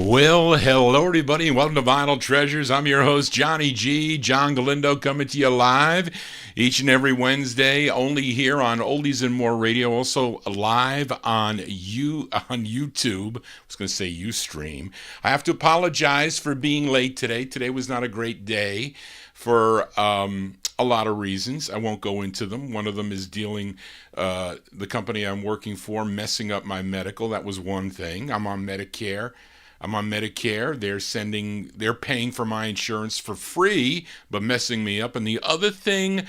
Well, hello everybody, and welcome to Vinyl Treasures. I'm your host, Johnny G, John Galindo, coming to you live each and every Wednesday, only here on Oldies and More Radio, also live on YouTube. I was going to say Ustream. I have to apologize for being late today. Today was not a great day for a lot of reasons. I won't go into them. One of them is dealing, the company I'm working for messing up my medical. That was one thing. I'm on Medicare. They're paying for my insurance for free, but messing me up. And the other thing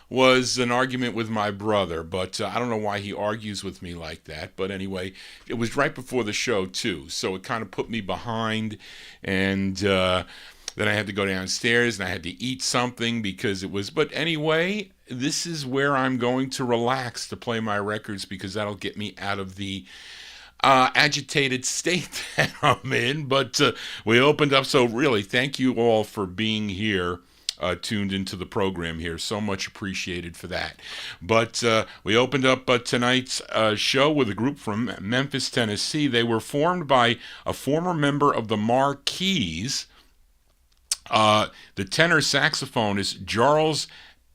was an argument with my brother, but I don't know why he argues with me like that. But anyway, it was right before the show too, so it kind of put me behind, and then I had to go downstairs and I had to eat something because it was, but anyway, this is where I'm going to relax to play my records because that'll get me out of the agitated state that I'm in. But we opened up, so really thank you all for being here, tuned into the program here. So much appreciated for that. But we opened up tonight's show with a group from Memphis, Tennessee. They were formed by a former member of the Marquis. The tenor saxophonist Charles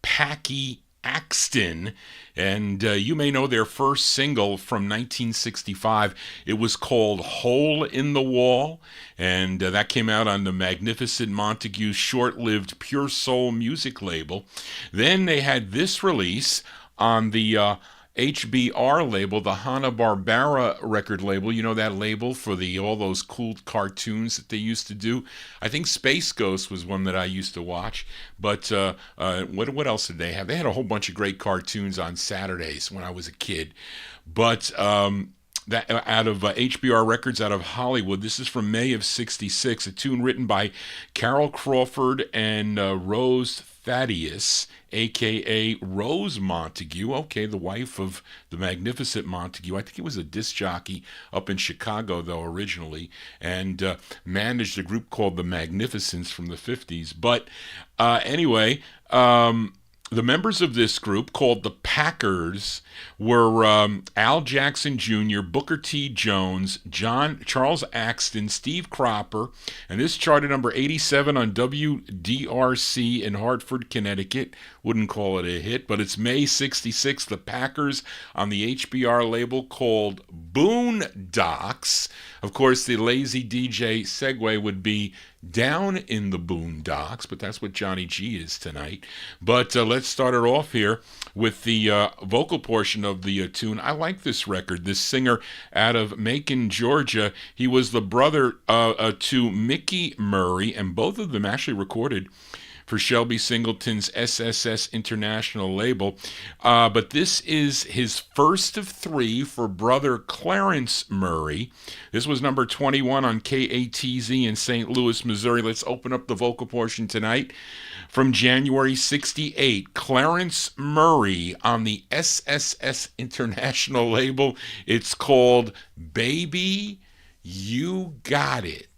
Packy Axton, and you may know their first single from 1965. It was called Hole in the Wall, and that came out on the Magnificent Montague's short-lived Pure Soul music label. Then they had this release on the HBR label, the Hanna-Barbera record label. You know that label for all those cool cartoons that they used to do? I think Space Ghost was one that I used to watch. But what else did they have? They had a whole bunch of great cartoons on Saturdays when I was a kid. But that out of HBR Records out of Hollywood, this is from May of '66, a tune written by Carol Crawford and Rose Thaddeus, a.k.a. Rose Montague, the wife of the Magnificent Montague. I think he was a disc jockey up in Chicago, though, originally, and managed a group called the Magnificents from the 50s. But anyway, the members of this group, called the Packers, were Al Jackson Jr., Booker T. Jones, Charles Axton, Steve Cropper, and this charted number 87 on WDRC in Hartford, Connecticut. Wouldn't call it a hit, but it's May '66. The Packers on the HBR label called Boondocks. Of course, the lazy DJ segue would be Down in the Boondocks, but that's what Johnny G is tonight. But let's start it off here with the vocal portion of the tune. I like this record. This singer out of Macon, Georgia, he was the brother to Mickey Murray, and both of them actually recorded for Shelby Singleton's SSS International label. But this is his first of three for brother Clarence Murray. This was number 21 on KATZ in St. Louis, Missouri. Let's open up the vocal portion tonight. From January '68, Clarence Murray on the SSS International label. It's called Baby, You Got It.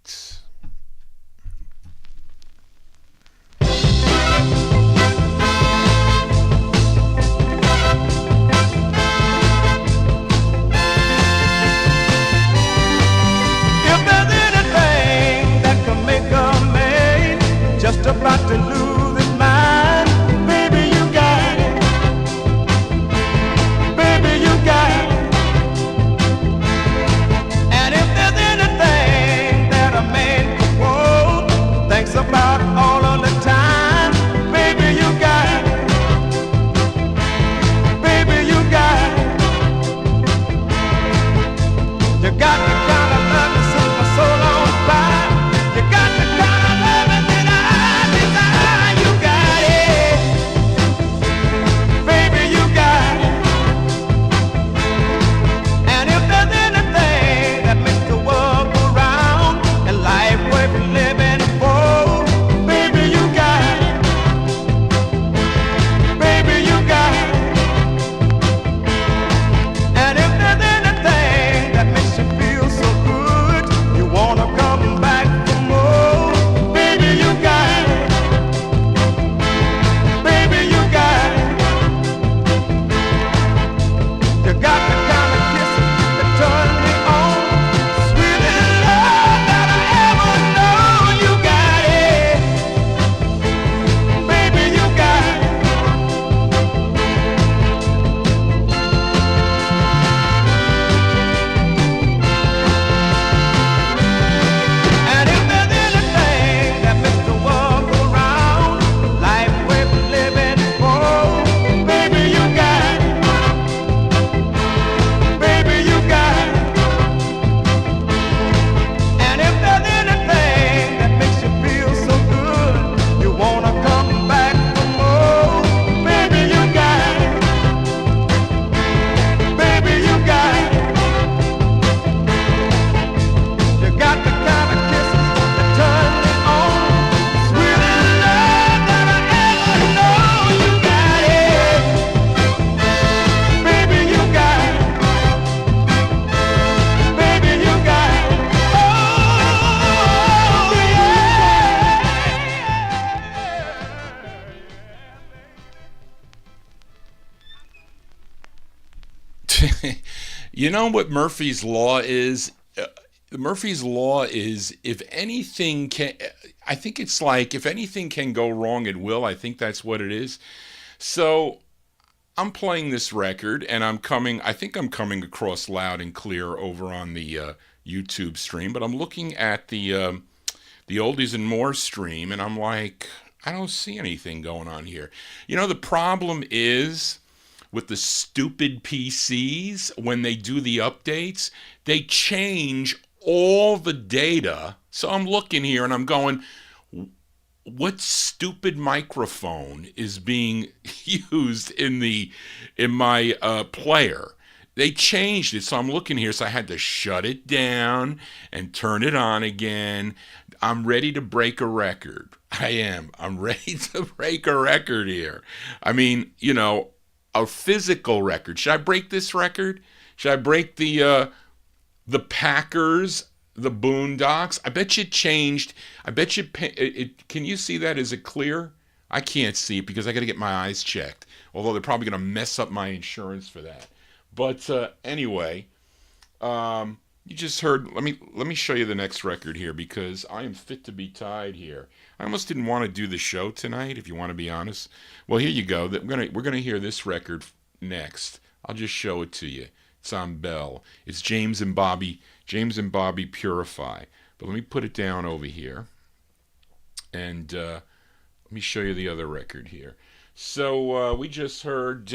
Just about to lose his mind. Baby, you got it. Baby, you got it. And if there's anything that a man You know what Murphy's Law is? Murphy's Law is if anything can, I think it's like if anything can go wrong, it will. I think that's what it is. So I'm playing this record and I think I'm coming across loud and clear over on the YouTube stream, but I'm looking at the Oldies and More stream and I'm like, I don't see anything going on here. You know, the problem is with the stupid PCs, when they do the updates, they change all the data. So I'm looking here and I'm going, what stupid microphone is being used in my player? They changed it, so I'm looking here, so I had to shut it down and turn it on again. I'm ready to break a record. I am. I'm ready to break a record here. I mean, you know, a physical record. Should I break this record? Should I break the Packers, the Boondocks? I bet you it changed. I bet you can you see that? Is it clear? I can't see it because I got to get my eyes checked. Although they're probably going to mess up my insurance for that. But anyway, you just heard. Let me show you the next record here because I am fit to be tied here. I almost didn't want to do the show tonight, if you want to be honest. Well, here you go. We're gonna hear this record next. I'll just show it to you. It's on Bell. It's James and Bobby Purify. But let me put it down over here, and let me show you the other record here. So we just heard.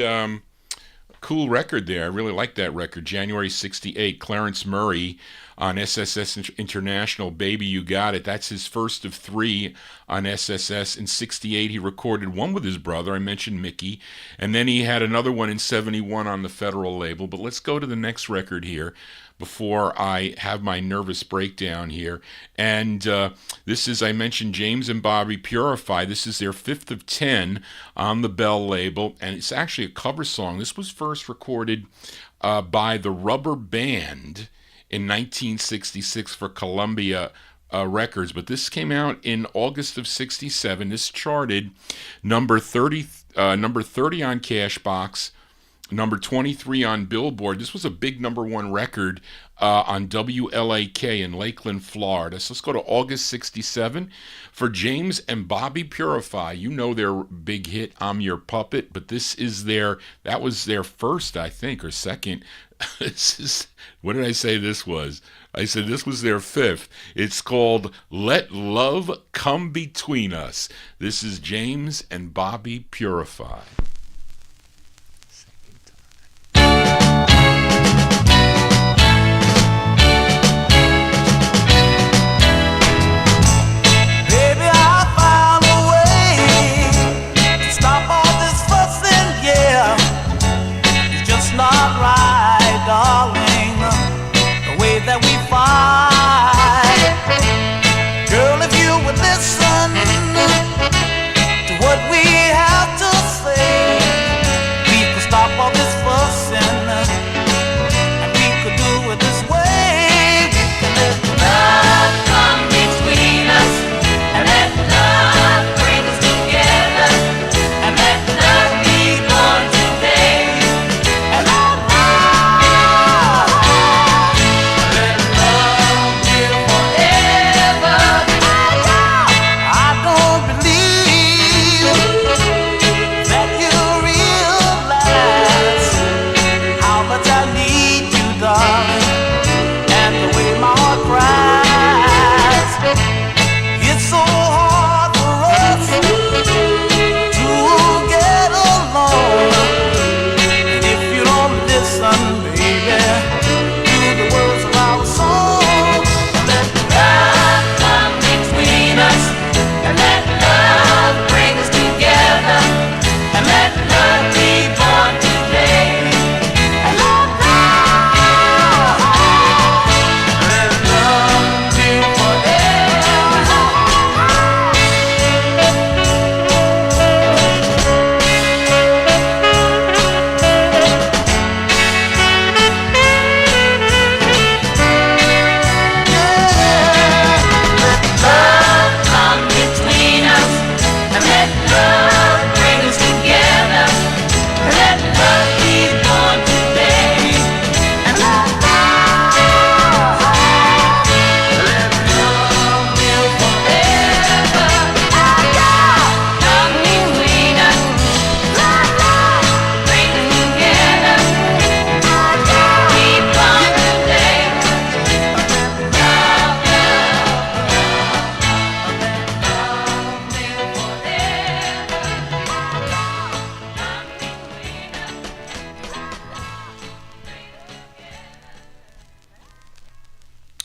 Cool record there. I really like that record. January 68, Clarence Murray on SSS International, Baby You Got It. That's his first of 3 on SSS. In 68, he recorded one with his brother. I mentioned Mickey. And then he had another one in 71 on the Federal label. But let's go to the next record here before I have my nervous breakdown here. And this is, I mentioned, James and Bobby Purify. This is their 5th of 10 on the Bell label, and it's actually a cover song. This was first recorded by the Rubber Band in 1966 for Columbia Records, but this came out in August of 67. This charted number 30 on Cashbox, number 23 on Billboard. This was a big number 1 record on WLAK in Lakeland, Florida. So let's go to August 67 for James and Bobby Purify. You know their big hit, I'm Your Puppet, but that was their first, I think, or second. What did I say this was? I said this was their 5th. It's called Let Love Come Between Us. This is James and Bobby Purify. Girl, if you would listen to what we have to say,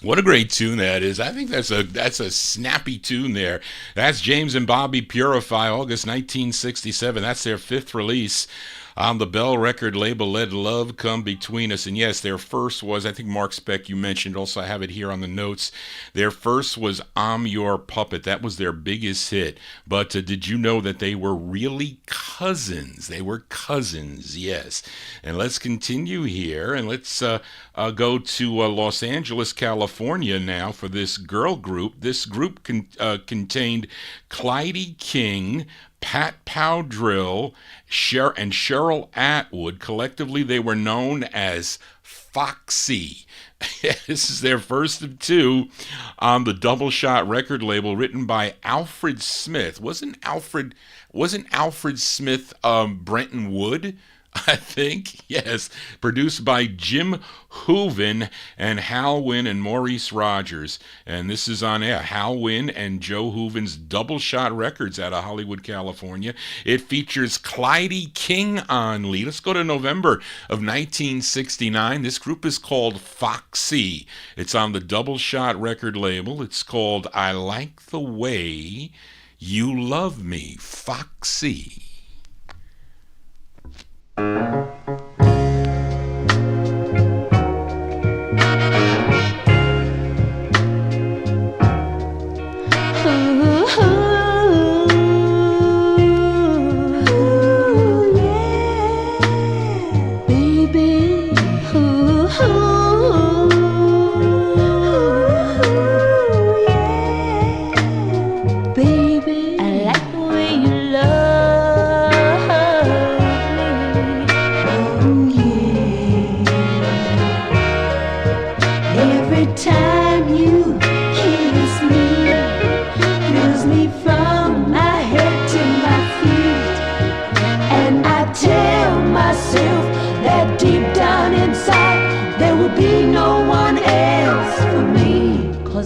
What a great tune that is. I think that's a snappy tune there. That's James and Bobby Purify, August 1967. That's their fifth release on the Bell record label. Let Love Come Between Us. And yes, their first was, I think Mark Speck you mentioned, also I have it here on the notes. Their first was I'm Your Puppet. That was their biggest hit. But did you know that they were really cousins? They were cousins, yes. And let's continue here, and let's go to Los Angeles, California now for this girl group. This group contained Clyde King, Pat Powdrill, and Cheryl Atwood. Collectively, they were known as Foxy. This is their first of two on the Double Shot record label, written by Alfred Smith. Wasn't Alfred Smith Brenton Wood? I think, yes. Produced by Jim Hooven and Hal Wynn and Maurice Rogers. And this is on Hal Wynn and Joe Hooven's Double Shot Records out of Hollywood, California. It features Clyde King on lead. Let's go to November of 1969. This group is called Foxy. It's on the Double Shot record label. It's called I Like the Way You Love Me, Foxy.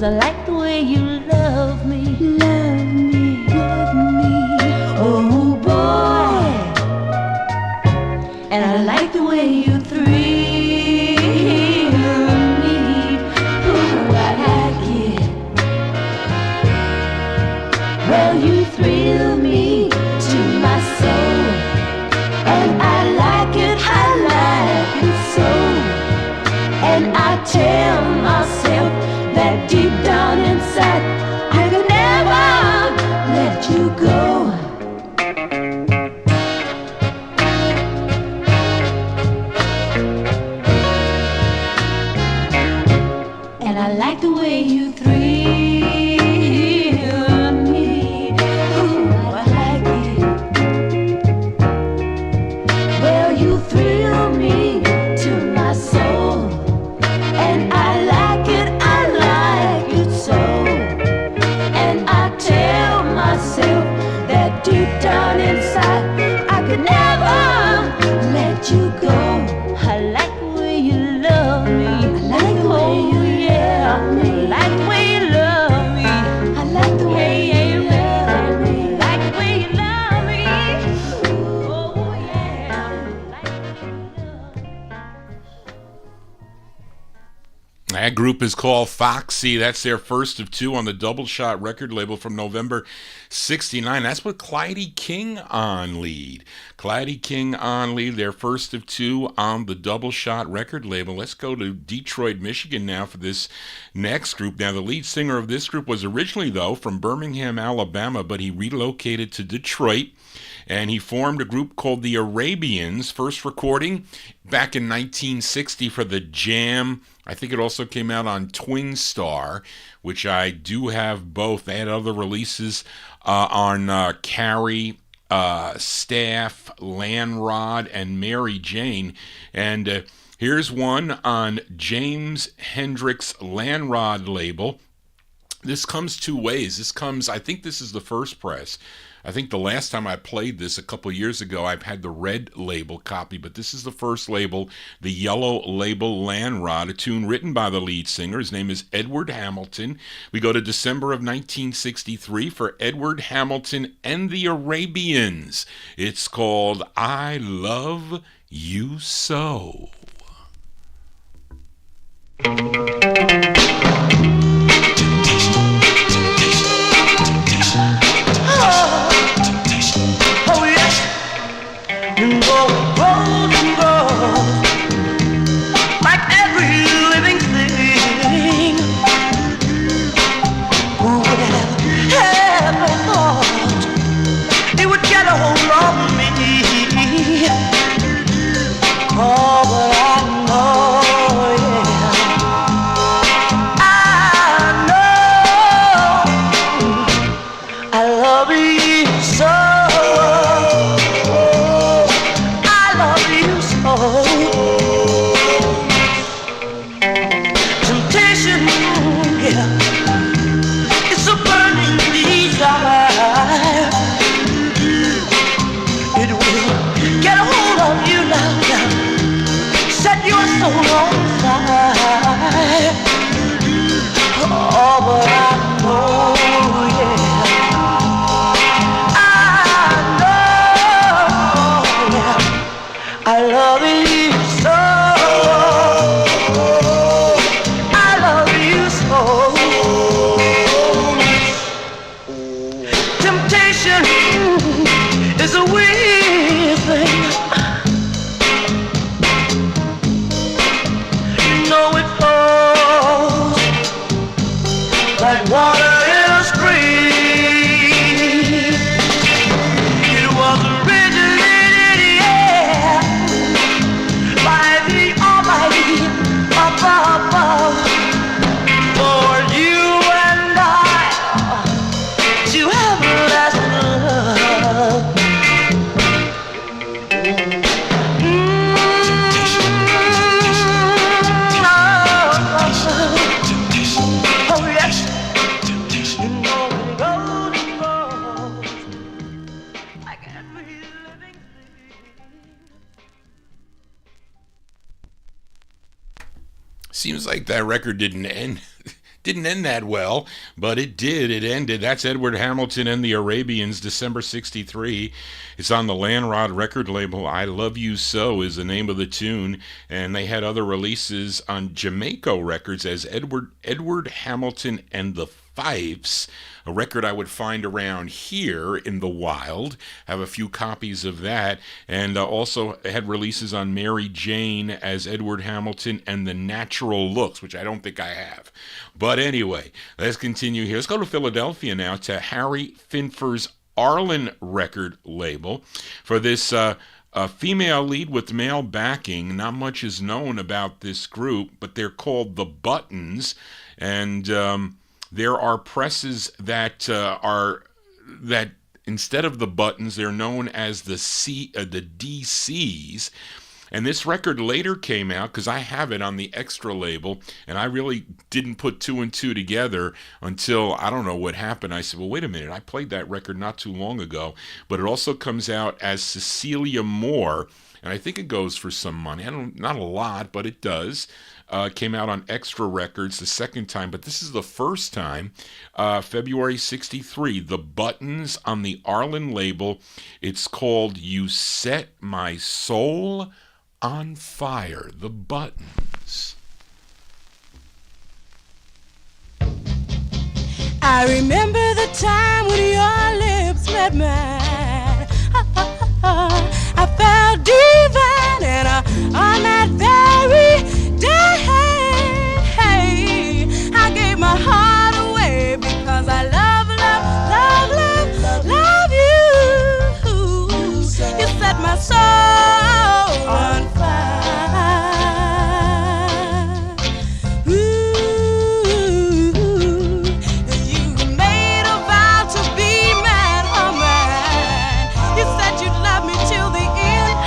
I like the way you love me, love me, love me, oh boy. And I like the way you thrill me, ooh, I like it. Well, you thrill me to my soul, and I like it so. And I tell myself that deep down inside I could never let you go. And I like the way you thrill me, ooh, I like it. Well, you thrill me to my soul, and I like it so. And I tell myself that deep down inside I could never let you go. I like the way you love me, I like the way you love me, I like the way you love me, I like the way you love me, I like the way you love me, oh yeah, I like the way you love me. That group is called Foxy. That's their first of two on the Double Shot record label from November 69. That's with Clyde King on lead. Clyde King on lead, their first of two on the Double Shot record label. Let's go to Detroit, Michigan now for this next group. Now, the lead singer of this group was originally, though, from Birmingham, Alabama, but he relocated to Detroit, and he formed a group called the Arabians. First recording back in 1960 for the Jam. I think it also came out on Twin Star, which I do have both. They had other releases on Carrie, Staff, Landrod, and Mary Jane. And here's one on James Hendrix Landrod label. This comes two ways. I think this is the first press. I think the last time I played this a couple years ago, I've had the red label copy, but this is the first label, the yellow label Landrod, a tune written by the lead singer. His name is Edward Hamilton. We go to December of 1963 for Edward Hamilton and the Arabians. It's called I Love You So. yeah. It's a burning desire. It will get a hold of you now, set your soul on fire. Oh, but I know, yeah, I love you so. I love you so. Temptation is a weird thing. You know it flows like water in a stream. It was originated, yeah, by the Almighty above, for you and I to everlasting love. Oh yes, you know when it goes, it goes. I can't be living. Seems like that record didn't end that well, but it did. It ended. That's Edward Hamilton and the Arabians, December 63. It's on the Landrod record label. I Love You So is the name of the tune, and they had other releases on Jamaica Records as Edward Hamilton and the Fifes, a record I would find around here in the wild. Have a few copies of that, and also had releases on Mary Jane as Edward Hamilton and the Natural Looks, which I don't think I have. But anyway, let's continue here. Let's go to Philadelphia now to Harry Finfer's Arlen record label for this a female lead with male backing. Not much is known about this group, but they're called the Buttons, and there are presses that instead of the Buttons, they're known as the DCs. And this record later came out, because I have it on the extra label, and I really didn't put two and two together until, I don't know what happened. I said, well, wait a minute, I played that record not too long ago. But it also comes out as Cecilia Moore, and I think it goes for some money. Not a lot, but it does. Came out on Extra Records the second time, but this is the first time, February 63. The Buttons on the Arlen label. It's called You Set My Soul on Fire. The Buttons. I remember the time when your lips met mine. I felt divine, and on that very day, I gave my heart away because I love you. You set my soul on fire. Ooh, you made a vow to be man, oh man. You said you'd love me till the end of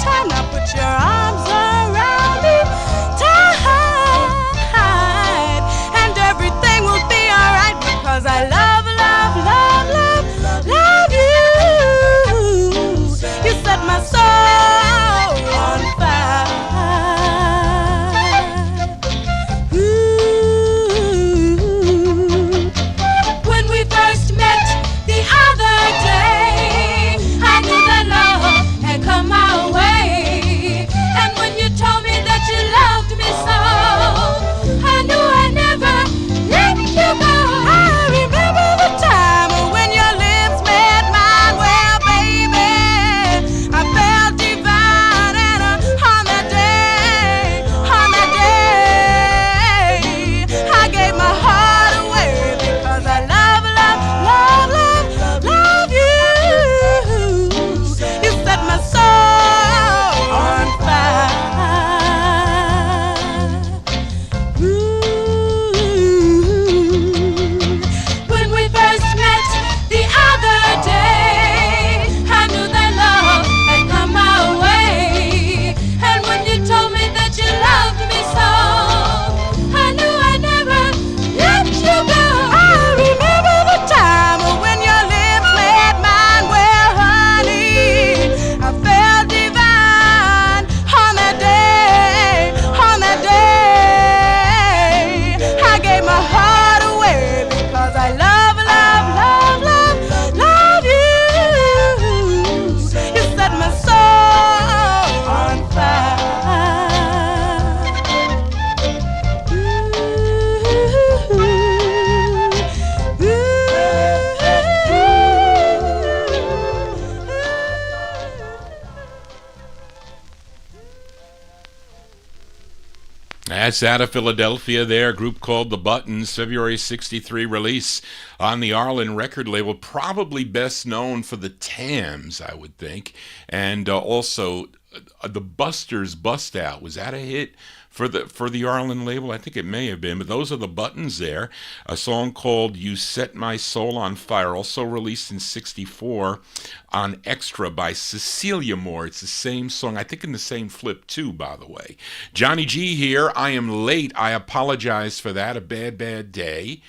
time. Now put your arms around That's out of Philadelphia there, a group called The Buttons, February 63 release on the Arlen record label, probably best known for the Tams, I would think, and also the Busters Bust Out. Was that a hit for the Arlen label? I think it may have been, but those are The Buttons there. A song called You Set My Soul on Fire, also released in 64 on Extra by Cecilia Moore. It's the same song, I think in the same flip too, by the way. Johnny G here. I am late. I apologize for that. A bad day.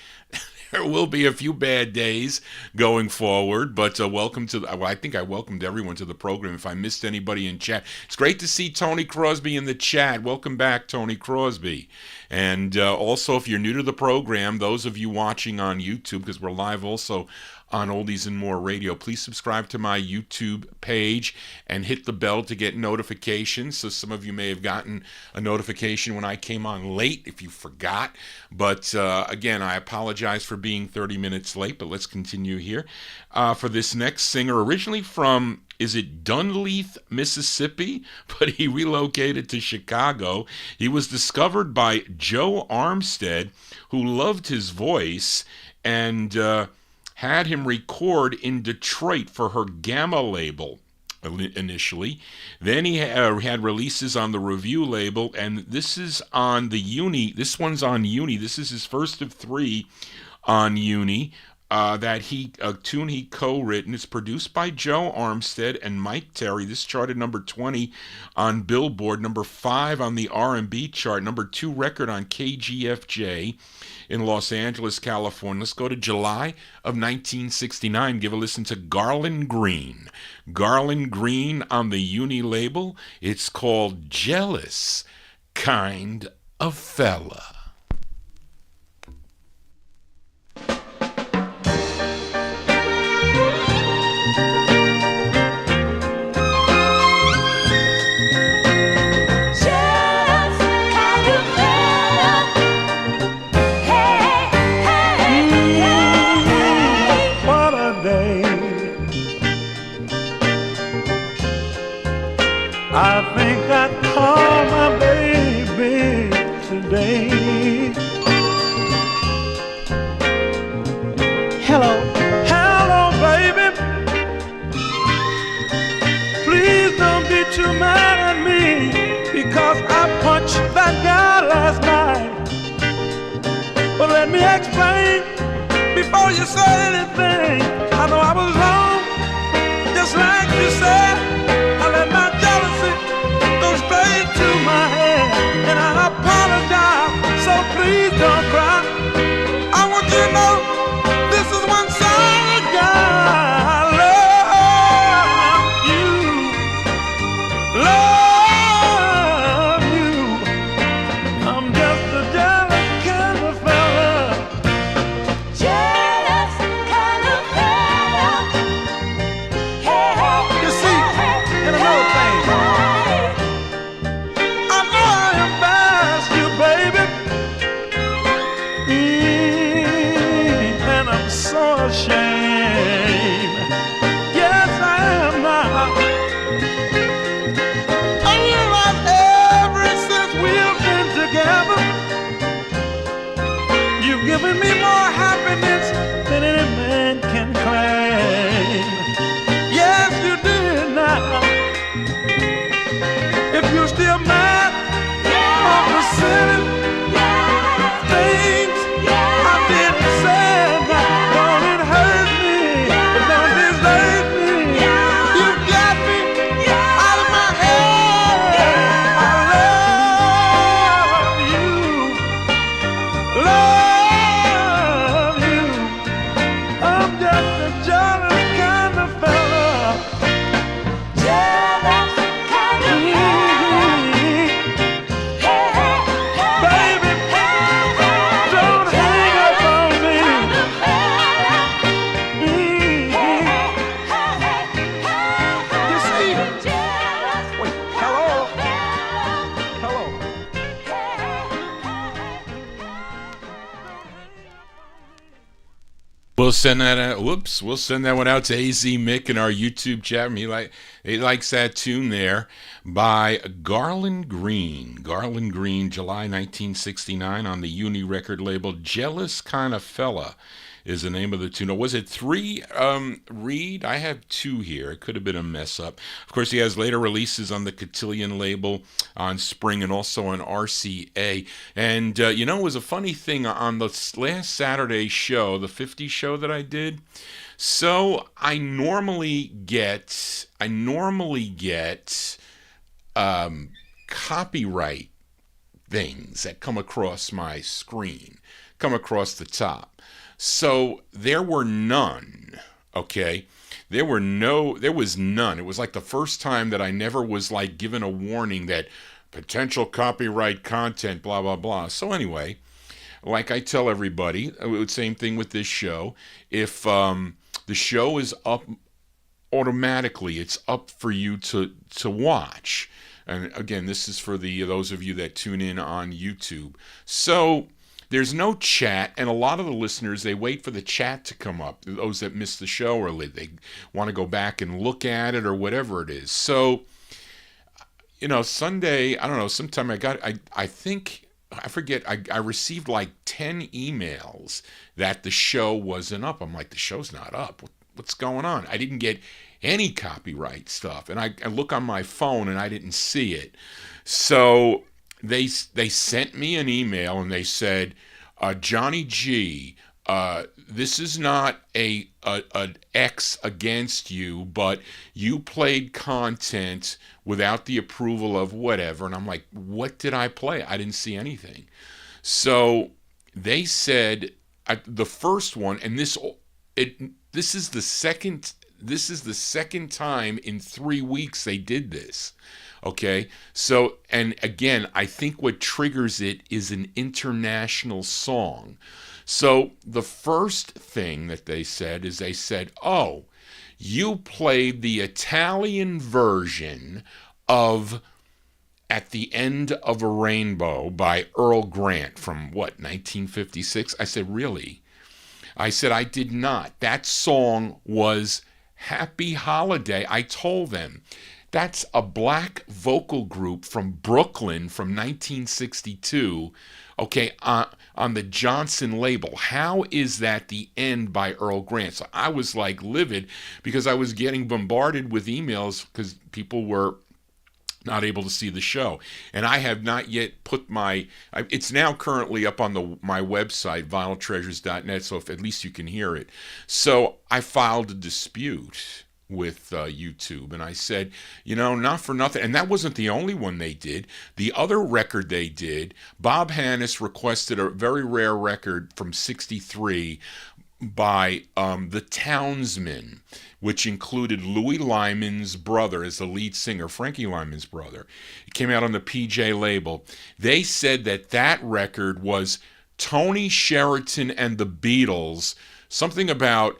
There will be a few bad days going forward, but welcome to I think I welcomed everyone to the program. If I missed anybody in chat, it's great to see Tony Crosby in the chat. Welcome back, Tony Crosby. And also, if you're new to the program, those of you watching on YouTube, because we're live also on Oldies and More Radio, please subscribe to my YouTube page and hit the bell to get notifications. So some of you may have gotten a notification when I came on late, if you forgot. But again, I apologize for being 30 minutes late, but let's continue here. For this next singer, originally from, is it Dunleith, Mississippi? But he relocated to Chicago. He was discovered by Joe Armstead, who loved his voice and had him record in Detroit for her Gamma label initially. Then he had releases on the Review label, and this is on the Uni. This one's on Uni. This is his first of 3 on Uni. A tune he co-written. It's produced by Joe Armstead and Mike Terry. This charted number 20 on Billboard, number 5 on the R&B chart, number 2 record on KGFJ in Los Angeles, California. Let's go to July of 1969. Give a listen to Garland Green. Garland Green on the Uni label. It's called Jealous Kind of Fella. I think I'd call my baby today. Hello, hello, baby. Please don't be too mad at me because I punched that guy last night. But let me explain before you say anything. I know I was wrong, just like you said. I let my jealousy go straight to my head, and I apologize, so please don't cry. I want you to know this is one side guy. I love you. I'm just a jealous kind of fella. Jealous kind of fella. Hey, You see, and another thing, I know I embarrassed you, baby. And I'm so ashamed. Yes, I am now. I realize ever since we've been together, you've given me more happiness than any man can claim. Yes, you did now. If you're still mad on the silly things I did and said, don't it hurt me, but don't desert me. You got me out of my head. I love you. I'm just a jealous kind of fella. jealous kind of Baby, don't hang up on me. You see, wait, hello, hello. We'll send that out. We'll send that one out to AZ Mick in our YouTube chat. He likes that tune there by Garland Green. Garland Green, July 1969 on the Uni record label. Jealous Kind of Fella is the name of the tune. Was it 3, Reed? I have 2 here. It could have been a mess up. Of course, he has later releases on the Cotillion label, on Spring, and also on RCA. And, it was a funny thing on the last Saturday show, the 50 show that I did. So I normally get copyright things that come across my screen, come across the top. So there were none, okay? There was none. It was like the first time that I never was like given a warning that potential copyright content, blah, blah, blah. So anyway, like I tell everybody, same thing with this show. If the show is up automatically, it's up for you to watch. And again, this is for those of you that tune in on YouTube. So there's no chat, and a lot of the listeners, they wait for the chat to come up, those that missed the show, or they want to go back and look at it, or whatever it is. So, Sunday, I don't know, sometime I received like 10 emails that the show wasn't up. I'm like, the show's not up. What's going on? I didn't get any copyright stuff. And I look on my phone and I didn't see it. So they sent me an email and they said, Johnny G, this is not an X against you, but you played content without the approval of whatever. And I'm like, what did I play? I didn't see anything. So they said the first one, and this is the second time in 3 weeks they did this. Okay, so, and again, I think what triggers it is an international song. So the first thing that they said is oh, you played the Italian version of At the End of a Rainbow by Earl Grant from, 1956? I said, really? I said, I did not. That song was Happy Holiday. I told them. That's a black vocal group from Brooklyn from 1962, okay, on the Johnson label. How is that The End by Earl Grant? So I was like livid because I was getting bombarded with emails because people were not able to see the show. And I have not yet put it's now currently up on my website, vinyltreasures.net, so if at least you can hear it. So I filed a dispute with YouTube, and I said, not for nothing, and that wasn't the only one they did. The other record they did, Bob Hannes requested a very rare record from 63 by the Townsmen, which included Louis Lyman's brother as the lead singer, Frankie Lyman's brother. It came out on the PJ label. They said that record was Tony Sheraton and the Beatles, something about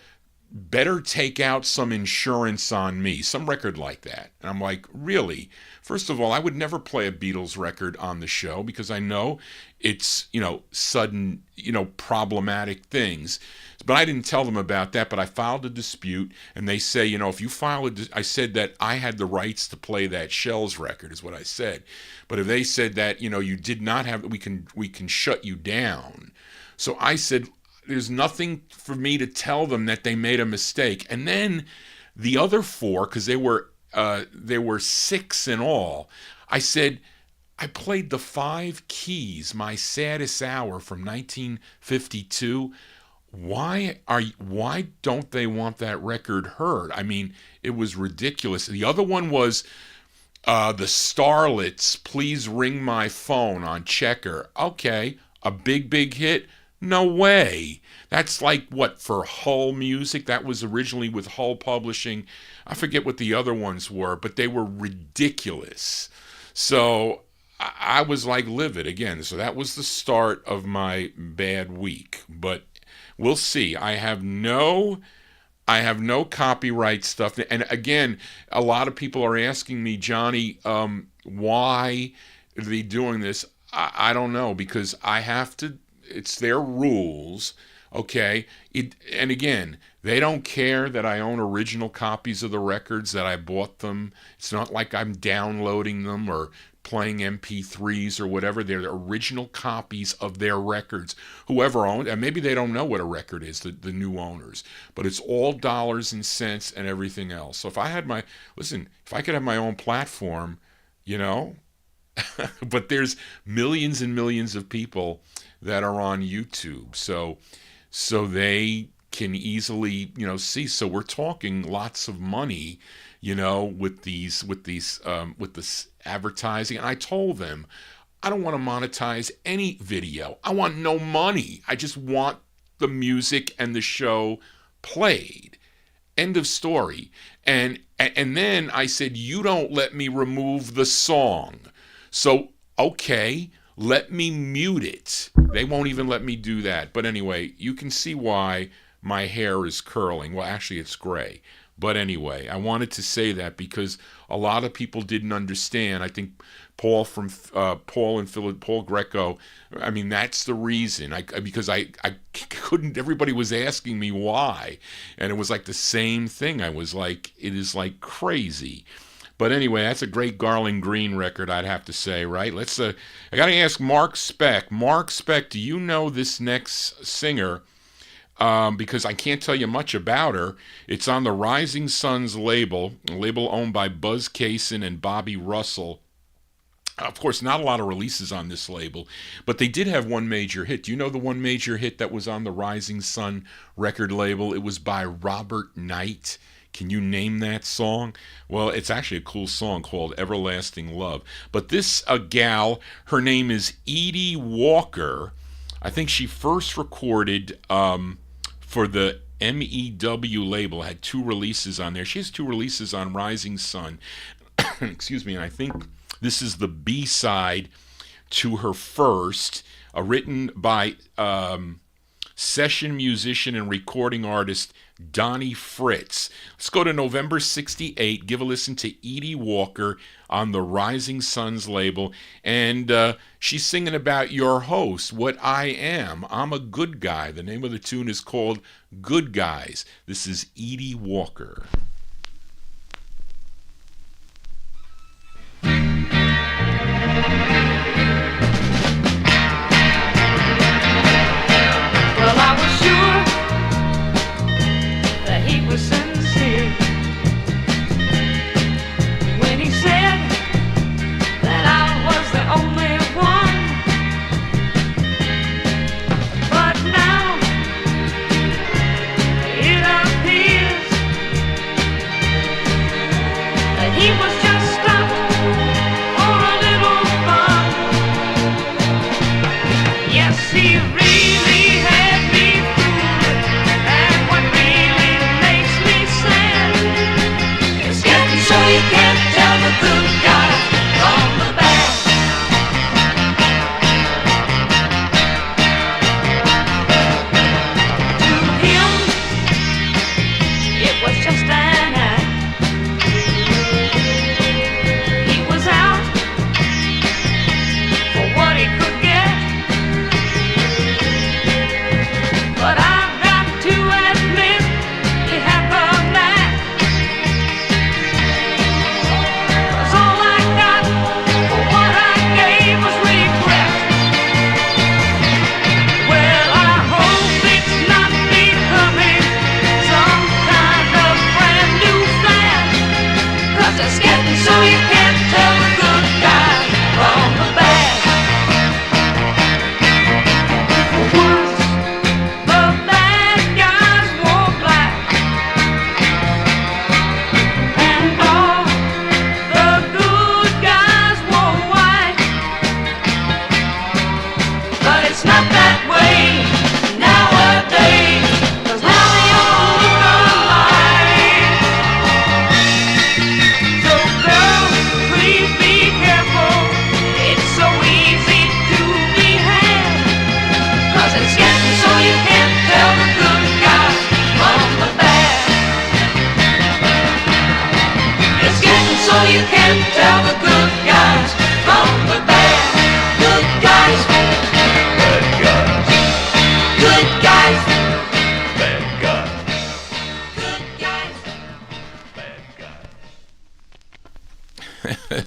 better take out some insurance on me, some record like that. And I'm like, really? First of all, I would never play a Beatles record on the show because I know it's, sudden, problematic things. But I didn't tell them about that, but I filed a dispute, and they say, if you file I said that I had the rights to play that Shells record, is what I said. But if they said that, you did not have, we can shut you down. So I said, there's nothing for me to tell them that they made a mistake. And then the other 4, because there were 6 in all, I said, I played the 5 Keys, My Saddest Hour from 1952. Why don't they want that record heard? I mean, it was ridiculous. The other one was the Starlets, Please Ring My Phone on Checker. Okay, a big hit. No way. That's like, for Hull Music? That was originally with Hull Publishing. I forget what the other ones were, but they were ridiculous. So I was like livid again. So that was the start of my bad week. But we'll see. I have no copyright stuff. And again, a lot of people are asking me, Johnny, why are they doing this? I don't know, because I have to. It's their rules, Okay, and again, they don't care that I own original copies of the records, that I bought them. It's not like I'm downloading them or playing MP3s or whatever. They're the original copies of their records. Whoever owns, and maybe they don't know what a record is, the new owners, but it's all dollars and cents and everything else. So if I could have my own platform, you know, but there's millions and millions of people that are on YouTube. So they can easily, you know, see. So we're talking lots of money, you know, with this advertising. And I told them, I don't want to monetize any video. I want no money. I just want the music and the show played. End of story. And then I said, you don't let me remove the song. So, okay, let me mute it. They won't even let me do that. But anyway, you can see why my hair is curling. Well, actually, it's gray. But anyway, I wanted to say that because a lot of people didn't understand. I think Paul and Phillips, Paul Greco, I mean, that's the reason. Because I couldn't, everybody was asking me why. And it was like the same thing. I was like, it is like crazy. But anyway, that's a great Garland Green record, I'd have to say, right? I got to ask Mark Speck. Mark Speck, do you know this next singer? Because I can't tell you much about her. It's on the Rising Suns label, a label owned by Buzz Kaysen and Bobby Russell. Of course, not a lot of releases on this label, but they did have one major hit. Do you know the one major hit that was on the Rising Sun record label? It was by Robert Knight. Can you name that song? Well, it's actually a cool song called Everlasting Love. But this gal, her name is Edie Walker. I think she first recorded for the MEW label, had 2 releases on there. She has 2 releases on Rising Sun. Excuse me, and I think this is the B-side to her first, written by session musician and recording artist Donnie Fritz. Let's go to November 68, give a listen to Edie Walker on the Rising Suns label, and she's singing about your host, what I am. I'm a good guy. The name of the tune is called Good Guys. This is Edie Walker. Well, I was sure that he was sincere when he said that I was the only one. But now it appears that he was just stopped for a little fun. Yes, he really had me fooled, and what really makes me sad is getting so you can't tell the good guy from the bad. To him, it was just an act. He was out for what he could get.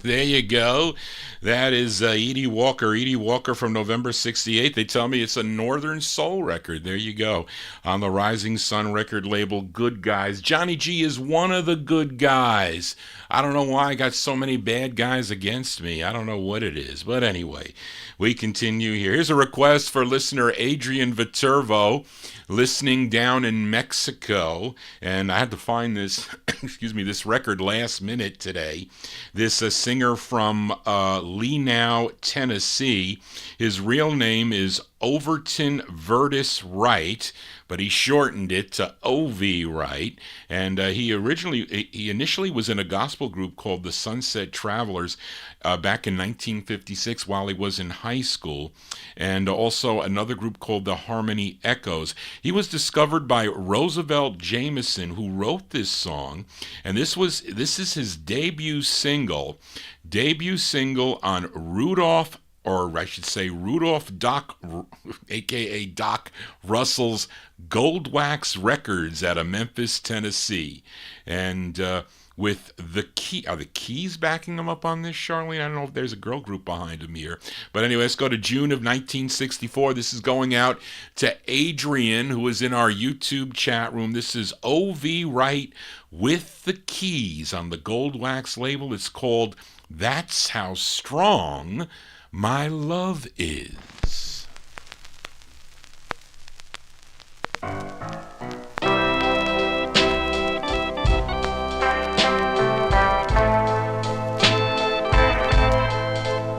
There you go. That is Edie Walker. Edie Walker from November 68. They tell me it's a Northern Soul record. There you go. On the Rising Sun record label, Good Guys. Johnny G is one of the good guys. I don't know why I got so many bad guys against me. I don't know what it is. But anyway, we continue here. Here's a request for listener Adrian Viterbo, listening down in Mexico. And I had to find this, excuse me, this record last minute today. This singer from Leenow, Tennessee. His real name is Overton Vertus Wright, but he shortened it to O.V. Wright. And he initially was in a gospel group called the Sunset Travelers back in 1956 while he was in high school, and also another group called the Harmony Echoes. He was discovered by Roosevelt Jameson, who wrote this song, and this is his debut single on Rudolph, or I should say Rudolph Doc, a.k.a. Doc Russell's Gold Wax Records out of Memphis, Tennessee. And with are the Keys backing him up on this, Charlene? I don't know if there's a girl group behind him here. But anyway, let's go to June of 1964. This is going out to Adrian, who is in our YouTube chat room. This is O.V. Wright with the Keys on the Gold Wax label. It's called That's How Strong My Love Is.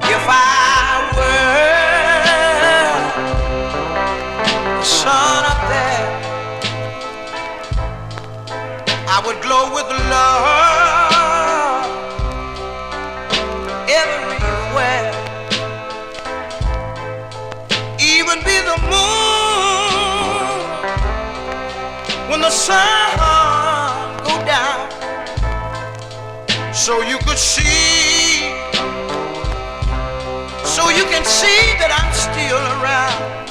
If I were the sun up there, I would glow with love everywhere. Even be the moon when the sun go down, so you could see, so you can see that I'm still around.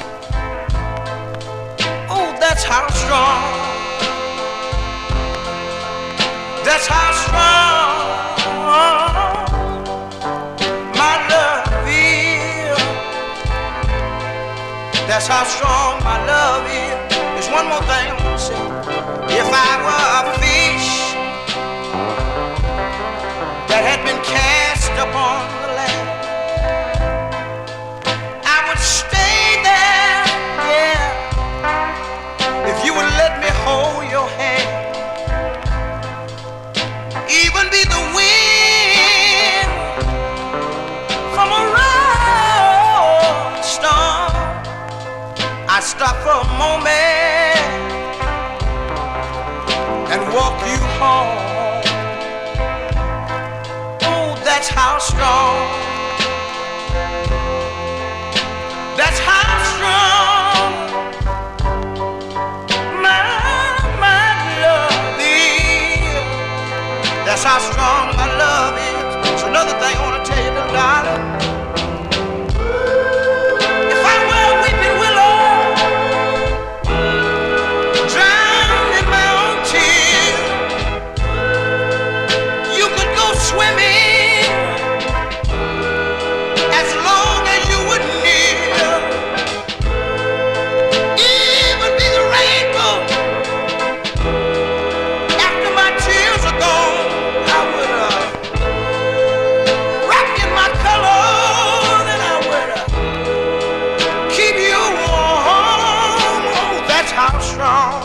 Oh, that's how strong, that's how strong my love is. That's how strong my love is. There's one more thing I'm gonna say. If I were a fish that had been cast upon the land, I would stay there, yeah, if you would let me hold your hand. Even be the wind from a road storm, I stop for a moment and walk you home. Oh, that's how strong, that's how strong my love is. That's how strong my love is. It's another thing I want to tell you, little darling. If I were a weeping willow, drowned in my own tears, you could go swimming as long as you would near. Even be the rainbow after my tears are gone. I would rock in my colors and I would keep you warm. Oh, that's how strong.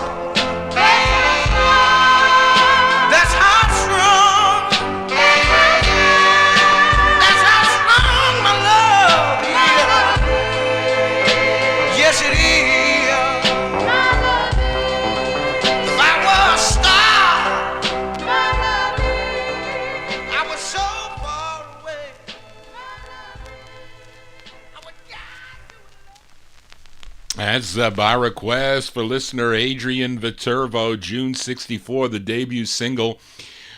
That's how strong. That's how strong my love is. Yes, it is. If I were a star, I was so far away. I would die. That's by request for listener Adrian Viterbo, June 64, the debut single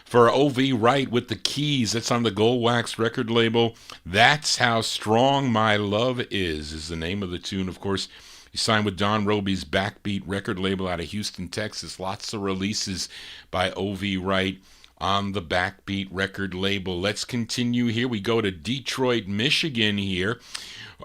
for O.V. Wright with the Keys. That's on the Gold Wax record label. That's How Strong My Love is the name of the tune. Of course, he signed with Don Roby's Backbeat record label out of Houston, Texas. Lots of releases by O.V. Wright on the Backbeat record label. Let's continue here. We go to Detroit, Michigan here.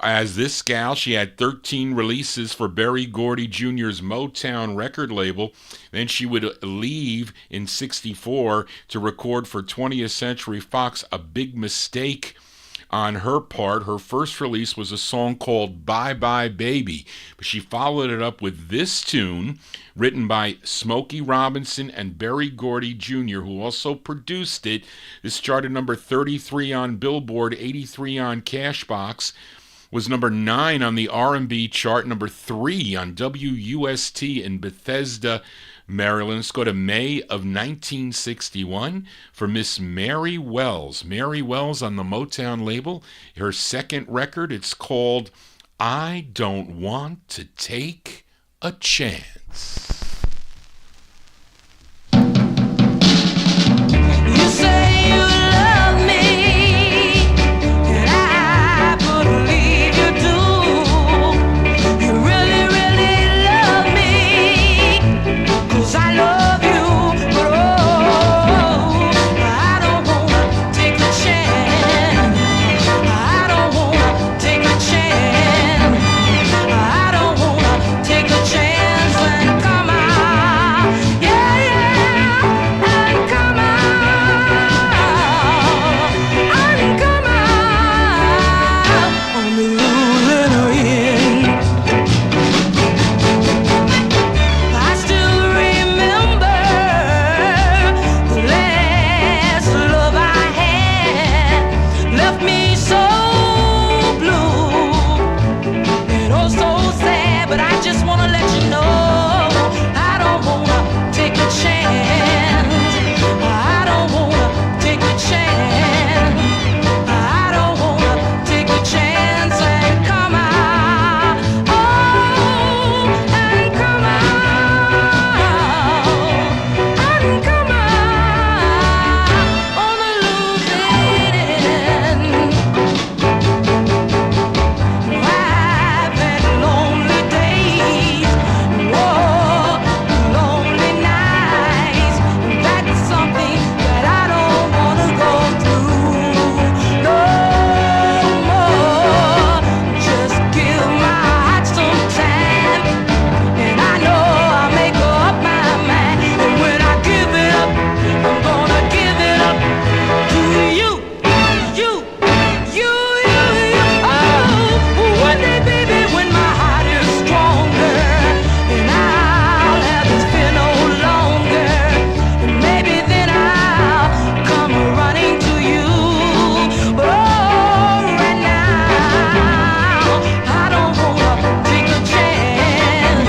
As this gal, she had 13 releases for Berry Gordy Jr.'s Motown record label. Then she would leave in 64 to record for 20th Century Fox, A Big Mistake on her part. Her first release was a song called Bye Bye Baby, but she followed it up with this tune written by Smokey Robinson and Berry Gordy Jr., who also produced it. This charted number 33 on Billboard, 83 on Cashbox, was number 9 on the R&B chart, number 3 on WUST in Bethesda, Maryland. Let's go to May of 1961 for Miss Mary Wells. Mary Wells on the Motown label. Her second record, it's called I Don't Want to Take a Chance. You say you love me, and I believe you do. You really, really love me, 'cause I love you, but oh, I don't wanna take a chance. I don't wanna take a chance. I don't wanna take a chance and come out. Yeah, yeah, and come out. And come out on the losing end. I still remember the last love I had left me so blue and oh so sad, but I just wanna let you know I don't wanna take a chance. I don't wanna take a chance. I don't wanna take a chance and come out. Oh, and come out. And come out on the losing end. I've had lonely days, whoa, lonely nights. That's something that I don't wanna go through no more. Just give my heart some time, and I know I'll make up my mind. And when I give it up, I'm gonna give it up to you, you, you, you, you. Oh, one day, baby, when my heart is stronger, and I'll have this fear no longer, and maybe then I'll come running to you. But oh, right now, I don't wanna take a chance.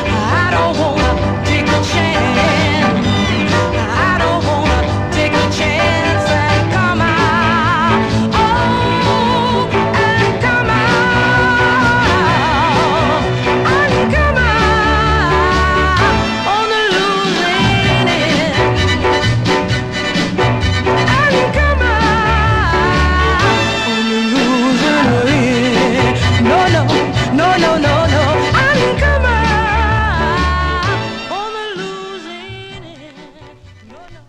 I don't wanna take a chance. I don't wanna take a chance and come out. Oh, and come out. And come out on the losing end. And come out on the losing end. No, no, no, no, no, no. And come out on the losing end. No, no.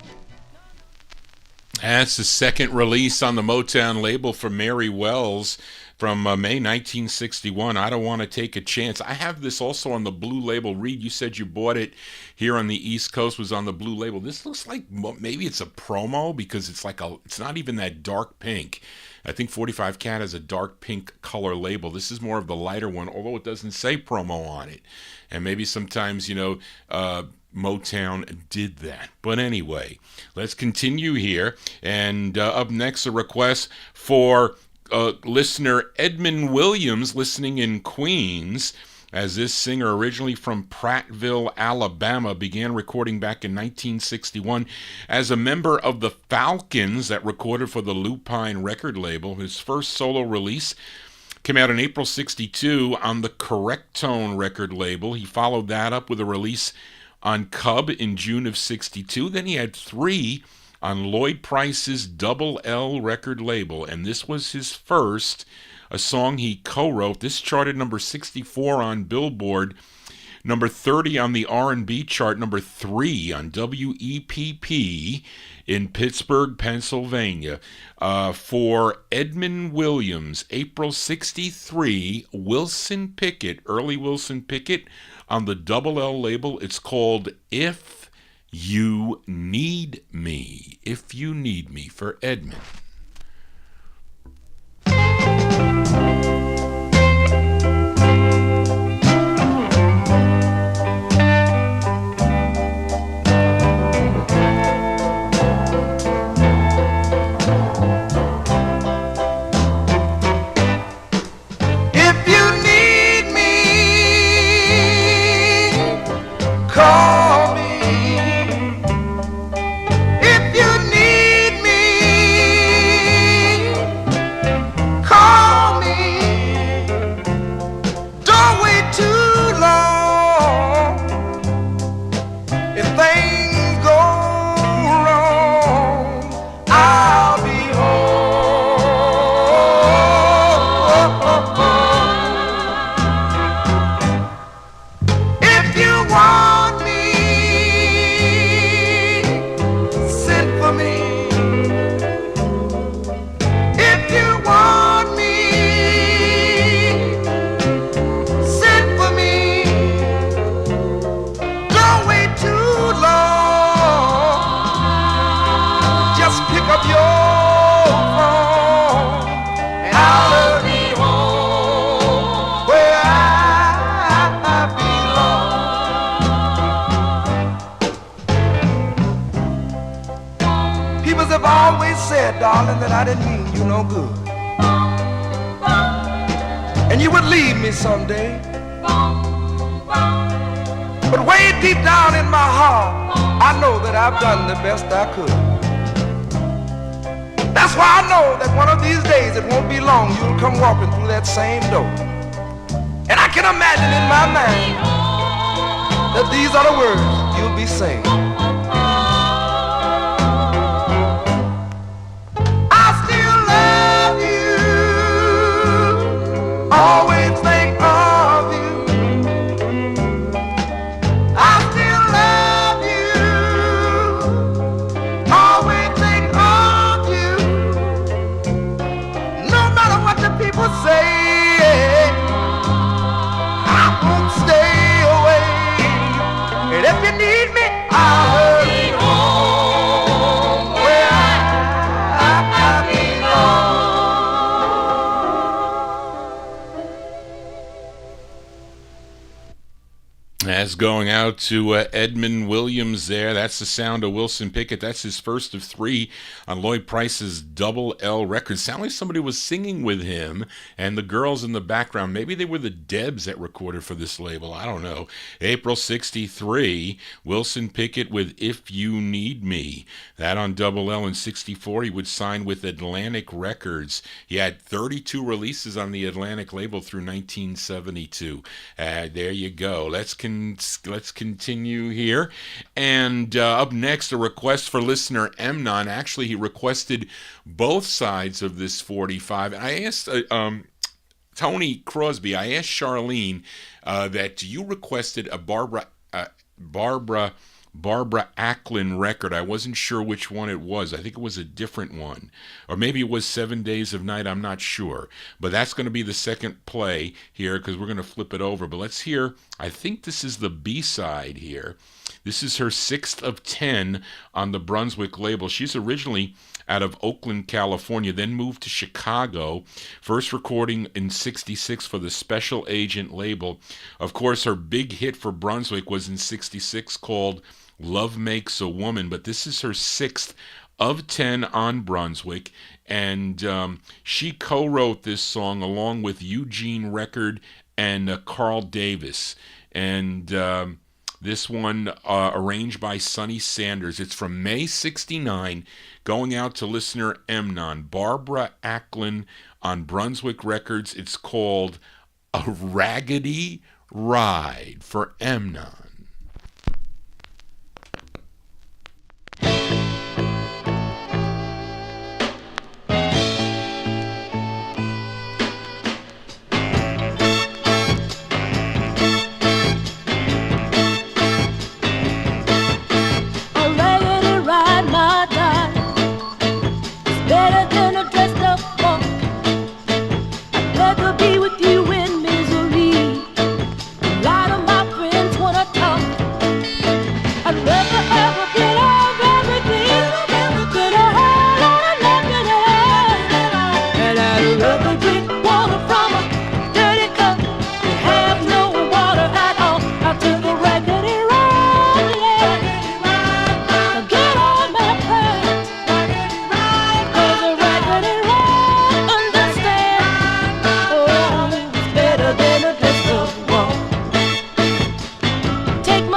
That's the second release on the Motown label for Mary Wells from May 1961. I Don't Want to Take a Chance. I have this also on the blue label. Reed, you said you bought it here on the East Coast, was on the blue label. This looks like maybe it's a promo because it's it's not even that dark pink. I think 45 Cat has a dark pink color label. This is more of the lighter one, although it doesn't say promo on it. And maybe sometimes, Motown did that. But anyway, let's continue here. And up next, a request for listener Edmund Williams, listening in Queens, as this singer, originally from Prattville, Alabama, began recording back in 1961 as a member of the Falcons that recorded for the Lupine record label. His first solo release came out in April 62 on the Correct Tone record label. He followed that up with a release on Cub in June of 62. Then he had 3 on Lloyd Price's Double L record label, and this was his first, a song he co-wrote. This charted number 64 on Billboard number 30 on the R&B chart, number 3 on WEPP in Pittsburgh, Pennsylvania, for Edmund Williams, April 63, Wilson Pickett, early Wilson Pickett on the Double L label. It's called If You Need Me. If You Need Me, for Edmund. Call me if you need me. said, darling, that I didn't mean you no good. And you would leave me someday. But way deep down in my heart, I know that I've done the best I could. That's why I know that one of these days, it won't be long, you'll come walking through that same door. And I can imagine in my mind that these are the words you'll be saying. I still love you, always think of you. I still love you, always think of you. No matter what the people say, I won't stay away. And if you need me, I'll hurry home where I belong. That's going out to Edmund Williams there. That's the sound of Wilson Pickett. That's his first of three on Lloyd Price's Double L record. Sound like somebody was singing with him and the girls in the background. Maybe they were the Debs that recorded for this label. I don't know. April 63, Wilson Pickett with If You Need Me. That on Double L. In 64, he would sign with Atlantic Records. He had 32 releases on the Atlantic label through 1972. There you go. Let's continue here. And up next, a request for listener Emnon. Actually, he requested both sides of this 45. And I asked Tony Crosby, I asked Charlene that you requested a Barbara Ackland record. I wasn't sure which one it was. I think it was a different one. Or maybe it was 7 Days of Night. I'm not sure. But that's going to be the second play here because we're going to flip it over. But let's hear, I think this is the B-side here. This is her 6th of 10 on the Brunswick label. She's originally out of Oakland, California, then moved to Chicago, first recording in 66 for the Special Agent label. Of course, her big hit for Brunswick was in 66 called Love Makes a Woman, but this is her 6th of 10 on Brunswick, and she co-wrote this song along with Eugene Record and Carl Davis, and this one arranged by Sonny Sanders. It's from May 69, going out to listener Emnon. Barbara Ackland on Brunswick Records. It's called A Raggedy Ride for Emnon.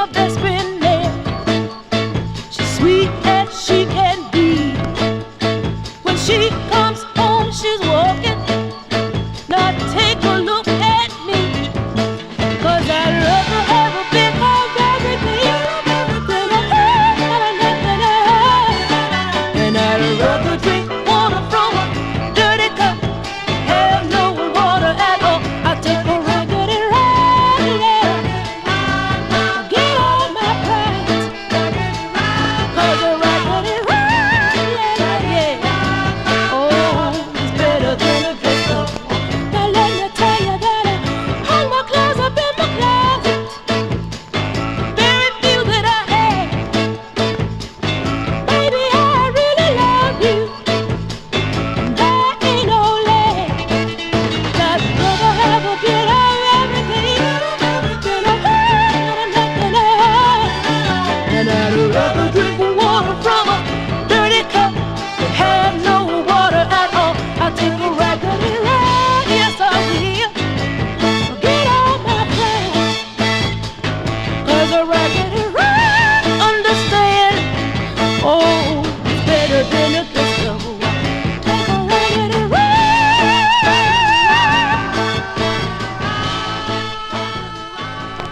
her best friend there. She's sweet as she can be. When she comes home, she's walking. Now take a look at me, 'cause I'd rather have a big old raggedy than a and I'd rather drink water from a dirty cup, have no water at all. I take a raggedy rag, yeah. Get all my pride, 'cause a raggedy rag, yeah, yeah. Oh, it's better than a dress up. Now let me tell you that I hung my clothes up in my closet, very few that I had. Baby, I really love you, and there ain't no lag. I'd rather have a bit of everything than a whole nothing else. And I'd rather drink water from a dirty cup than have no water at all. I'll take a raggedy rag, yes I will. Get all my plans, 'cause a raggedy rag, understand. Oh, it's better than a pistol. Take a raggedy rag.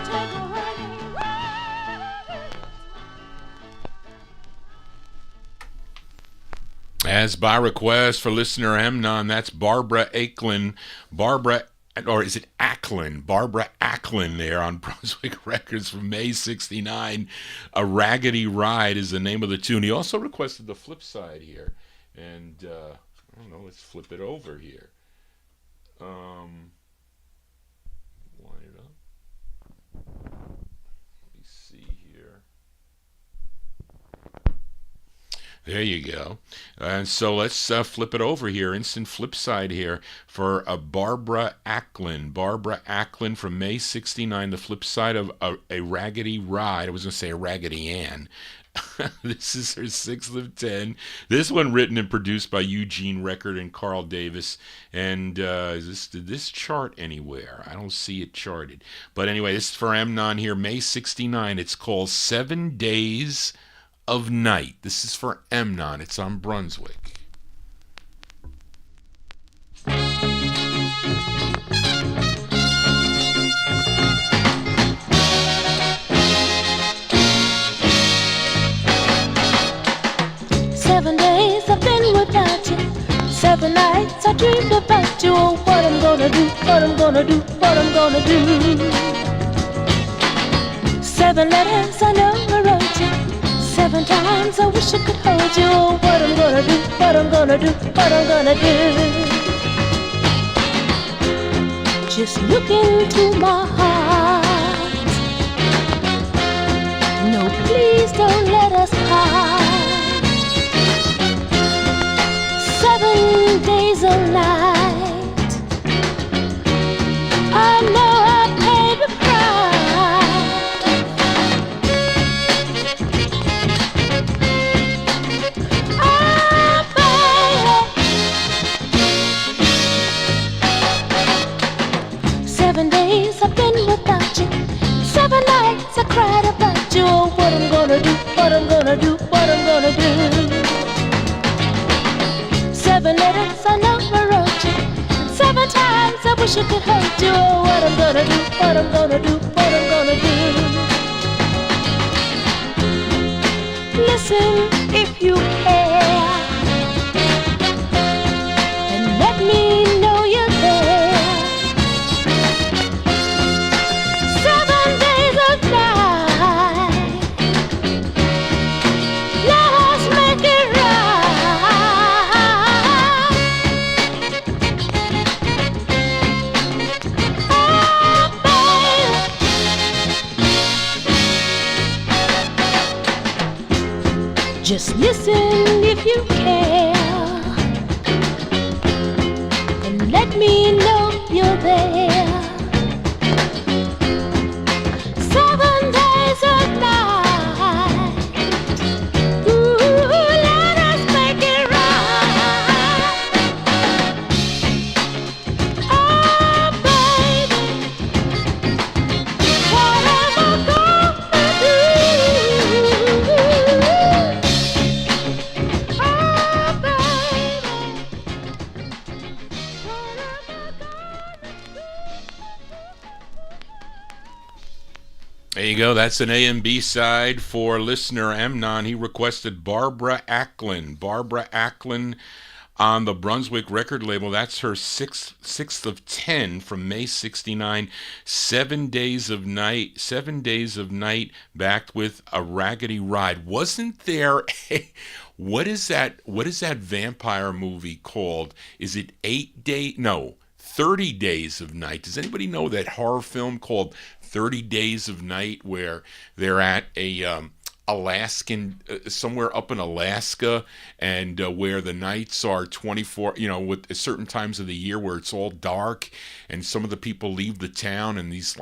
Take a raggedy rag. As by request for listener Amnon, that's Barbara Ackland. Or is it Ackland? Barbara Ackland there on Brunswick Records from May 69. A Raggedy Ride is the name of the tune. He also requested the flip side here. And, I don't know, let's flip it over here. Line it up. Let me see here. There you go. And so let's flip it over here. Instant flip side here for Barbara Ackland. Barbara Ackland from May 69. The flip side of a Raggedy Ride. I was going to say a Raggedy Ann. This is her 6th of 10. This one written and produced by Eugene Record and Carl Davis. And did this chart anywhere? I don't see it charted. But anyway, this is for Amnon here. May 69. It's called 7 Days of Night. This is for Amnon. It's on Brunswick. Seven days I've been without you. 7 nights I dreamed about you. Oh, what I'm gonna do, what I'm gonna do, what I'm gonna do. 7 letters I never wrote you. 7 times I wish I could hold you. Oh, what I'm gonna do, what I'm gonna do, what I'm gonna do. Just look into my heart. No, please don't let us part. 7 days of night. I know I paid the I've been without you. 7 nights I cried about you. Oh, what I'm gonna do, what I'm gonna do, what I'm gonna do. 7 letters I never wrote you. 7 times I wish I could hold you. Oh, what I'm gonna do, what I'm gonna do, what I'm gonna do. Listen if you care, and let me know you're there. Just listen if you care, and let me know you're there. 7 days of night. Ooh, let us make it right. Oh, baby, what am I gonna do? There you go. That's an A and B side for listener Amnon. He requested Barbara Ackland. Barbara Ackland on the Brunswick record label. That's her sixth of 10 from May 69. 7 Days of Night. 7 Days of Night backed with a Raggedy Ride. Wasn't there a... What is that vampire movie called? Is it 30 Days of Night. Does anybody know that horror film called 30 Days of Night, where they're at a Alaskan, somewhere up in Alaska, and where the nights are 24, with certain times of the year where it's all dark, and some of the people leave the town, and these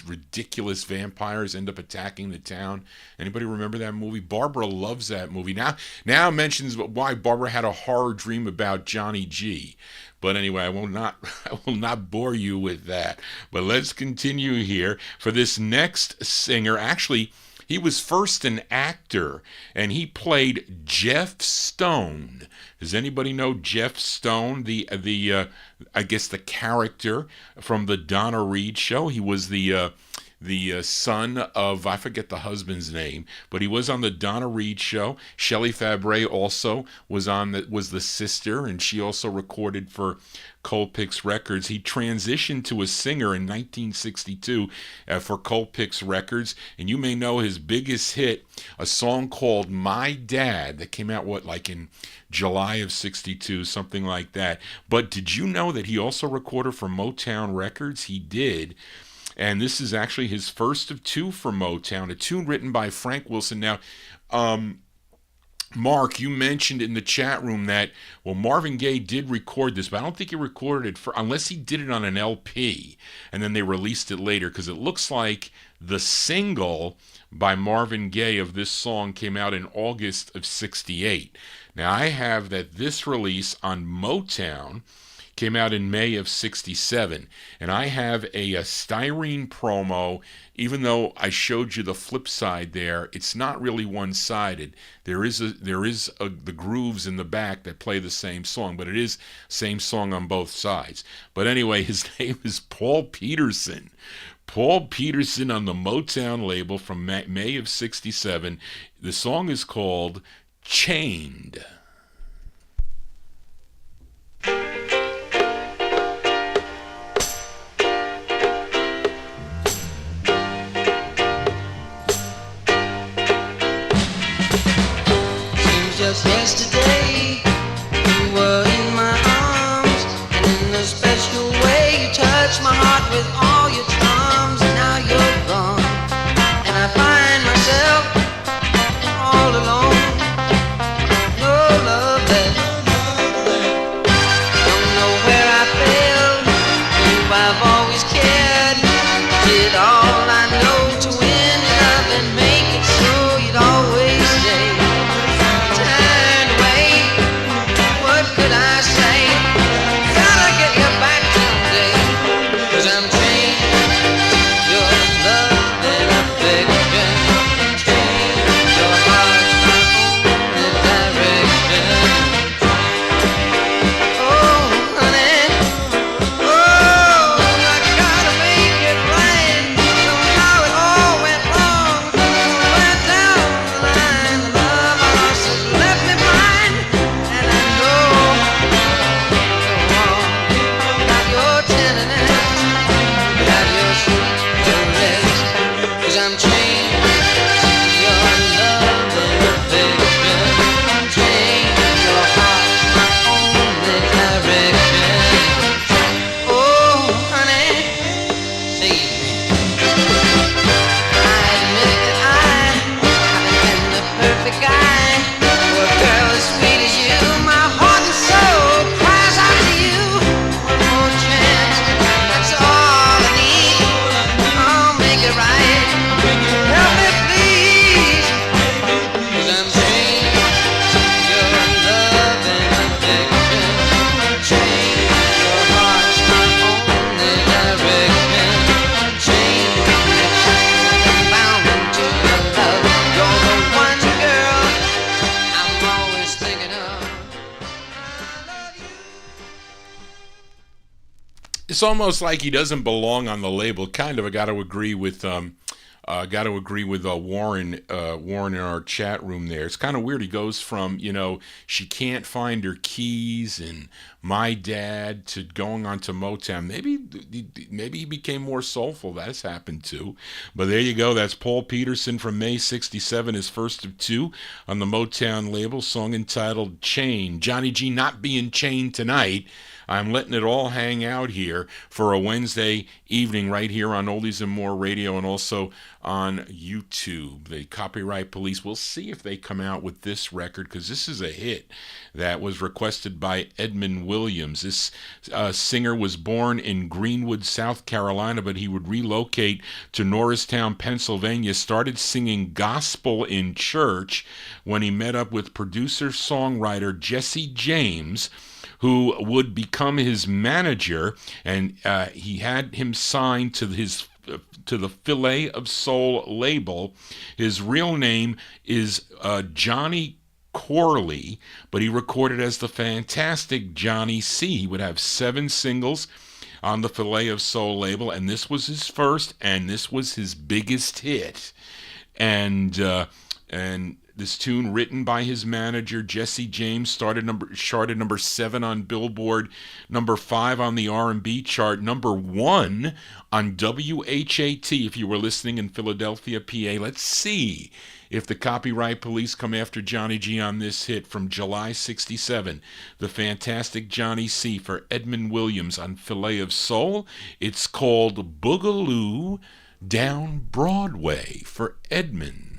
ridiculous vampires end up attacking the town. Anybody remember that movie? Barbara loves that movie. Now mentions why Barbara had a horror dream about Johnny G. But anyway, I will not bore you with that. But let's continue here for this next singer. Actually, he was first an actor, and he played Jeff Stone. Does anybody know Jeff Stone? I guess the character from the Donna Reed show. He was the son of, I forget the husband's name, but he was on the Donna Reed show. Shelley Fabre also was the sister, and she also recorded for Colpix Records. He transitioned to a singer in 1962 for Colpix Records, and you may know his biggest hit, a song called My Dad, that came out, in July of 62, something like that. But did you know that he also recorded for Motown Records? He did. And this is actually his first of two for Motown, a tune written by Frank Wilson. Now, Mark, you mentioned in the chat room that, Marvin Gaye did record this, but I don't think he recorded it unless he did it on an LP, and then they released it later, because it looks like the single by Marvin Gaye of this song came out in August of 68. Now, I have that this release on Motown came out in May of 67, and I have a styrene promo. Even though I showed you the flip side there, it's not really one-sided. There is the grooves in the back that play the same song, but it is same song on both sides. But anyway, his name is Paul Peterson. Paul Peterson on the Motown label from May of 67. The song is called Chained. Just yesterday, you were in my arms, and in a special way, you touched my heart with all your charms. And now you're gone, and I find myself all alone. No love left. Don't know where I failed. You, I've always cared. Did all I know to win your love and make it so you'd always stay. It's almost like he doesn't belong on the label. Kind of, I got to agree with Got to agree with Warren in our chat room there. It's kind of weird. He goes from, she can't find her keys and my dad to going on to Motown. Maybe he became more soulful. That's happened too. But there you go. That's Paul Peterson from May 67, his first of two on the Motown label, song entitled Chain. Johnny G not being chained tonight. I'm letting it all hang out here for a Wednesday evening right here on Oldies and More Radio and also on YouTube. The Copyright Police, we'll see if they come out with this record because this is a hit that was requested by Edmund Williams. This singer was born in Greenwood, South Carolina, but he would relocate to Norristown, Pennsylvania, started singing gospel in church when he met up with producer-songwriter Jesse James, who would become his manager, and he had him signed to the Fillet of Soul label. His real name is Johnny Corley, but he recorded as the fantastic Johnny C. He would have 7 singles on the Fillet of Soul label, and this was his first, and this was his biggest hit. And this tune, written by his manager Jesse James, charted number 7 on Billboard, number 5 on the R&B chart, number 1 on WHAT. If you were listening in Philadelphia, PA, let's see if the Copyright Police come after Johnny G on this hit from July 67. The fantastic Johnny C for Edmund Williams on Fillet of Soul. It's called Boogaloo Down Broadway for Edmund.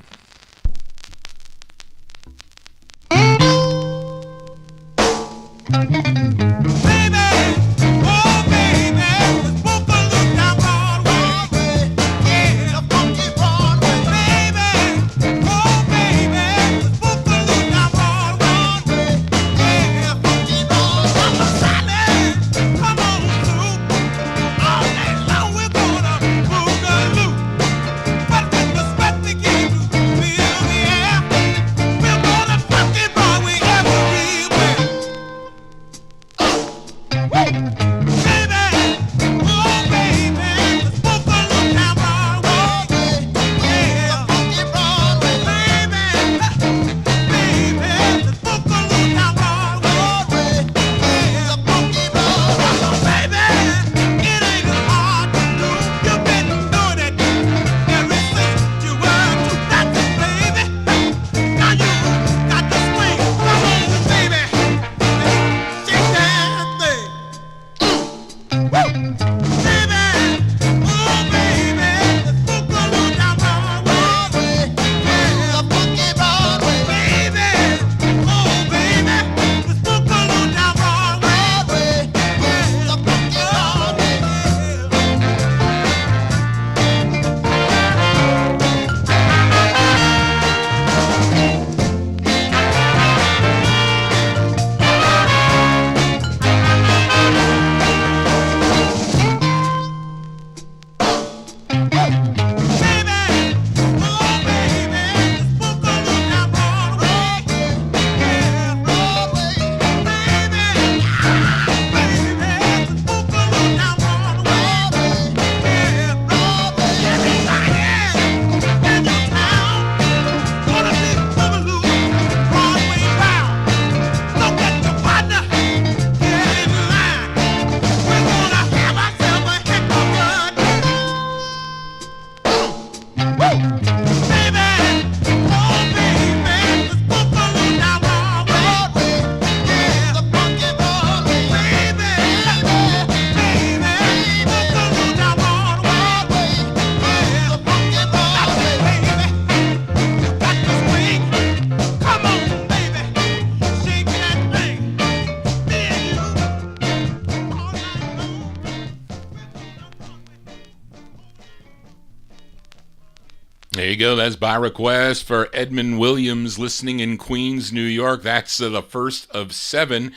There you go. That's by request for Edmund Williams, listening in Queens, New York. That's the first of 7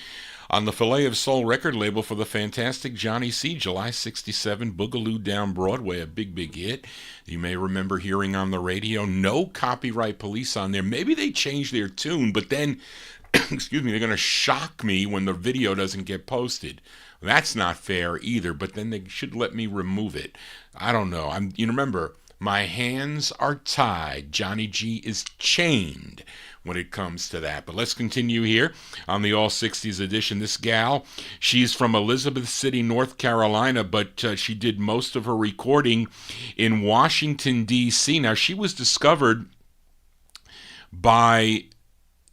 on the Fillet of Soul record label for the fantastic Johnny C. July 67, Boogaloo Down Broadway, a big, big hit. You may remember hearing on the radio. No Copyright Police on there. Maybe they changed their tune, but then, excuse me, they're going to shock me when the video doesn't get posted. That's not fair either, but then they should let me remove it. I don't know. You remember, My hands are tied. Johnny G is chained when it comes to that. But let's continue here on the All 60s edition. This gal, she's from Elizabeth City, North Carolina, but she did most of her recording in Washington, D.C. Now, she was discovered by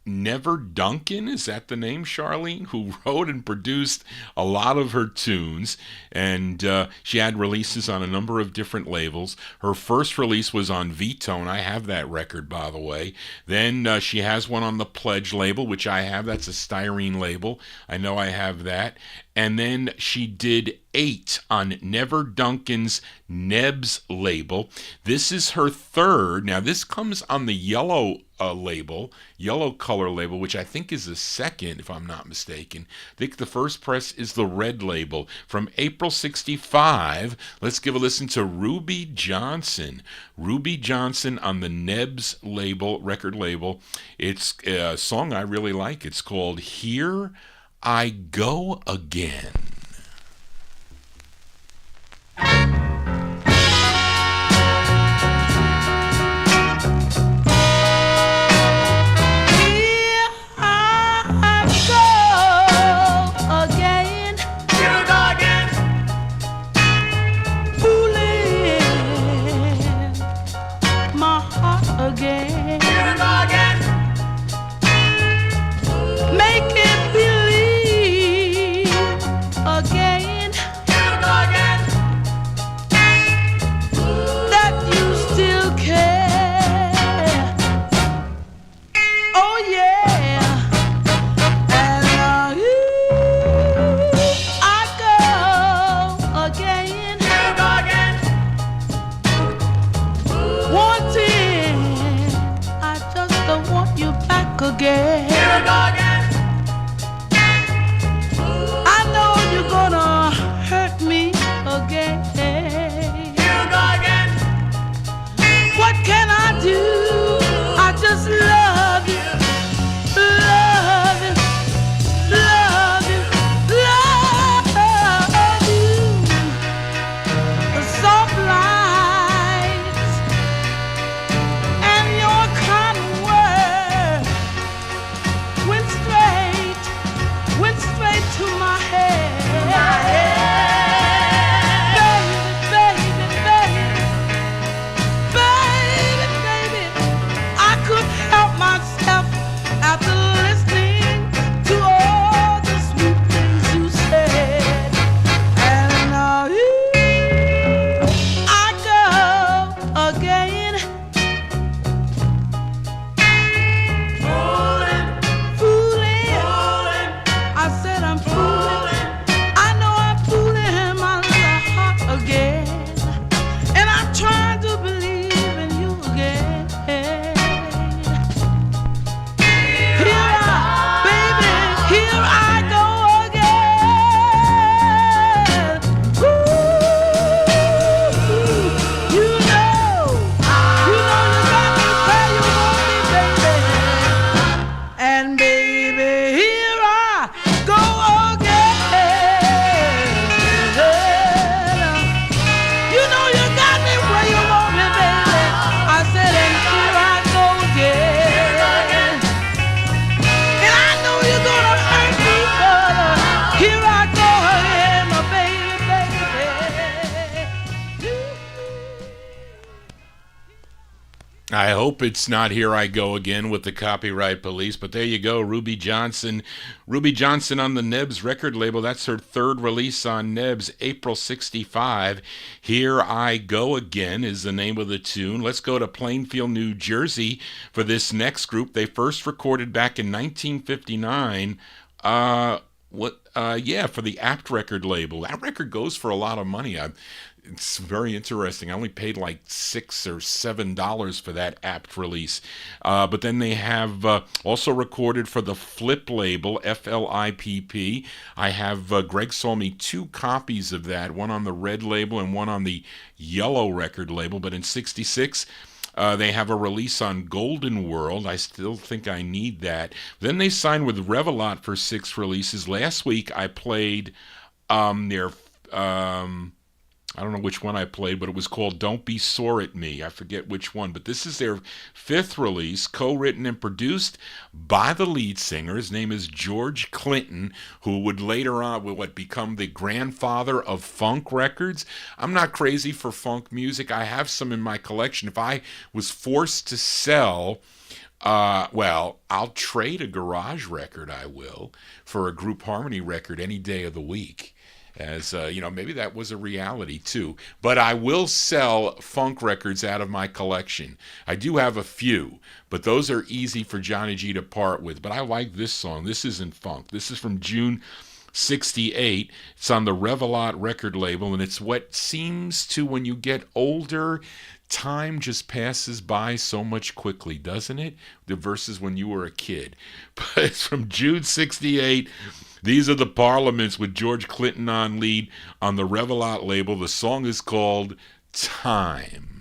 Never Duncan, is that the name, Charlene? Who wrote and produced a lot of her tunes, and she had releases on a number of different labels. Her first release was on V-Tone. I have that record, by the way. Then she has one on the Pledge label, which I have. That's a styrene label. I know I have that. And then she did 8 on Never Duncan's Nebs label. This is her third. Now, this comes on the yellow label, yellow color label, which I think is the second, if I'm not mistaken. I think the first press is the red label. From April 65, let's give a listen to Ruby Johnson. Ruby Johnson on the Nebs label, record label. It's a song I really like. It's called Here I Go Again. I hope it's not Here I Go Again with the copyright police, but there you go, Ruby Johnson. Ruby Johnson on the Nebs record label. That's her third release on Nebs, April 65. Here I Go Again is the name of the tune. Let's go to Plainfield, New Jersey for this next group. They first recorded back in 1959. For the Apt record label. That record goes for a lot of money. It's very interesting. I only paid like $6 or $7 for that Apt release. But then they have also recorded for the Flip label, Flipp. I have, Greg sold me 2 copies of that, one on the red label and one on the yellow record label. But in 66, they have a release on Golden World. I still think I need that. Then they signed with Revelot for 6 releases. Last week I played their I don't know which one I played, but it was called Don't Be Sore at Me. I forget which one, but this is their fifth release, co-written and produced by the lead singer. His name is George Clinton, who would later on become the grandfather of funk records. I'm not crazy for funk music. I have some in my collection. If I was forced to sell, well, I'll trade a garage record, I will, for a group harmony record any day of the week. As maybe that was a reality too. But I will sell funk records out of my collection. I do have a few, but those are easy for Johnny G to part with. But I like this song. This isn't funk. This is from June 68. It's on the Revelot record label, and it's what seems to, when you get older, time just passes by so much quickly, doesn't it? Versus when you were a kid. But it's from June 68. These are the Parliaments with George Clinton on lead on the Revelot label. The song is called Time.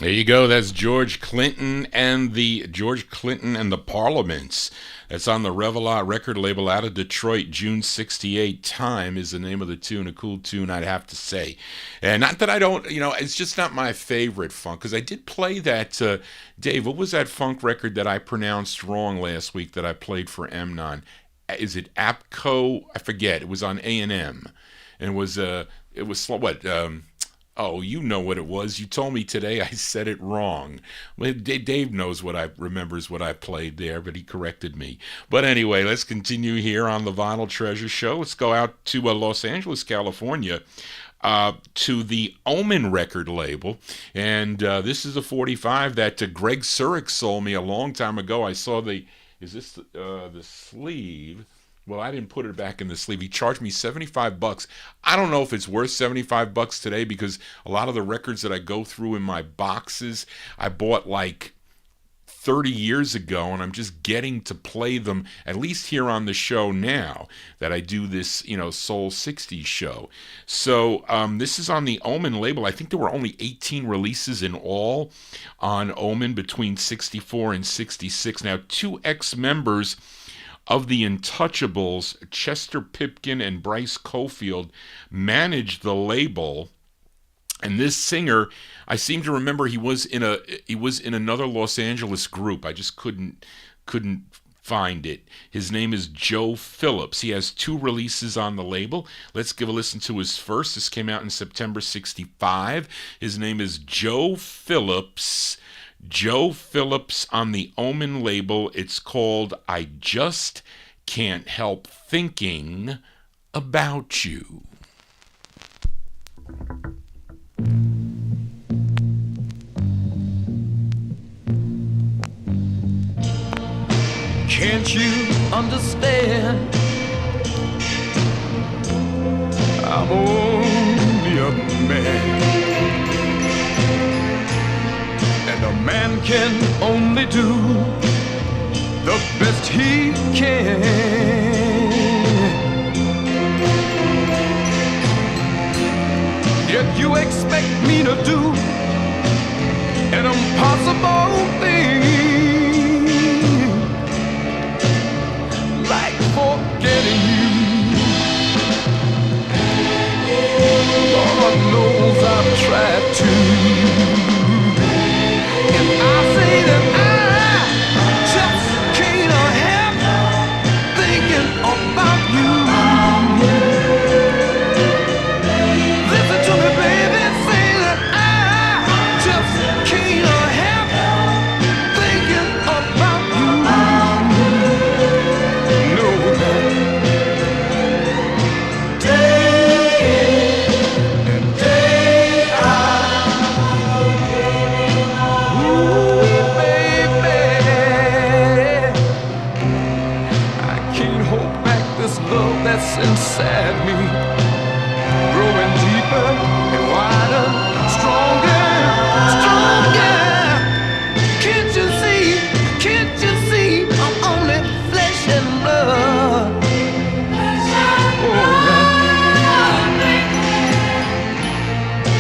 There you go. That's George Clinton and the Parliaments. That's on the Revelot record label out of Detroit. June 68. Time is the name of the tune. A cool tune, I'd have to say. And not that I don't, it's just not my favorite funk. Because I did play that, Dave, what was that funk record that I pronounced wrong last week that I played for Mnon? Is it Apco? I forget. It was on A&M. And it was what? Oh, you know what it was. You told me today I said it wrong. Dave remembers what I played there, but he corrected me. But anyway, let's continue here on the Vinyltreasure show. Let's go out to Los Angeles, California, to the Omen record label. And this is a 45 that Greg Surik sold me a long time ago. I saw the sleeve. Well, I didn't put it back in the sleeve. He charged me $75. I don't know if it's worth $75 today because a lot of the records that I go through in my boxes, I bought like 30 years ago, and I'm just getting to play them, at least here on the show now, that I do this, Soul 60s show. So this is on the Omen label. I think there were only 18 releases in all on Omen between 64 and 66. Now, two ex-members of the Untouchables, Chester Pipkin and Bryce Cofield, managed the label. And this singer, I seem to remember he was in another Los Angeles group. I just couldn't find it. His name is Joe Phillips. He has 2 releases on the label. Let's give a listen to his first. This came out in September 65. His name is Joe Phillips. Joe Phillips on the Omen label. It's called I Just Can't Help Thinking About You. Can't you understand? I'm only a man, and a man can only do the best he can. Yet you expect me to do an impossible thing, like forgetting you. God knows I've tried to, and I say that I just can't help thinking about you. Listen to me, baby, say that I just can't help thinking about you. Know that day in and day out, ooh, baby, I can't hold back this love that's inside me, growing deeper and wider, stronger, stronger. Can't you see, I'm only flesh and blood. Oh,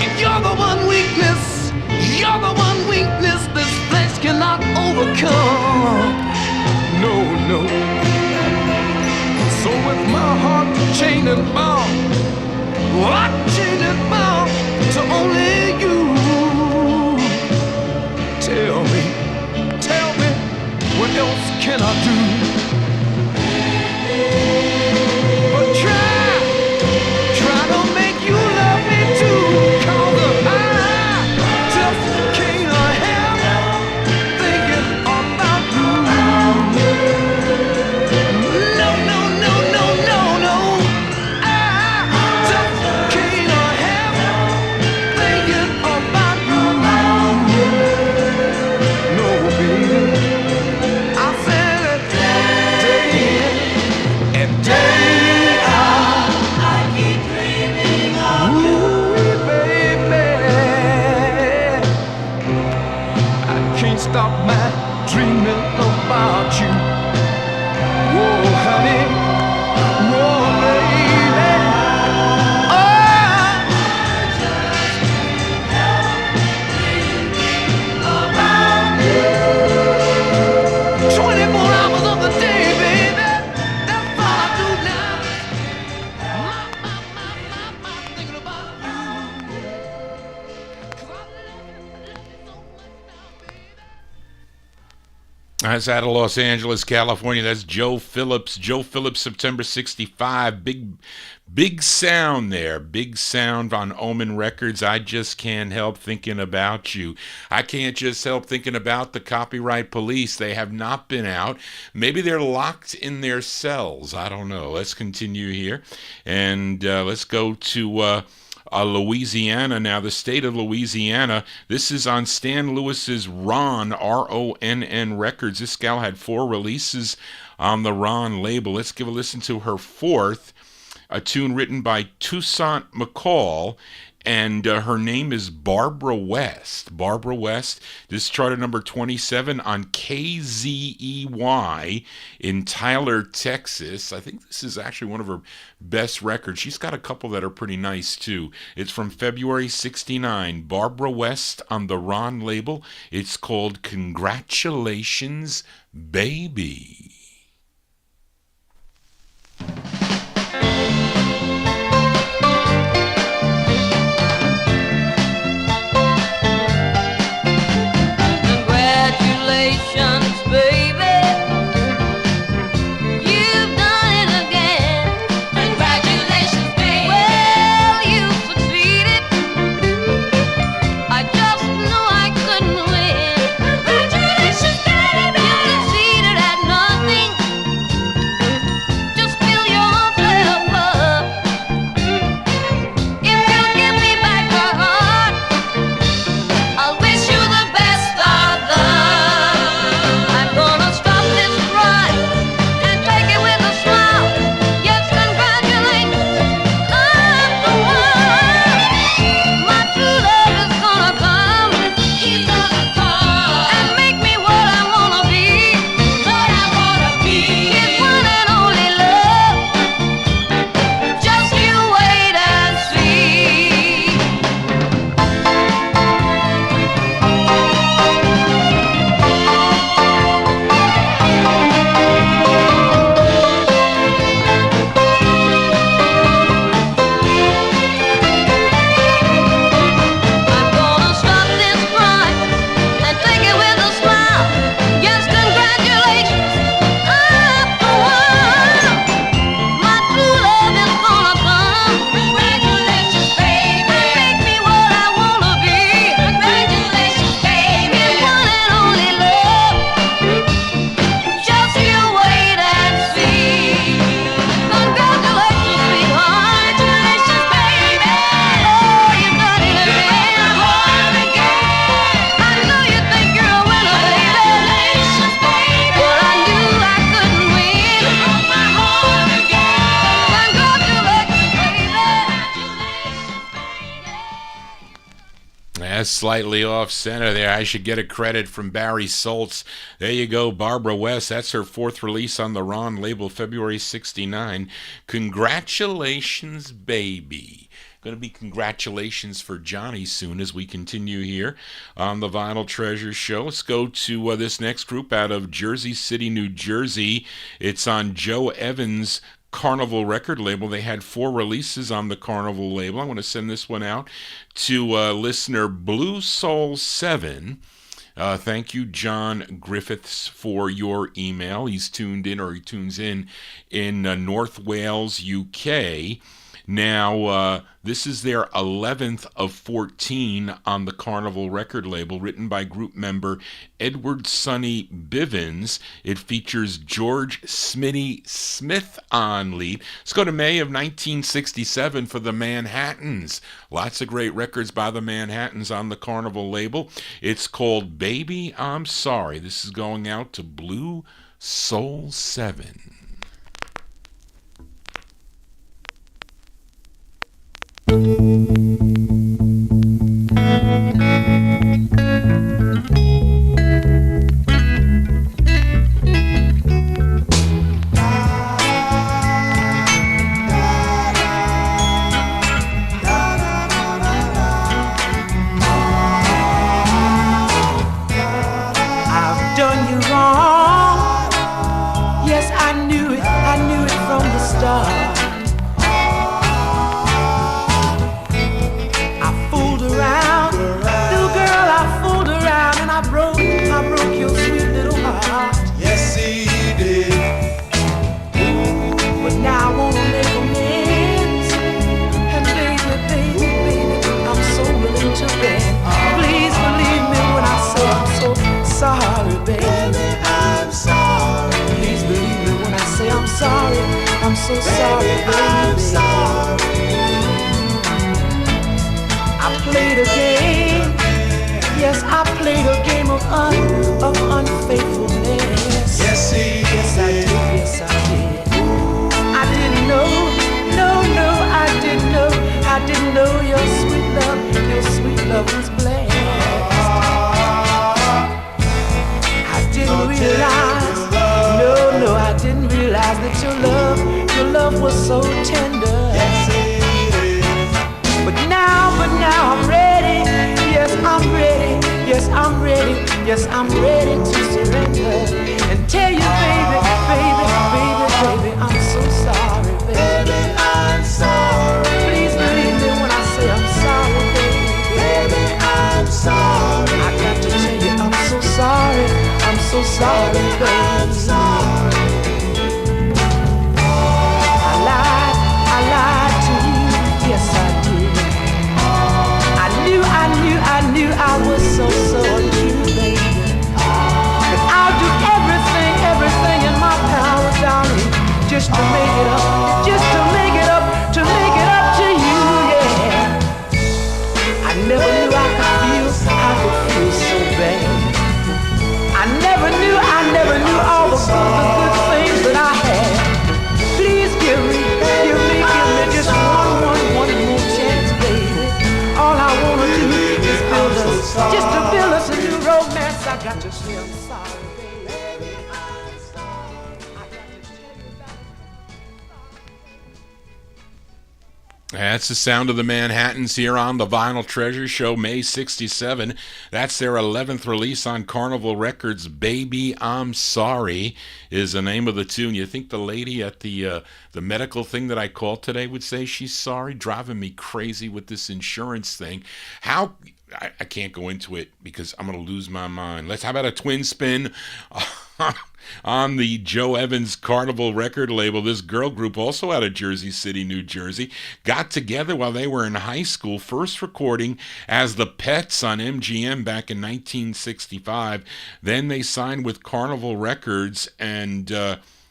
and you're the one weakness this flesh cannot overcome. No. So with my heart chained and bound, I'm chained and bound to only you. Tell me, what else can I do? But try to make you love me too. 'Cause I just can't help thinking about you. No. I just can't help thinking about you. No, baby, I said it day in and day out. I keep dreaming of you, baby. I can't stop my dreaming about you. Whoa, honey, whoa, baby. Oh, 24 hours of the day, baby. That's all I do now. My, thinking about you. 'Cause I love you so much now, baby. That's out of Los Angeles, California. That's Joe Phillips. Joe Phillips, September 65. Big sound there. Big sound on Omen Records. I just can't help thinking about you. I can't just help thinking about the Copyright Police. They have not been out. Maybe they're locked in their cells. I don't know. Let's continue here. And let's go to Louisiana now, the state of Louisiana. This is on Stan Lewis's Ron, RONN Records. This gal had 4 releases on the Ron label. Let's give a listen to her fourth, a tune written by Toussaint McCall and her name is Barbara West. Barbara West. This charted number 27 on KZEY in Tyler, Texas. I think this is actually one of her best records. She's got a couple that are pretty nice too. It's from February 69. Barbara West on the Ron label. It's called Congratulations, Baby. Congratulations, baby. You've done it again. Congratulations, baby. Well, you succeeded. I just knew I couldn't win. Congratulations, baby. You succeeded at nothing. Just fill yourself up. If you give me back my heart, I'll wish you the best of luck. I'm gonna stop this ride and take it with a smile. Yes, congratulations, I'm the one. My true love is gonna come. He's gonna come and make me what I wanna be. What I wanna be. His one and only love. Just you wait and see. I'm gonna stop this ride and take it with a smile. Yes, congratulations, I'm the one. My true love is gonna come. Congratulations, baby. And make me what I wanna be. Congratulations, baby. His one and only love. Just you wait and see. Congratulations, sweetheart. Congratulations, baby. Oh, you've done it again. I know you think you're a winner, baby. Congratulations, baby. But I knew I couldn't win. You broke my heart again. Congratulations, baby. That's slightly off center there. I should get a credit from Barry Soltz. There you go, Barbara West. That's her fourth release on the Ron label, February 69. Congratulations, baby. Going to be congratulations for Johnny soon as we continue here on the Vinyl Treasure Show. Let's go to this next group out of Jersey City, New Jersey. It's on Joe Evans' Carnival record label. They had 4 releases on the Carnival label. I want to send this one out to listener Blue Soul 7. Thank you, John Griffiths, for your email. He's tuned in, or he tunes in North Wales, UK. Now, this is their 11th of 14 on the Carnival record label, written by group member Edward Sonny Bivens. It features George Smitty Smith on lead. Let's go to May of 1967 for the Manhattans. Lots of great records by the Manhattans on the Carnival label. It's called Baby, I'm Sorry. This is going out to Blue Soul 7. I've done you wrong. Yes, I knew it from the start. I fooled around, little girl, I fooled around, and I broke your sweet little heart. Yes, he did. But now I wanna make amends, and baby, I'm so willing to bend. Please believe me when I say I'm so sorry, baby. I'm sorry. Please believe me when I say I'm sorry. I'm so sorry, baby. I'm sorry. I played a game. Yes, I played a game of unfaithfulness. Yes, he Yes, I did. did. Yes, I did. I didn't know. No, I didn't know. I didn't know your sweet love Yes, I'm ready to surrender and tell you, baby, baby, baby, baby, I'm so sorry, baby. I'm sorry. Please believe me when I say I'm sorry, baby. Baby, I'm sorry. I got to tell you, I'm so sorry. I'm so sorry, baby. I'm sorry. I lied to you. Yes, I did. I knew I was so untrue, baby. But I'll do everything in my power, darling, just to make it up, just to make it up, to make it up to you, yeah. I never knew I could feel so bad. I never knew all the good things that I had. Please give me just one more chance, baby. All I wanna do is just to build us a new romance. I got to say I'm sorry, baby. I'm sorry. I got to tell you about it. That's the sound of the Manhattans here on the Vinyl Treasure Show, May 67. That's their 11th release on Carnival Records. Baby, I'm Sorry is the name of the tune. You think the lady at the medical thing that I called today would say she's sorry? Driving me crazy with this insurance thing. How... I can't go into it because I'm going to lose my mind. How about a twin spin on the Joe Evans Carnival record label? This girl group, also out of Jersey City, New Jersey, got together while they were in high school, first recording as the Pets on MGM back in 1965. Then they signed with Carnival Records, and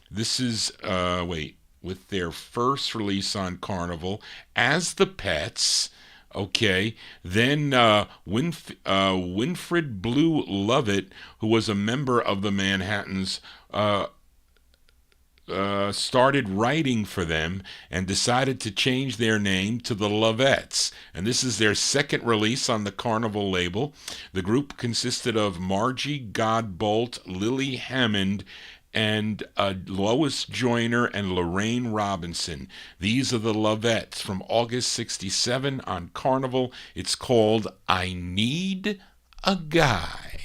this is, with their first release on Carnival as the Pets. Okay, then Winfred Blue Lovett, who was a member of the Manhattans, started writing for them and decided to change their name to the Lovettes. And this is their second release on the Carnival label. The group consisted of Margie Godbolt, Lily Hammond, and Lois Joyner and Lorraine Robinson. These are the Lovettes from August 67 on Carnival. It's called I Need a Guy.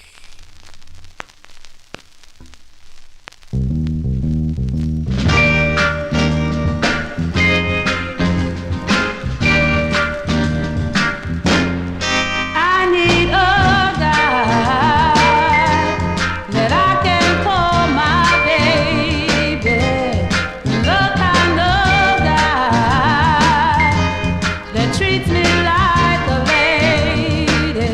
Treats me like a lady.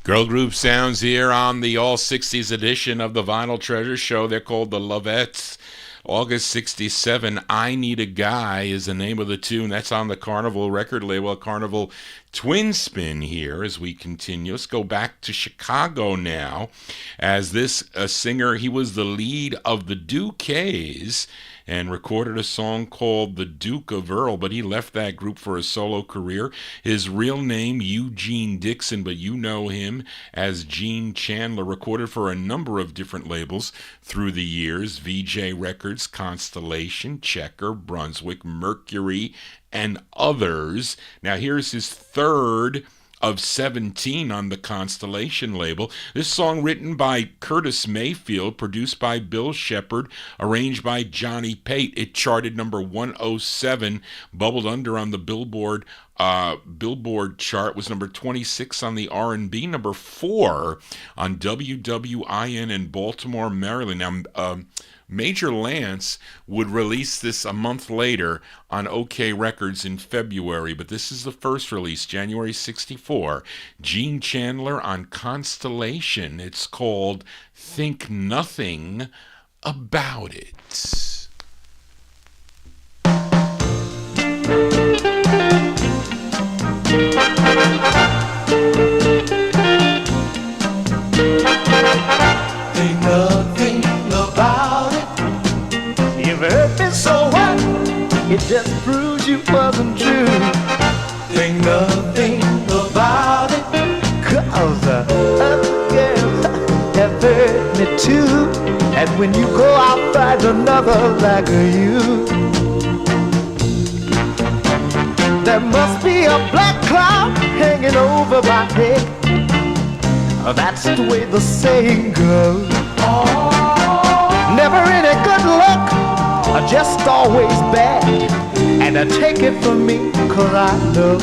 Girl group sounds here on the All 60s edition of the Vinyl Treasure Show. They're called the Lovettes. August 67, I Need a Guy is the name of the tune. That's on the Carnival record label, Carnival Twin Spin here as we continue. Let's go back to Chicago now. As this singer, he was the lead of the Duquets and recorded a song called The Duke of Earl, but he left that group for a solo career. His real name, Eugene Dixon, but you know him as Gene Chandler, recorded for a number of different labels through the years: VJ Records, Constellation, Checker, Brunswick, Mercury, and others. Now here's his third of 17 on the Constellation label. This song written by Curtis Mayfield, produced by Bill Shepard, arranged by Johnny Pate. It charted number 107, bubbled under on the Billboard chart, was number 26 on the R&B, number 4 on WWIN in Baltimore, Maryland. Now, Major Lance would release this a month later on OK Records in February, but this is the first release, January 64. Gene Chandler on Constellation. It's called Think Nothing About It. Think nothing about it. You've hurt me so what? It just proves you wasn't true. Think nothing about it. 'Cause other girls have hurt me too. And when you go out, find another like you. There must be a black cloud hanging over my head. That's the way the saying goes. Never any good luck, just always bad. And I take it from me, 'cause I know.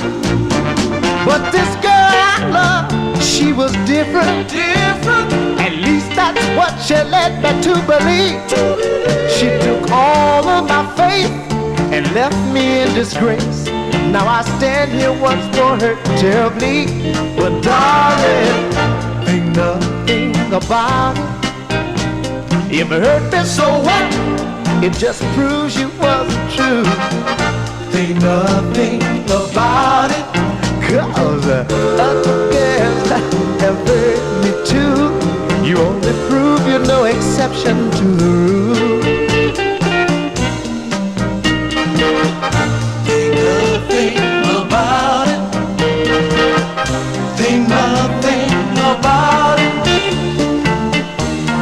But this girl I love, she was different. At least that's what she led me to believe. She took all of my faith and left me in disgrace. Now I stand here once more hurt terribly. But darling, think nothing about it. If it hurt me, so what? It just proves you wasn't true. Think nothing about it. 'Cause other girls have hurt me too. You only prove you're no exception to the rule. Think nothing about it. Think nothing about it.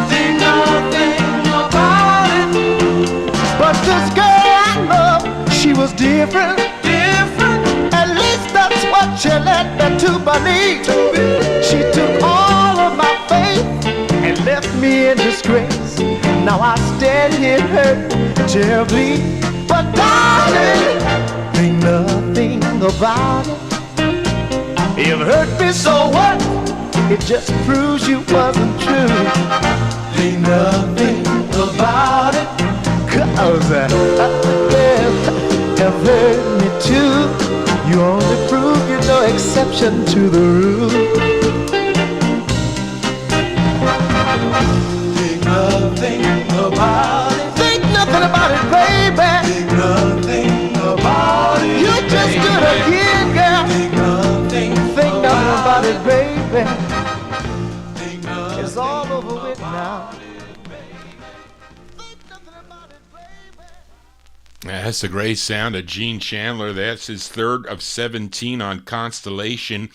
Think nothing about it. But this girl I love, she was different. At least that's what she led me to believe. She took all of my faith and left me in disgrace. Now I stand here hurt terribly. But darling, think nothing about it. If it hurt me, so what? It just proves you wasn't true. Think nothing about it. 'Cause girls have hurt me too. You only prove you're no exception to the rule. Think nothing about it. Think nothing about it, baby. Think nothing about it. You just do it again, girl. Think nothing About it, baby. Think nothing. It's all over with now. That's the great sound of Gene Chandler. That's his third of 17 on Constellation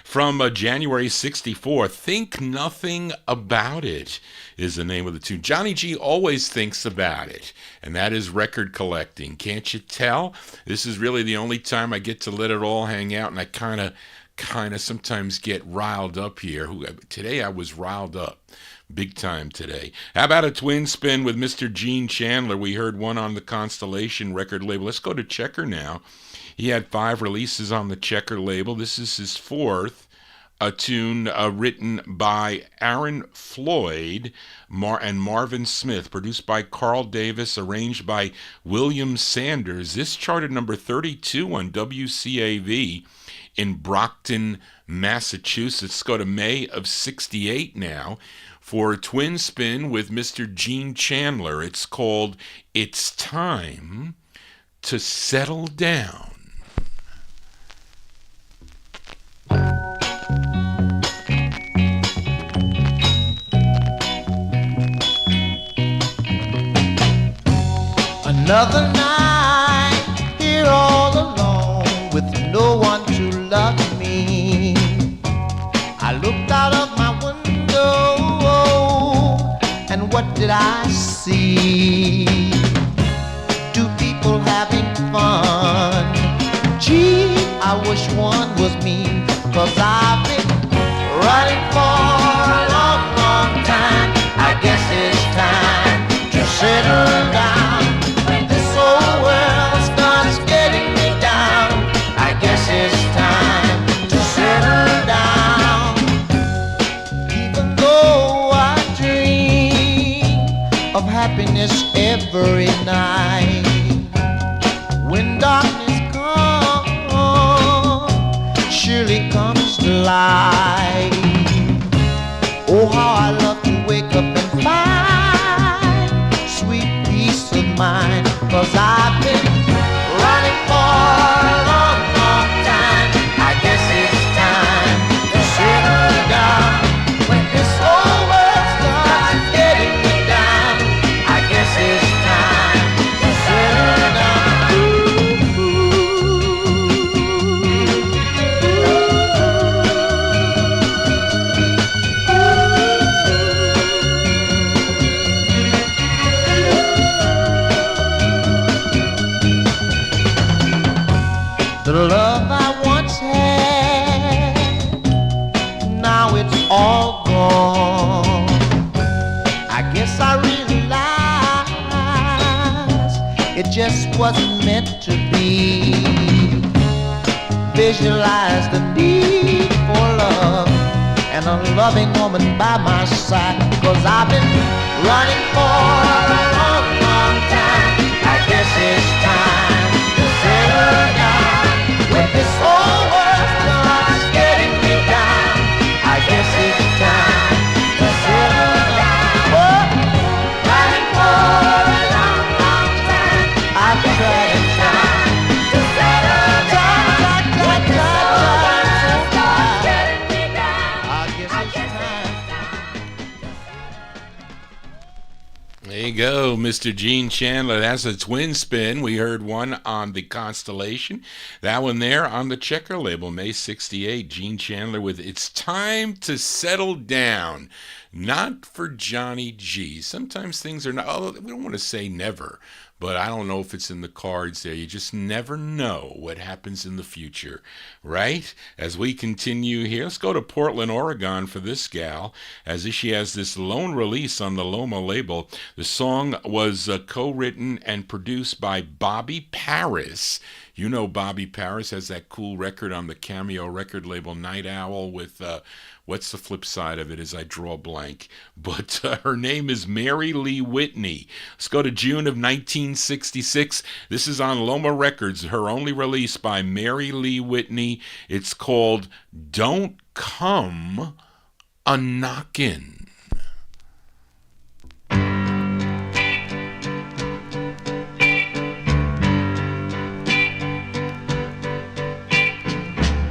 from January 64. Think Nothing About It is the name of the tune. Johnny G always thinks about it, and that is record collecting. Can't you tell? This is really the only time I get to let it all hang out, and I kind of sometimes get riled up here. Today I was riled up. Big time today. How about a twin spin with Mr. Gene Chandler? We heard one on the Constellation record label. Let's go to Checker now. He had 5 releases on the Checker label. This is his 4th. A tune written by Aaron Floyd and Marvin Smith, produced by Carl Davis, arranged by William Sanders. This charted number 32 on WCAV in Brockton, Massachusetts. Let's go to May of 68 now for a twin spin with Mr. Gene Chandler. It's called It's Time to Settle Down. Another night here all alone with no one to love me. I looked out of my window and what did I see? Two people having fun. Gee, I wish one was me, 'cause I've been running for a long, long time. I guess it's time to settle down. This whole world starts getting me down. I guess it's time to settle down. Even though I dream of happiness every night, when darkness comes, surely comes the light. Oh, how I love to wake up and find sweet peace of mind, 'cause I've been running for a long, long time. I guess it's time to settle down. When this whole world starts getting me down, I guess it's time to settle down. The love I once had, now it's all gone. I guess I realized it just wasn't meant to be. Visualize the need for love and a loving woman by my side, 'cause I've been running for a long, long time. I guess it's time to settle down. When this whole world starts getting me down, I guess it's time to settle down. Oh, running for a long, long time. I've tried and tried to settle down. When this whole world starts getting me down, I guess it's time. There you go, Mr. Gene Chandler. That's a twin spin. We heard one on the Constellation. That one there on the Checker label, May 68. Gene Chandler with It's Time to Settle Down. Not for Johnny G. Sometimes things are not, oh, we don't want to say never, but I don't know if it's in the cards there. You just never know what happens in the future, right? As we continue here, let's go to Portland, Oregon for this gal, as she has this lone release on the Loma label. The song was co-written and produced by Bobby Paris. You know Bobby Paris has that cool record on the Cameo record label, Night Owl, with what's the flip side of it as I draw a blank. But her name is Mary Lee Whitney. Let's go to June of 1966. This is on Loma Records, her only release by Mary Lee Whitney. It's called Don't Come a Knockin'.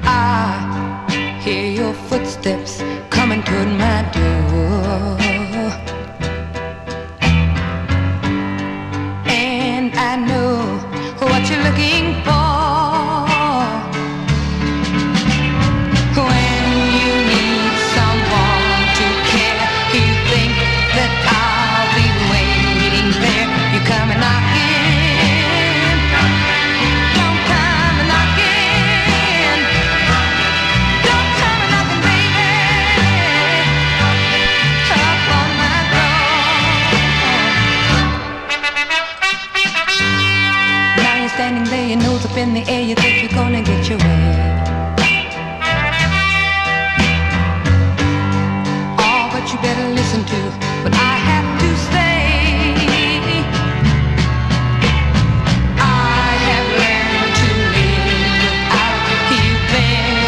I hear your footsteps coming toward my door, and I know what you're looking for. When you need someone to care, you think that I'll be waiting there. You come and knock in. Don't come and knock in. Don't come and knock in, baby. Up on my door. Now you're standing there, your nose up in the air. You think you're gonna get your way. Oh, but you better listen to what I have to say. I have learned to live without you there.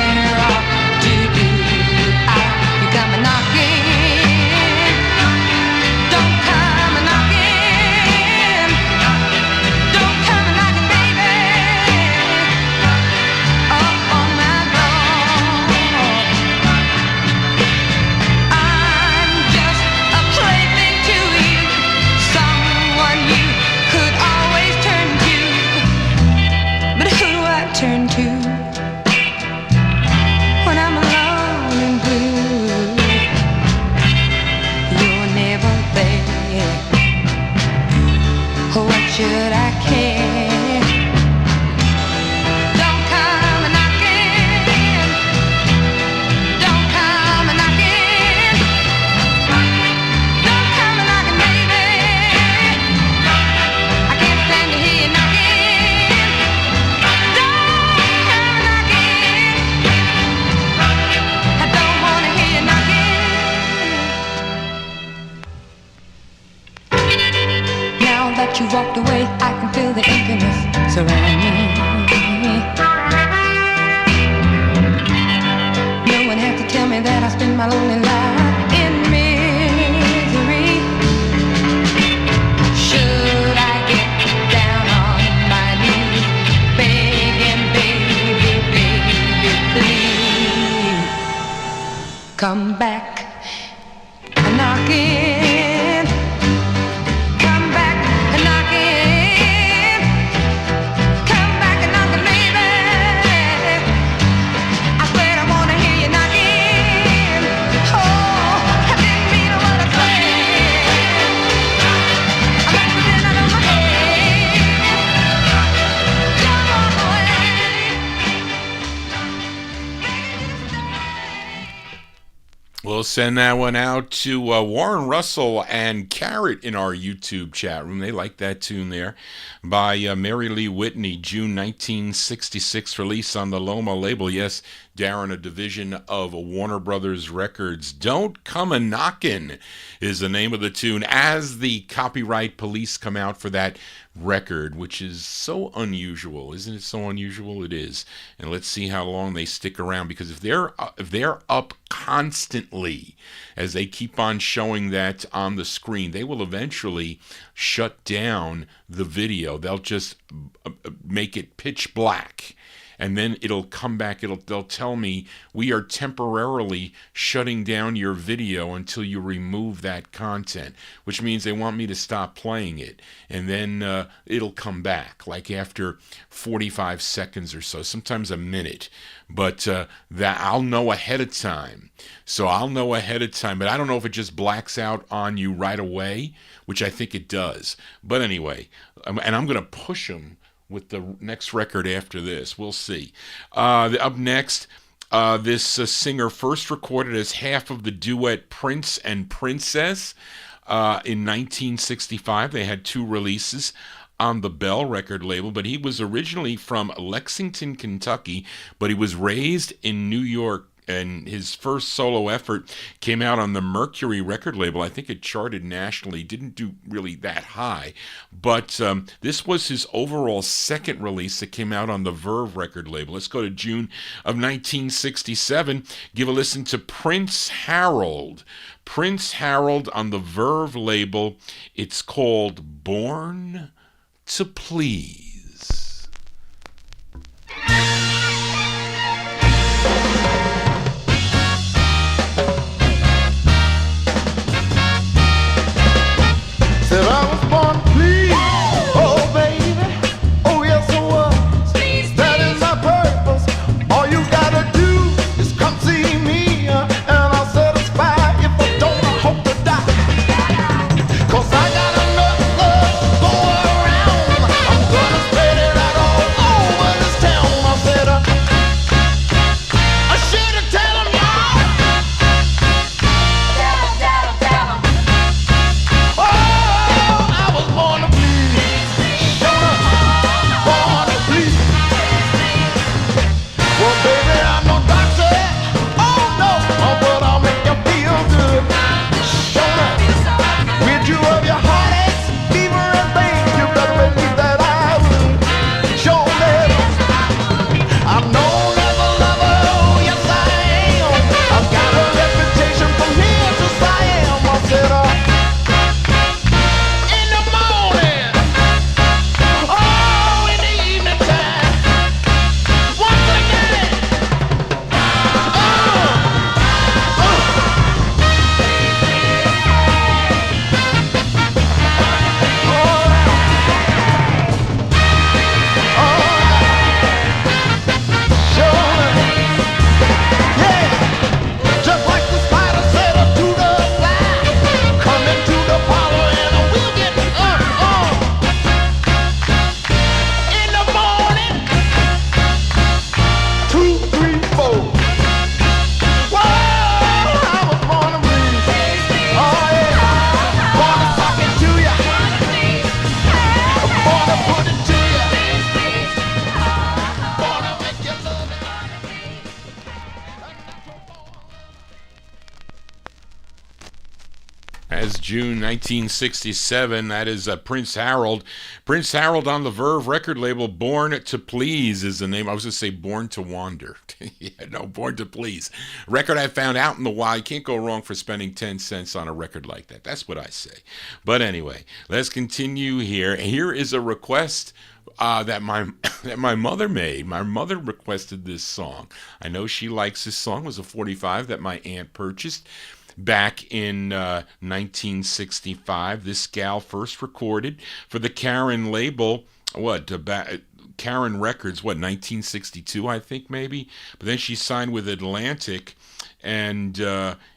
walked away, I can feel the emptiness surround me. No one has to tell me that I spend my lonely life in misery. Should I get down on my knees, begging, baby, baby, please come back knocking, come back knocking, come back knocking, baby. I said I wanna hear you knocking. Oh, I didn't mean what I said. I'm back within out of my head. Don't walk away. We'll send that one out to Warren Russell and Carrot in our YouTube chat room. They like that tune there. By Mary Lee Whitney, June 1966, release on the Loma label. Yes, Darren, a division of Warner Brothers Records. Don't Come A-Knockin' is the name of the tune as the copyright police come out for that record, which is so unusual. Isn't it so unusual? It is. And let's see how long they stick around, because if they're up constantly as they keep on showing that on the screen, they will eventually shut down the video. They'll just make it pitch black. And then it'll come back, they'll tell me, we are temporarily shutting down your video until you remove that content, which means they want me to stop playing it. And then it'll come back, like after 45 seconds or so, sometimes a minute. But that I'll know ahead of time. So I'll know ahead of time, but I don't know if it just blacks out on you right away, which I think it does. But anyway, and I'm going to push them with the next record after this. We'll see. Up next, this singer first recorded as half of the duet Prince and Princess in 1965. They had two releases on the Bell record label, but he was originally from Lexington, Kentucky, but he was raised in New York, and his first solo effort came out on the Mercury record label. I think it charted nationally, didn't do really that high, but this was his overall second release that came out on the Verve record label. Let's go to June of 1967. Give a listen to Prince Harold. Prince Harold on the Verve label. It's called Born to Please. Said I was born to please, oh baby, oh yes I was. That is my purpose. All you gotta do is come see me, and I'll satisfy. If I don't, I hope to die. 'Cause I got enough love to go around. I'm gonna As June 1967, that is Prince Harold. Prince Harold on the Verve record label. Born to Please is the name. I was going to say Born to Wander. Yeah, no, Born to Please. Record I found out in the wild. You can't go wrong for spending 10 cents on a record like that. That's what I say. But anyway, let's continue here. Here is a request that my mother made. My mother requested this song. I know she likes this song. It was a 45 that my aunt purchased back in 1965. This gal first recorded for the Karen label, Karen Records, 1962, I think, maybe. But then she signed with Atlantic, and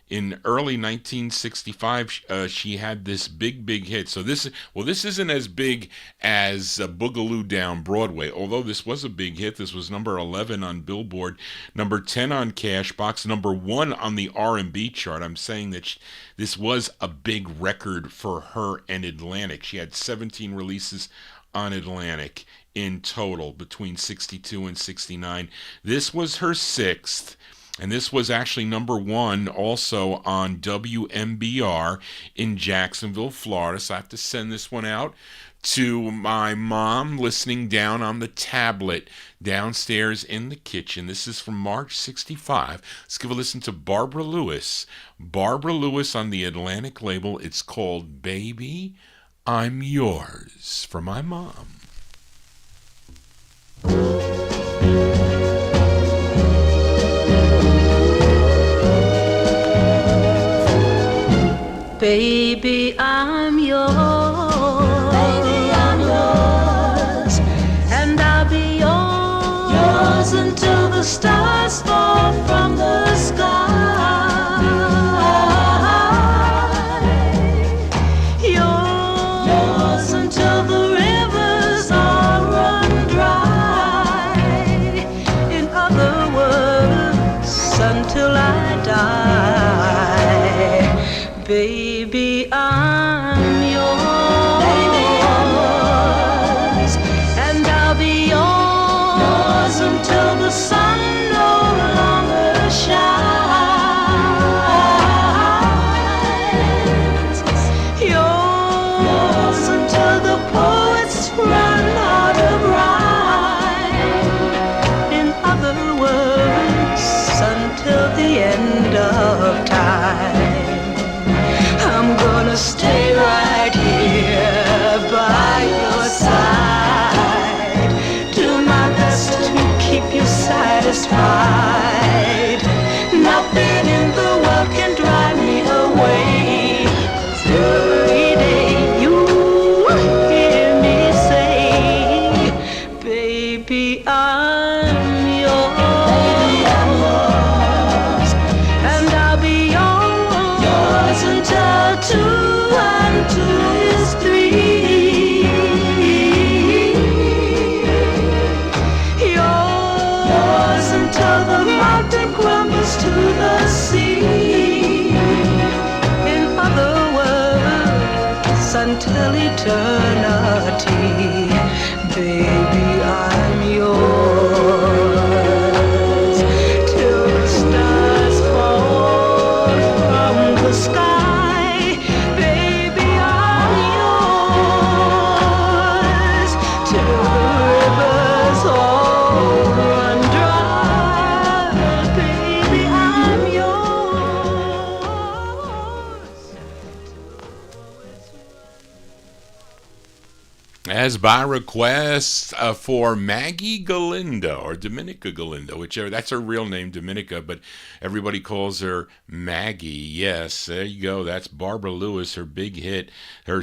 in early 1965, she had this big hit. So this isn't as big as Boogaloo Down Broadway, although this was a big hit. This was number 11 on Billboard, number 10 on Cashbox, number 1 on the R&B chart. I'm saying that this was a big record for her and Atlantic. She had 17 releases on Atlantic in total between 62 and 69. This was her 6th. And this was actually number 1 also on WMBR in Jacksonville, Florida. So I have to send this one out to my mom listening down on the tablet downstairs in the kitchen. This is from March 65. Let's give a listen to Barbara Lewis. Barbara Lewis on the Atlantic label. It's called Baby, I'm Yours, for my mom. Baby, I'm yours. Baby, I'm yours. And I'll be yours until the stars fall from the sky. Yours until the rivers all run dry. In other words, until I die. Baby, I'm yours. Baby, I'm yours. And I'll be yours until the sun no longer shines. Yours until the poets run out of rhyme. In other words, until the end of time. I'm gonna stay right here by your side. Do my best to keep you satisfied. Nothing in the world can drive me away. 'Cause every day you hear me say, baby, I'm yours. Baby, I'm yours. And I'll be yours until 2 and 2 is 3. Yours until the mountain crumbles to the sea. In other words, until eternity. Baby, I'm yours. Till the stars fall from the sky. As by request for Maggie Galindo, or Dominica Galindo, whichever. That's her real name, Dominica, but everybody calls her Maggie. Yes, there you go. That's Barbara Lewis, her big hit. Her,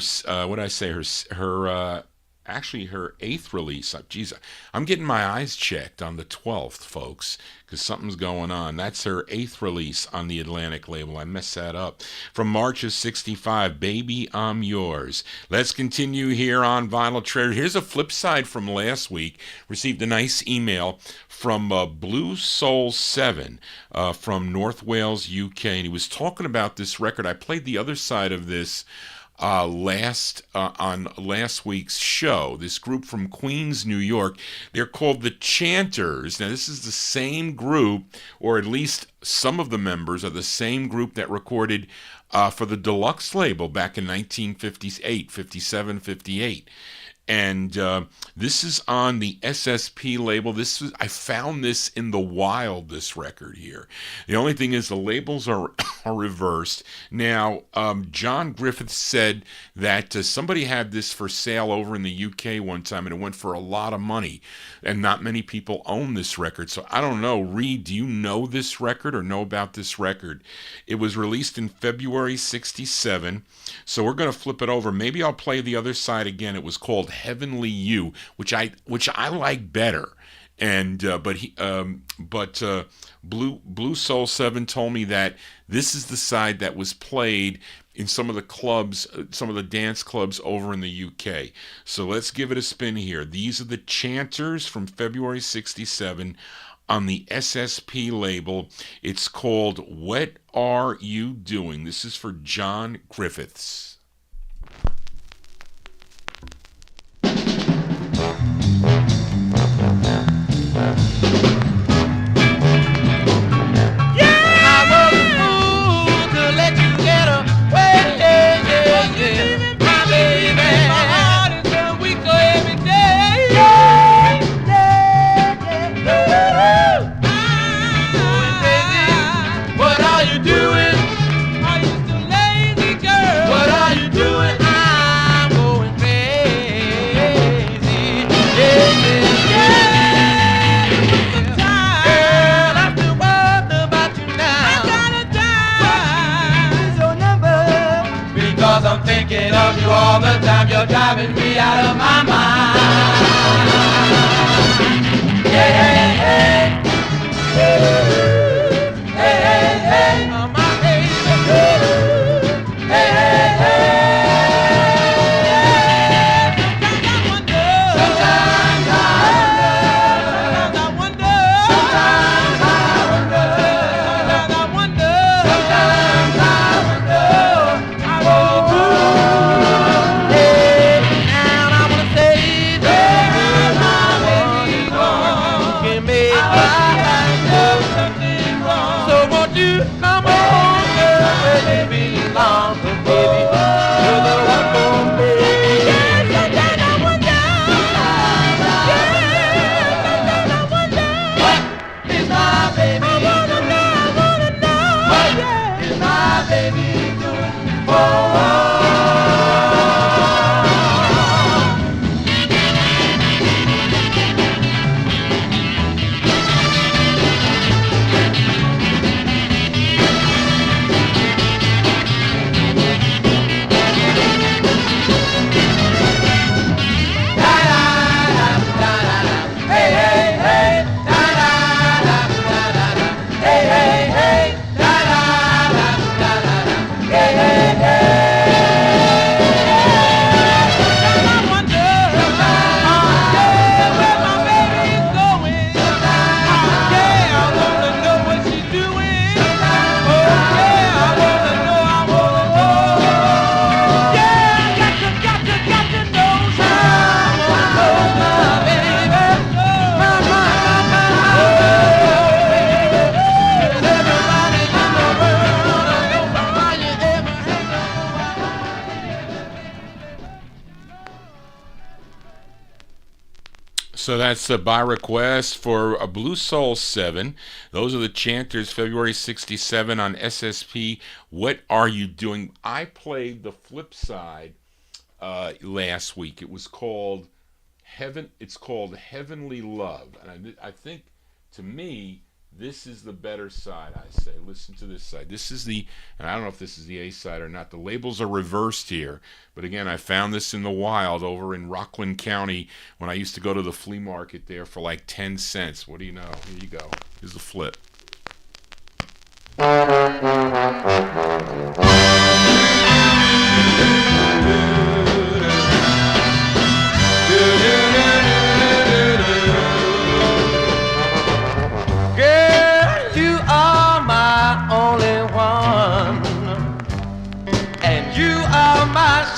actually her 8th release. Geez, I'm getting my eyes checked on the 12th, folks, because something's going on. That's her 8th release on the Atlantic label. I messed that up. From March of 65, Baby, I'm Yours. Let's continue here on Vinyltreasure. Here's a flip side from last week. Received a nice email from Blue Soul 7 from North Wales, UK, and he was talking about this record. I played the other side of this on last week's show. This group from Queens, New York, they're called the Chanters. Now, this is the same group, or at least some of the members are the same group that recorded for the Deluxe label back in 1958, 57, 58. And this is on the SSP label. I found this in the wild, this record here. The only thing is the labels are reversed. Now, John Griffith said that somebody had this for sale over in the UK one time, and it went for a lot of money. And not many people own this record. So I don't know. Reed, do you know this record or know about this record? It was released in February 67. So we're going to flip it over. Maybe I'll play the other side again. It was called Heavenly You, which I like better. And Blue Soul 7 told me that this is the side that was played in some of the clubs, some of the dance clubs over in the UK. So let's give it a spin here. These are the Chanters from February 67 on the SSP label. It's called What Are You Doing? This is for John Griffiths. Thinking of you all the time, you're driving me out of my mind. Hey, hey, hey. Hey, hey, hey. Oh, my baby. Hey, hey, hey. Sometimes I wonder. Sometimes I wonder. Sometimes I wonder. Sometimes I wonder. I wonder. So that's by request for a Blue Soul 7. Those are the Chanters, February 67 on SSP. What Are You Doing? I played the flip side last week. It was called Heaven. It's called Heavenly Love. And I think, to me, this is the better side, I say. Listen to this side. This is the, and I don't know if this is the A side or not. The labels are reversed here. But again, I found this in the wild over in Rockland County when I used to go to the flea market there for like 10 cents. What do you know? Here you go. Here's the flip. My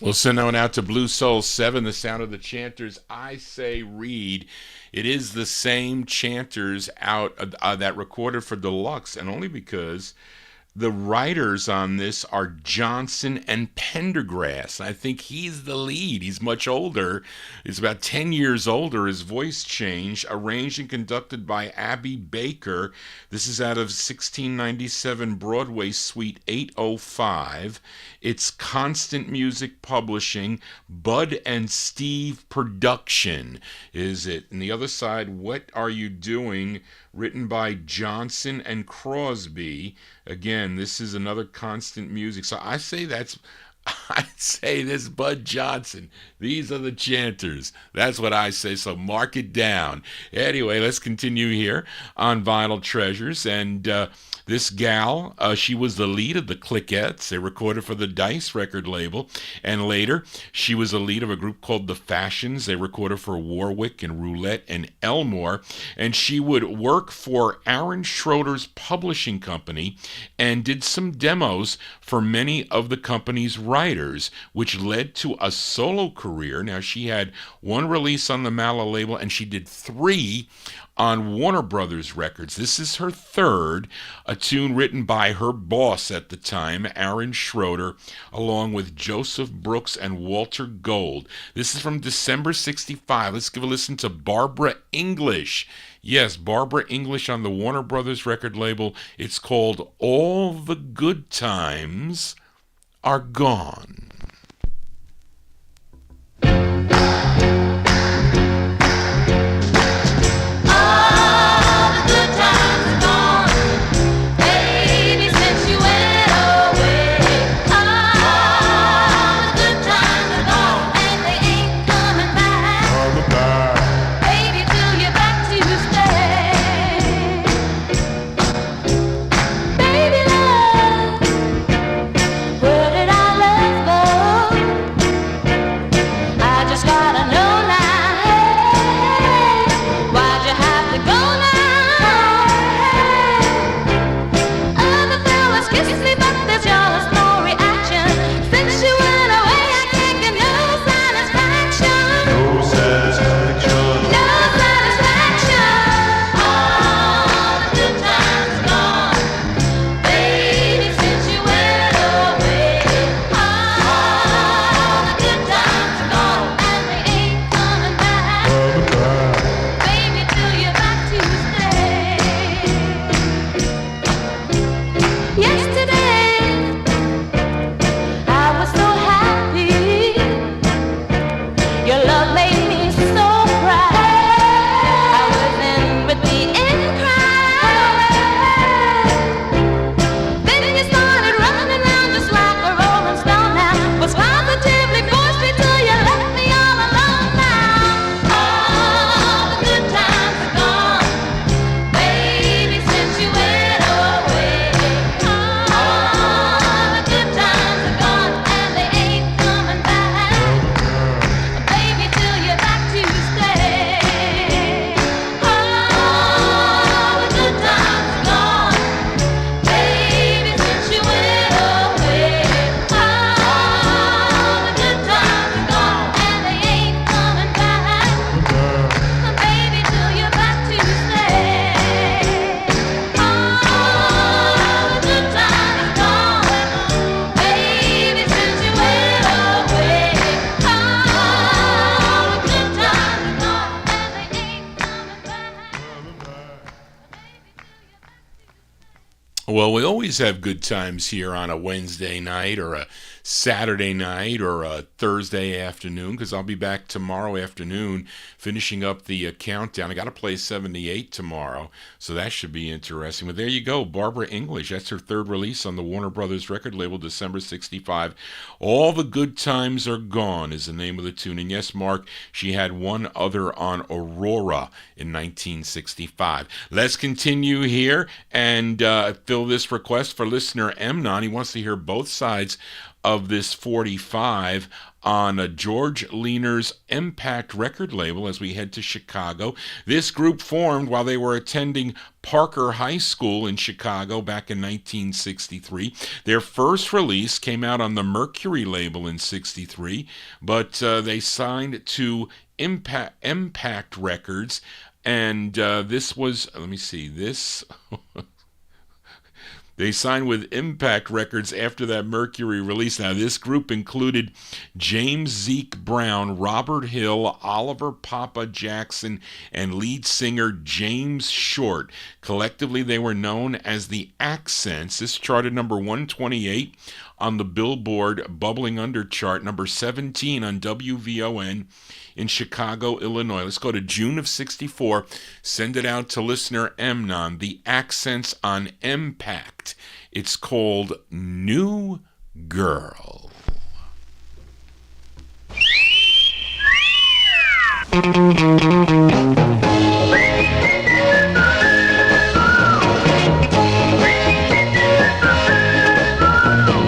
We'll send that one out to Blue Soul 7, the sound of the Chanters. I say read. It is the same Chanters out that recorded for Deluxe, and only because the writers on this are Johnson and Pendergrass. I think he's the lead. He's much older. He's about 10 years older. His voice changed. Arranged and conducted by Abby Baker. This is out of 1697 Broadway Suite 805. It's Constant Music Publishing. Bud and Steve Production is it. And the other side, What Are You Doing? Written by Johnson and Crosby. Again, this is another Constant Music. So I say this Bud Johnson. These are the Chanters. That's what I say, so mark it down. Anyway, let's continue here on Vinyl Treasures. And this gal, she was the lead of the Clickettes. They recorded for the Dice record label. And later, she was the lead of a group called The Fashions. They recorded for Warwick and Roulette and Elmore. And she would work for Aaron Schroeder's publishing company and did some demos for many of the company's writers, which led to a solo career. Now, she had one release on the Mala label, and she did 3 on Warner Brothers records. This is her third, a tune written by her boss at the time, Aaron Schroeder, along with Joseph Brooks and Walter Gold. This is from December 65. Let's give a listen to Barbara English. Yes, Barbara English on the Warner Brothers record label. It's called All the Good Times Are Gone. Well, we always have good times here on a Wednesday night or a Saturday night or a Thursday afternoon, because I'll be back tomorrow afternoon finishing up the countdown. I got to play 78 tomorrow, so that should be interesting. But there you go, Barbara English. That's her third release on the Warner Brothers record label, December 65. All the Good Times Are Gone is the name of the tune. And yes, Mark, she had one other on Aurora in 1965. Let's continue here and fill this request for listener Emnon. He wants to hear both sides of this 45 on George Leaner's Impact record label as we head to Chicago. This group formed while they were attending Parker High School in Chicago back in 1963. Their first release came out on the Mercury label in 63, but they signed to Impact Records, and this was, let me see, this... They signed with Impact Records after that Mercury release. Now, this group included James Zeke Brown, Robert Hill, Oliver Papa Jackson, and lead singer James Short. Collectively, they were known as the Accents. This charted number 128 on the Billboard Bubbling Under chart, number 17 on WVON in Chicago, Illinois. Let's go to June of 64. Send it out to listener Emnon. The Accents on Impact. It's called New Girl.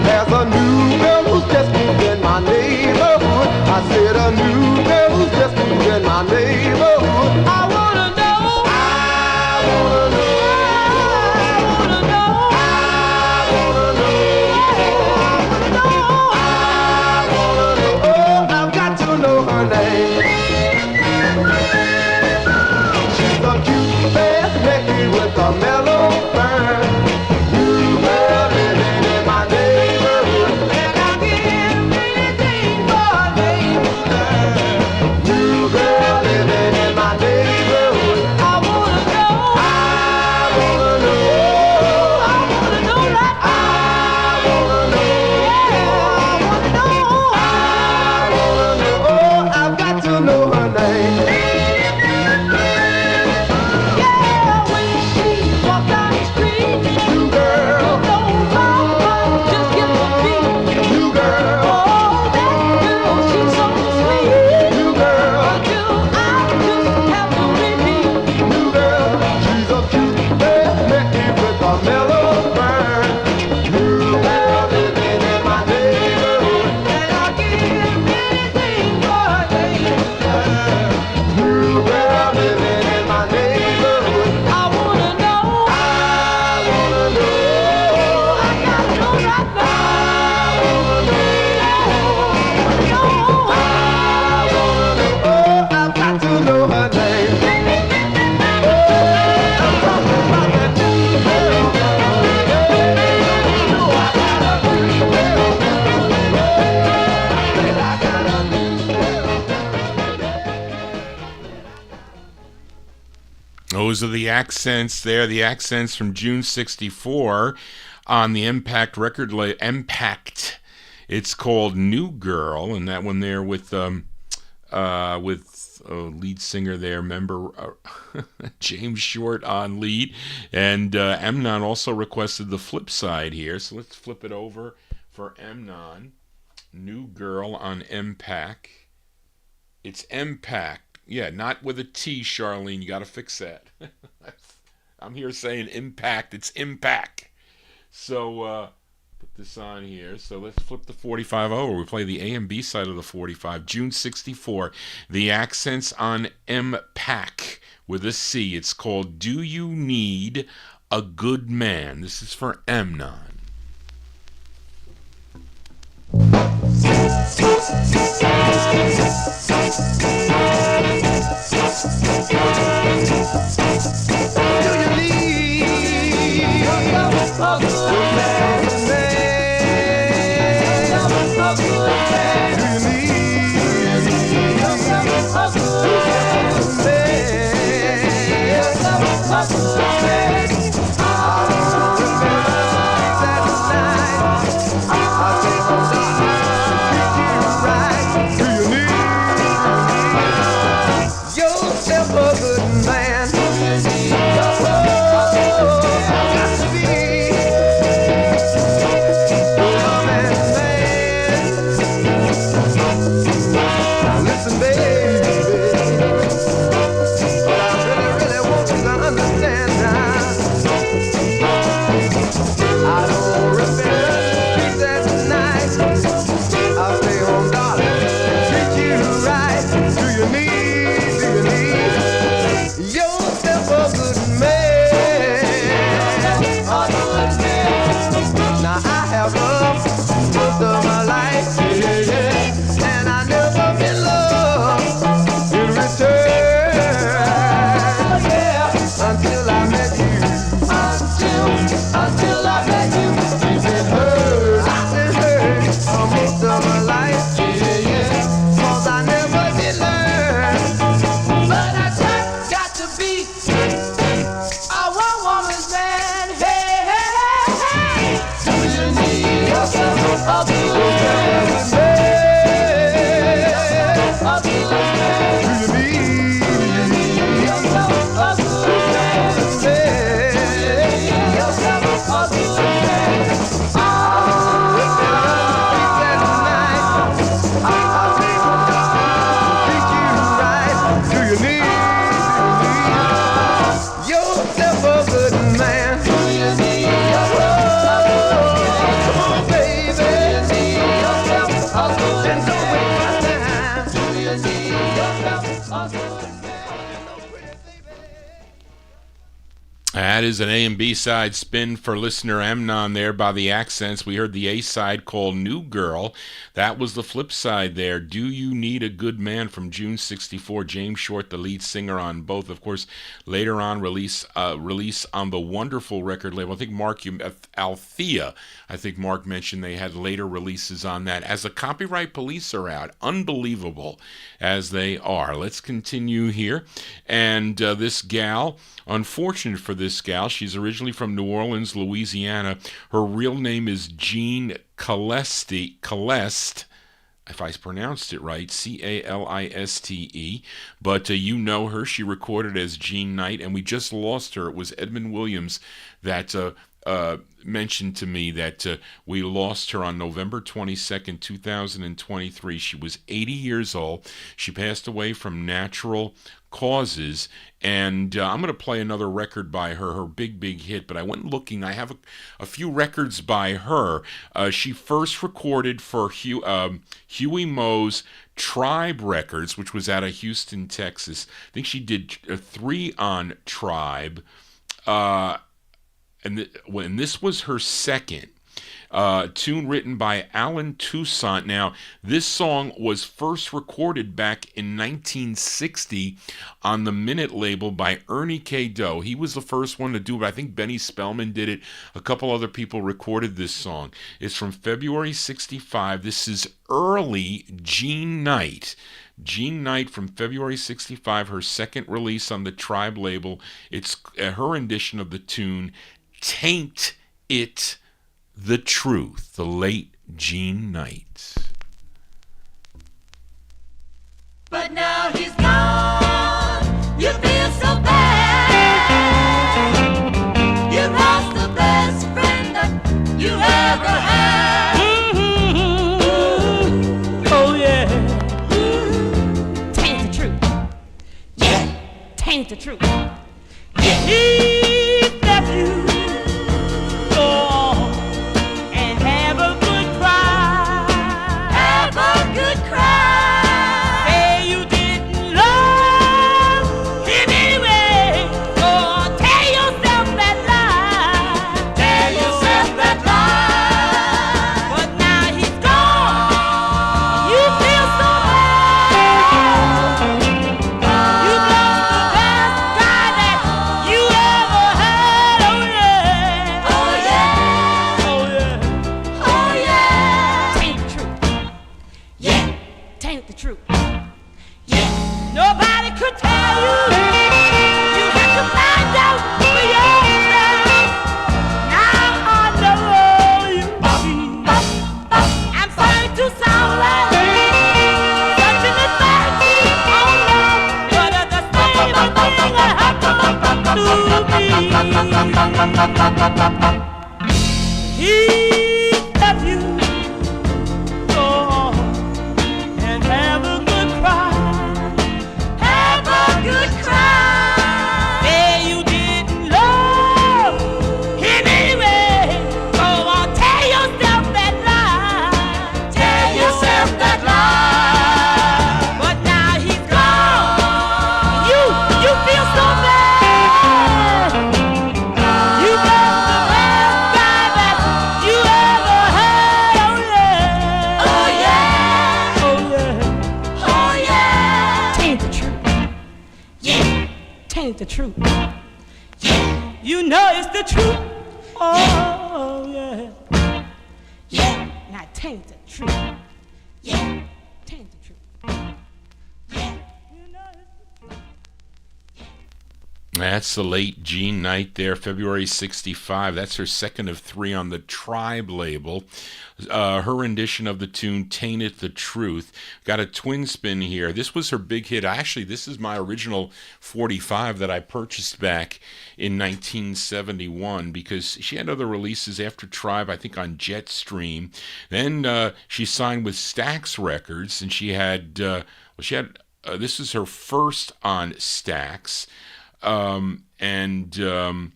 There's a new girl who's just moved in my neighborhood. I said a new girl who's just moved in my neighborhood. I wanna know. I wanna know. I wanna know. I wanna know. Oh, I've got to know her name. She's a cute face, naked with a mellow burn. New girl living in my neighborhood, and I give anything for a name to learn. New girl living in my neighborhood. I wanna know. I wanna know. I wanna know that. I wanna know. I wanna know. Oh, I've got to know her name. Yeah, when she walked down the street, new girl, no mama, just get the beat. New girl, oh, that girl, she's so sweet. New girl, until I just have to repeat. New girl, she's a cute face, naked with a mellow burn. New girl living in my neighborhood, and I'll give anything for a name to learn. New girl living in my neighborhood. I wanna know. I wanna know. I gotta know right now. I wanna know. I wanna know. Oh, I've got to know her name. Oh, I'm talking about that new girl. Oh, I got a new girl. I got a new Those are the Accents there, the Accents from June 64 on the Impact record label. Impact. It's called New Girl, and that one there with lead singer there, member James Short on lead, and Emnon also requested the flip side here, so let's flip it over for Emnon. New Girl on Impact. It's Impact. Yeah, not with a T, Charlene. You got to fix that. I'm here saying Impact. It's Impact. So put this on here. So let's flip the 45 over. We play the A and B side of the 45. June 64. The Accents on Impact with a C. It's called Do You Need a Good Man? This is for Emnon. That is an A and B side spin for listener Amnon there by the Accents. We heard the A side called New Girl. That was the flip side there. Do You Need a Good Man from June 64. James Short, the lead singer on both. Of course, later on release on the wonderful record label. I think Althea, I think Mark mentioned they had later releases on that. As the Copyright Police are out, unbelievable as they are. Let's continue here. And this gal, unfortunate for this gal, she's originally from New Orleans, Louisiana. Her real name is Jean Caleste, if I pronounced it right, Caliste. But you know her. She recorded as Jean Knight, and we just lost her. It was Edmund Williams that mentioned to me that we lost her on November 22nd, 2023. She was 80 years old. She passed away from natural causes, and I'm going to play another record by her big hit, but I went looking. I have a few records by her. She first recorded for Huey Moe's Tribe Records, which was out of Houston, Texas. I think she did 3 on Tribe, and this was her second. Tune written by Alan Toussaint. Now, this song was first recorded back in 1960 on the Minute label by Ernie K. Doe. He was the first one to do it. I think Benny Spellman did it. A couple other people recorded this song. It's from February 65. This is early Jean Knight. Jean Knight from February 65, her second release on the Tribe label. It's her rendition of the tune, Taint It the Truth, the late Jean Knight. But now he's gone, you feel so bad. You lost the best friend that you ever had. Mm-hmm. Oh yeah. Taint the truth. Yeah, Taint the truth. He left you. Go on and have a good cry. have a good cry. Say you didn't love him anyway. Go on, tell yourself that lie. Tell yourself that lie. But now he's gone. You feel so bad. You lost the best guy that you ever had. Oh yeah. Oh yeah, Oh yeah. oh yeah. Taint the truth. Yeah, Taint the truth. yeah. Nobody could tell you. You have to find out for yourself. Now I know you. I'm sorry to sound like such an authority on love, but the same thing happened to me. He left you. Go on and have a good cry. Have a good cry. Say you didn't love him anyway. Go on, tell yourself that lie. Tell yourself that lie. But now he's gone. You feel so bad. You lost the best guy that you ever had. Oh yeah. Oh yeah, Oh yeah. oh yeah. Taint the truth. Yeah, Taint the truth. yeah, You know it's the truth. Oh yeah. yeah, Now taint the truth. yeah, Taint the truth. yeah. You know it's That's the late Jean Knight there, February 65. That's her second of 3 on the Tribe label. Her rendition of the tune, Taint It the Truth. Got a twin spin here. This was her big hit. Actually, this is my original 45 that I purchased back in 1971 because she had other releases after Tribe, I think on Jetstream. Then she signed with Stax Records, and she had, this is her first on Stax.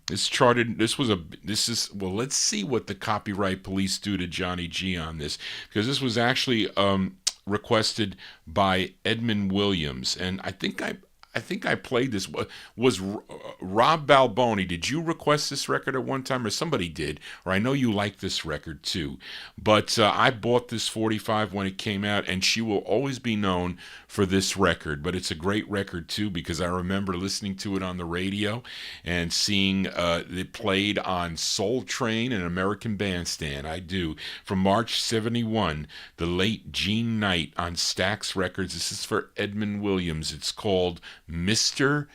This charted, well, let's see what the Copyright Police do to Johnny G on this, because this was actually requested by Edmund Williams, and I think I I think I played this. Was Rob Balboni? Did you request this record at one time, or somebody did? Or I know you like this record too. But I bought this 45 when it came out, and she will always be known for this record. But it's a great record too, because I remember listening to it on the radio and seeing it played on Soul Train and American Bandstand. I do. From March 71, the late Gene Knight on Stax Records. This is for Edmund Williams. It's called Mr.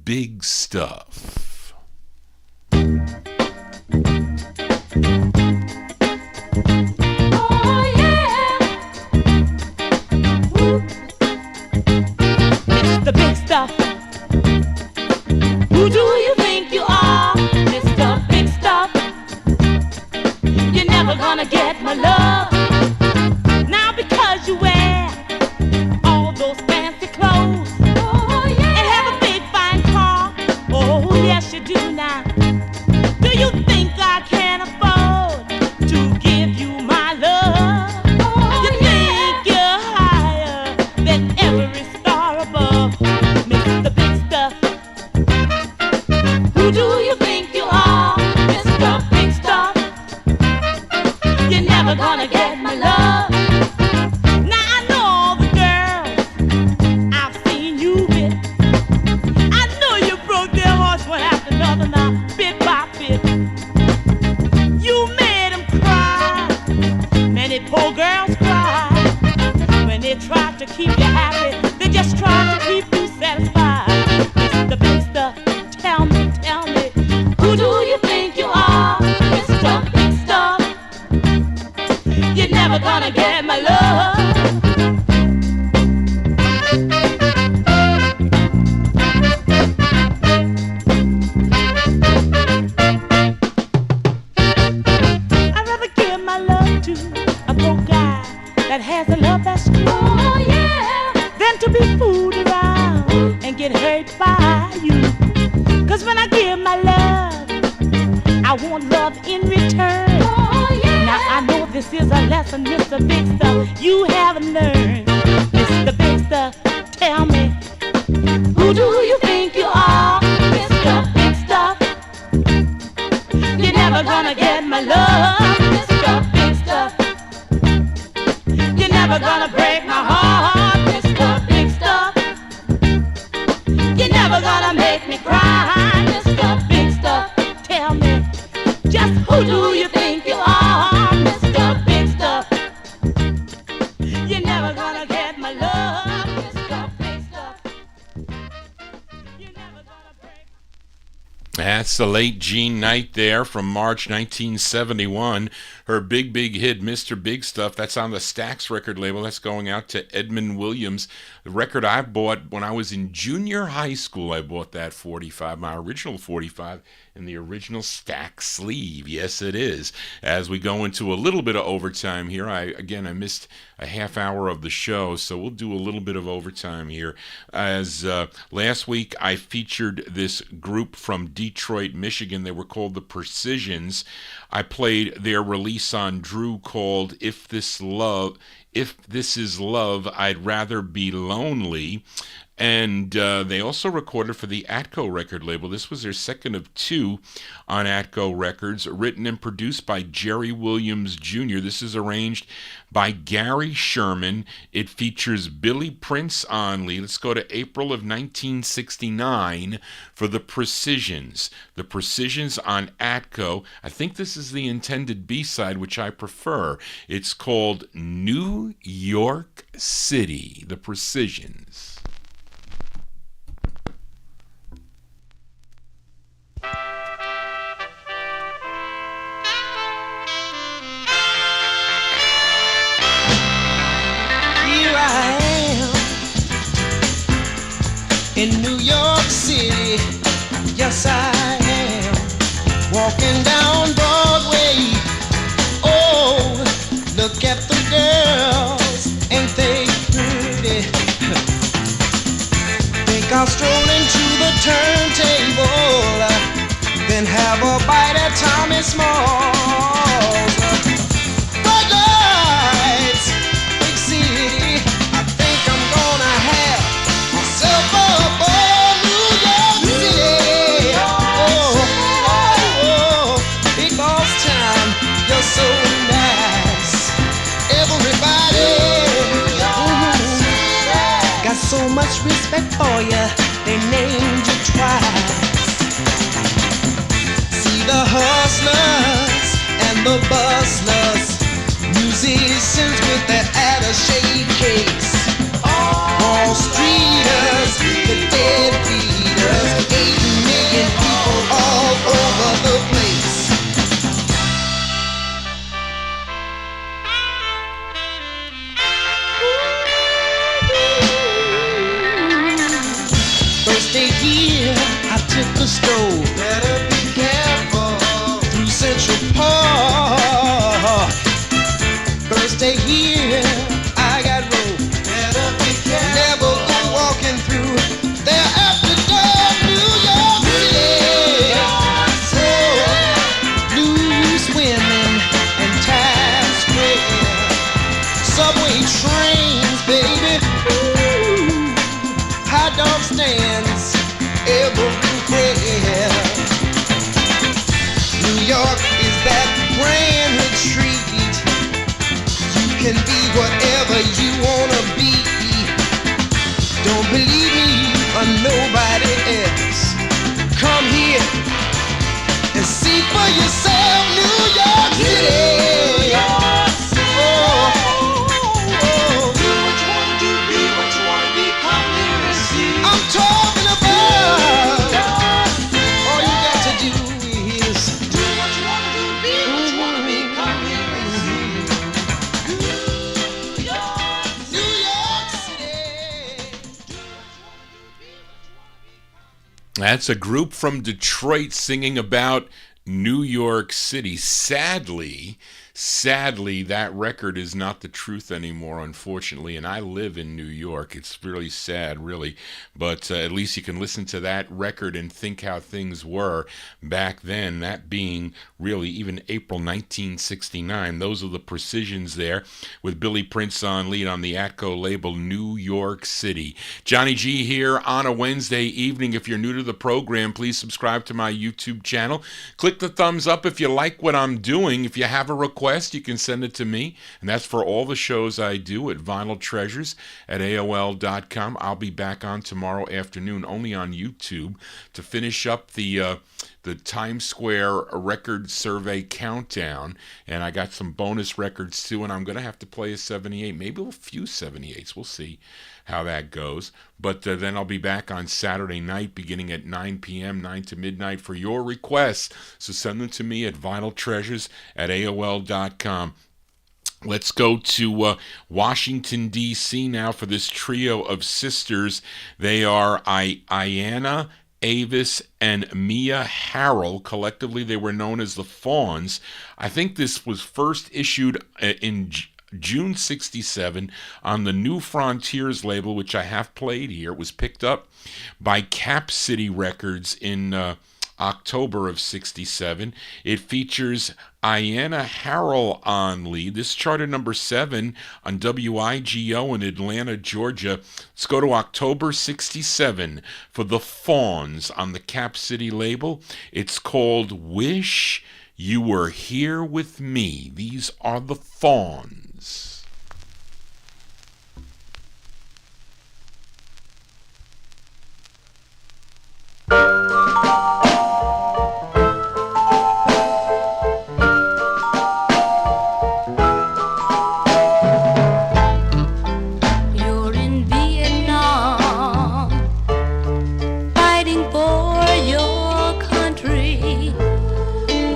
Big Stuff. Oh yeah, Mr. Big Stuff. Who do you think you are, Mr. Big Stuff? You're never gonna get my love. Now because you wear all those fancy clothes, oh yeah, and have a big fine car, oh yes you do now. Do you think I can afford to give you my love? Oh, you think you're higher than every star above, Mr. Big Stuff? Who do you think you are, Mr. Big Stuff? You're never gonna get my love. Now I know all the girls I've seen you with. I know you broke their hearts one after another now, bit by bit. You made them cry. Many poor girls cry. When they try to keep you happy, they just try to keep you satisfied. Mr. Big Stuff, tell me, who do you think you are, Mr. Big Stuff? You're never gonna get my love. I'd rather give my love to a broke guy that has a love that's true, oh, yeah, than to be fooled around and get hurt by you. 'Cause when I give my love, I want love in return. Oh, yeah. Now I know this is a lesson, Mr. Big Stuff, you haven't learned. Mr. Big Stuff, tell me, who do you think you are, Mr. Big Stuff? You're never gonna get my love, Mr. Big Stuff. You're never gonna break my heart, Mr. Big Stuff. You're never gonna make me cry, Mr. Big Stuff. Tell me, just who do you think you are, Mr. Big Stuff? You're never gonna get my love, Mr. Big Stuff. You're never gonna break. That's the late Gene Knight there from March 1971. Her big hit, Mr. Big Stuff. That's on the Stax record label. That's going out to Edmund Williams. The record I bought when I was in junior high school. I bought that 45, my original 45, in the original Stax sleeve. Yes, it is. As we go into a little bit of overtime here, I missed a half hour of the show, so we'll do a little bit of overtime here. As last week, I featured this group from Detroit, Michigan. They were called the Precisions. I played their release on Drew called If This Is Love, I'd Rather Be Lonely. And they also recorded for the Atco record label. This was their second of two on Atco Records, written and produced by Jerry Williams Jr. This is arranged by Gary Sherman. It features Billy Prince on lead. Let's go to April of 1969 for the Precisions. The Precisions on Atco. I think this is the intended B-side, which I prefer. It's called New York City. The Precisions. In New York City, yes I am, walking down Broadway. Oh, look at the girls, ain't they pretty? Think I'll stroll into the turntable, then have a bite at Tommy Small's. Bright lights, big city, I think I'm gonna have myself a ball. so much respect for you, they named you twice. See the hustlers and the bustlers, musicians with their attaché case, Wall Streeters, the deadbeaters, 8 million people all over the place. First day here, I took the stroll. Better be careful. Through Central Park. First day here, I got rolled. Better be careful. Never go walking through there after dark, New York City. Oh, loose women and Times Square. Subway trains, baby. Ooh, hot dog stands everywhere. New York is that grand retreat. You can be whatever you wanna be. Don't believe me or nobody else. Come here and see for yourself, New York City. Do what you wanna do, be what you wanna be. Come here and see. I'm talking about. All you got to do is do what you wanna do, be what you wanna be. Come here and see. New York City. That's a group from Detroit singing about New York City. Sadly, that record is not the truth anymore, unfortunately, and I live in New York. It's really sad, really, but at least you can listen to that record and think how things were back then, that being really even April 1969. Those are the precisions there, with Billy Prince on lead on the Atco label, New York City. Johnny G here on a Wednesday evening. If you're new to the program, please subscribe to my YouTube channel. Click the thumbs up if you like what I'm doing. If you have a request, you can send it to me, and that's for all the shows I do at vinyltreasures at AOL.com. I'll be back on tomorrow afternoon, only on YouTube, to finish up the Times Square record survey countdown, and I got some bonus records too, and I'm going to have to play a 78, maybe a few 78s. We'll see how that goes. But then I'll be back on Saturday night beginning at 9 p.m., 9 to midnight for your requests. So send them to me at vinyltreasures at AOL.com. Let's go to Washington, D.C. now for this trio of sisters. They are Ayanna, Avis, and Mia Harrell. Collectively, they were known as the Fawns. I think this was first issued in June 67 on the New Frontiers label, which I have played here. It was picked up by Cap City Records in October of 67. It features Ayanna Harrell on lead. This charted number 7 on WIGO in Atlanta, Georgia. Let's go to October 67 for the Fawns on the Cap City label. It's called Wish You Were Here With Me. These are the Fawns. You're in Vietnam, fighting for your country,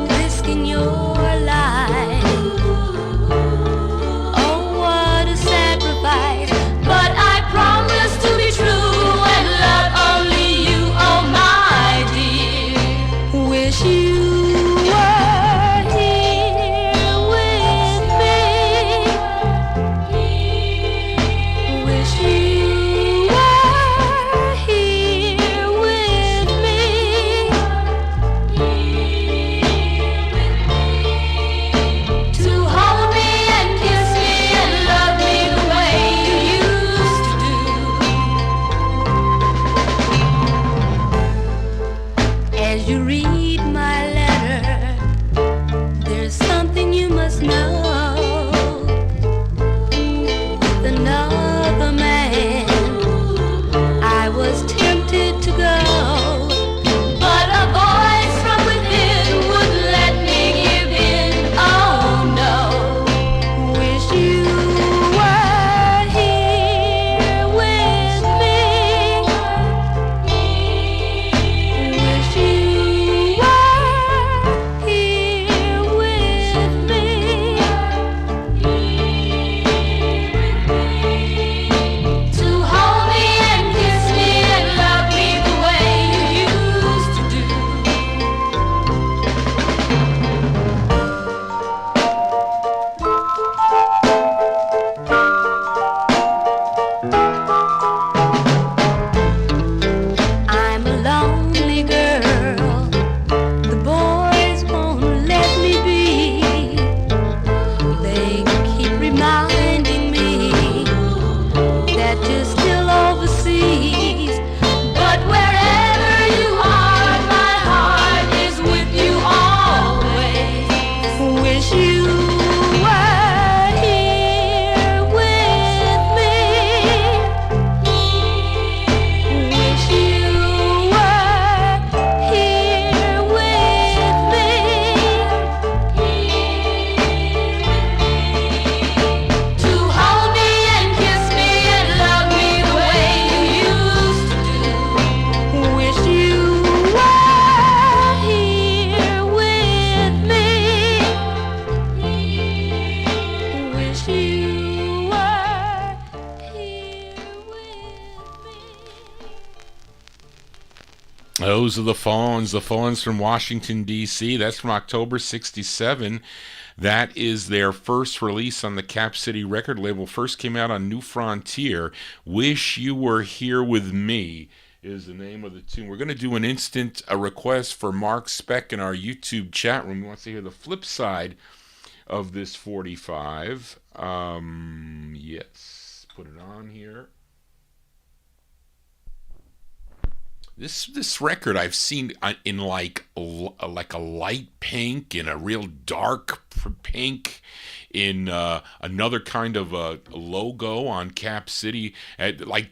risking your life. Those are the Fawns from Washington, D.C. That's from October 67. That is their first release on the Cap City record label. First came out on New Frontier. Wish You Were Here With Me is the name of the tune. We're going to do an instant request for Mark Speck in our YouTube chat room. He wants to hear the flip side of this 45. Yes, put it on here. This record I've seen in like a light pink, in a real dark pink, in another kind of a logo on Cap City, at like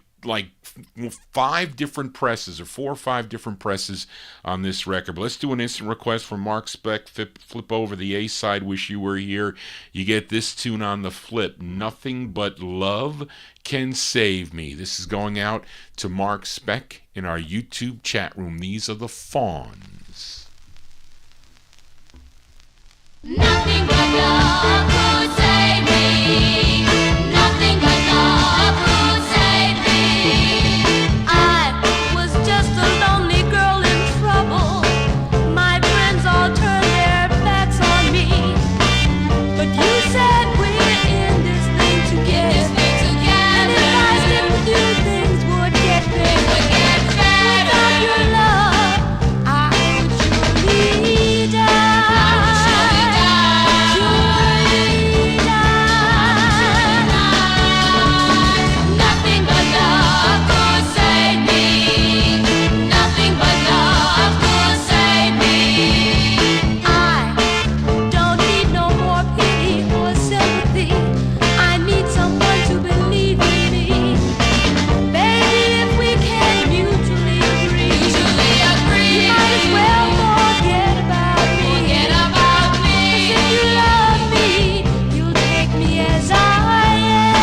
5 different presses, or 4 or 5 different presses on this record. But let's do an instant request from Mark Speck. Flip over the A side, Wish You Were Here. You get this tune on the flip, Nothing But Love Can Save Me. This is going out to Mark Speck in our YouTube chat room. These are the Fawns. Nothing but love could save me. Nothing but love could save me. I was just a lonely girl in trouble. My friends all turned their backs on me. But you said we're in this thing together. And if I stick with you, things would get better. Without your love, I would surely die. Surely die. Nothing but love could save me. Nothing but love could save me. I don't need no more pity or sympathy. I need someone to believe in me. Baby, if we can mutually agree, you might as well forget about me. 'Cause if you love me, you'll take me as I am.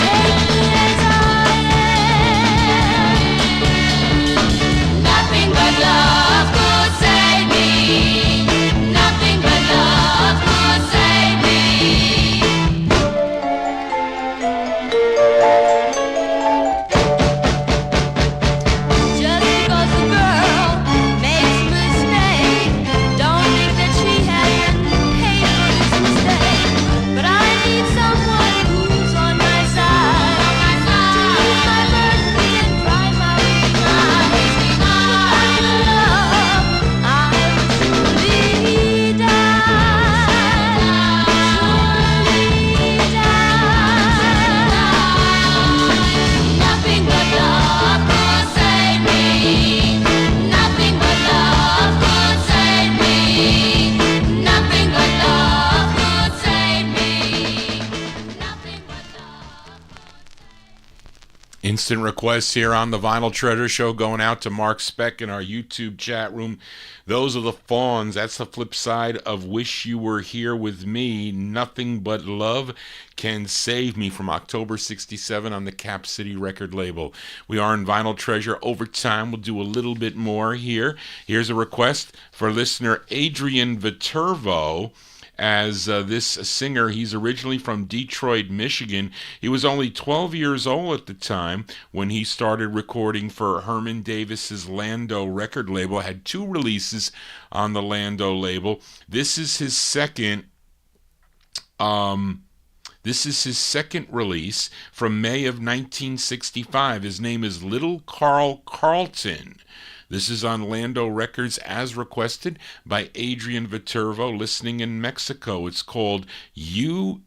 Take me as I am. Nothing but love could save me. Nothing but love could save me. Just because a girl makes a mistake, don't think that she hasn't paid for this mistake. But I need someone who's on my side, to ease my burden and dry my weary eyes. Without your love, I would surely die. Surely die. Nothing but love could save me. Nothing but love could save me. Nothing but love could save me. Nothing but love. Instant requests here on the Vinyl Treasure Show going out to Mark Speck in our YouTube chat room. Those are the Fawns. That's the flip side of Wish You Were Here With Me. Nothing But Love Can Save Me from October 67 on the Cap City record label. We are in Vinyl Treasure Overtime. We'll do a little bit more here. Here's a request for listener Adrian Viterbo. As this singer, he's originally from Detroit, Michigan. He was only 12 years old at the time when he started recording for Herman Davis's Lando record label. Had 2 releases on the Lando label. This is his second release from May of 1965. His name is Little Carl Carlton. This is on Lando Records as requested by Adrian Viterbo, listening in Mexico. It's called Don't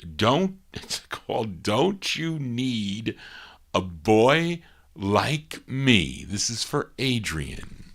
You Need a Boy Like Me. This is for Adrian.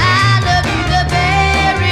I love you the very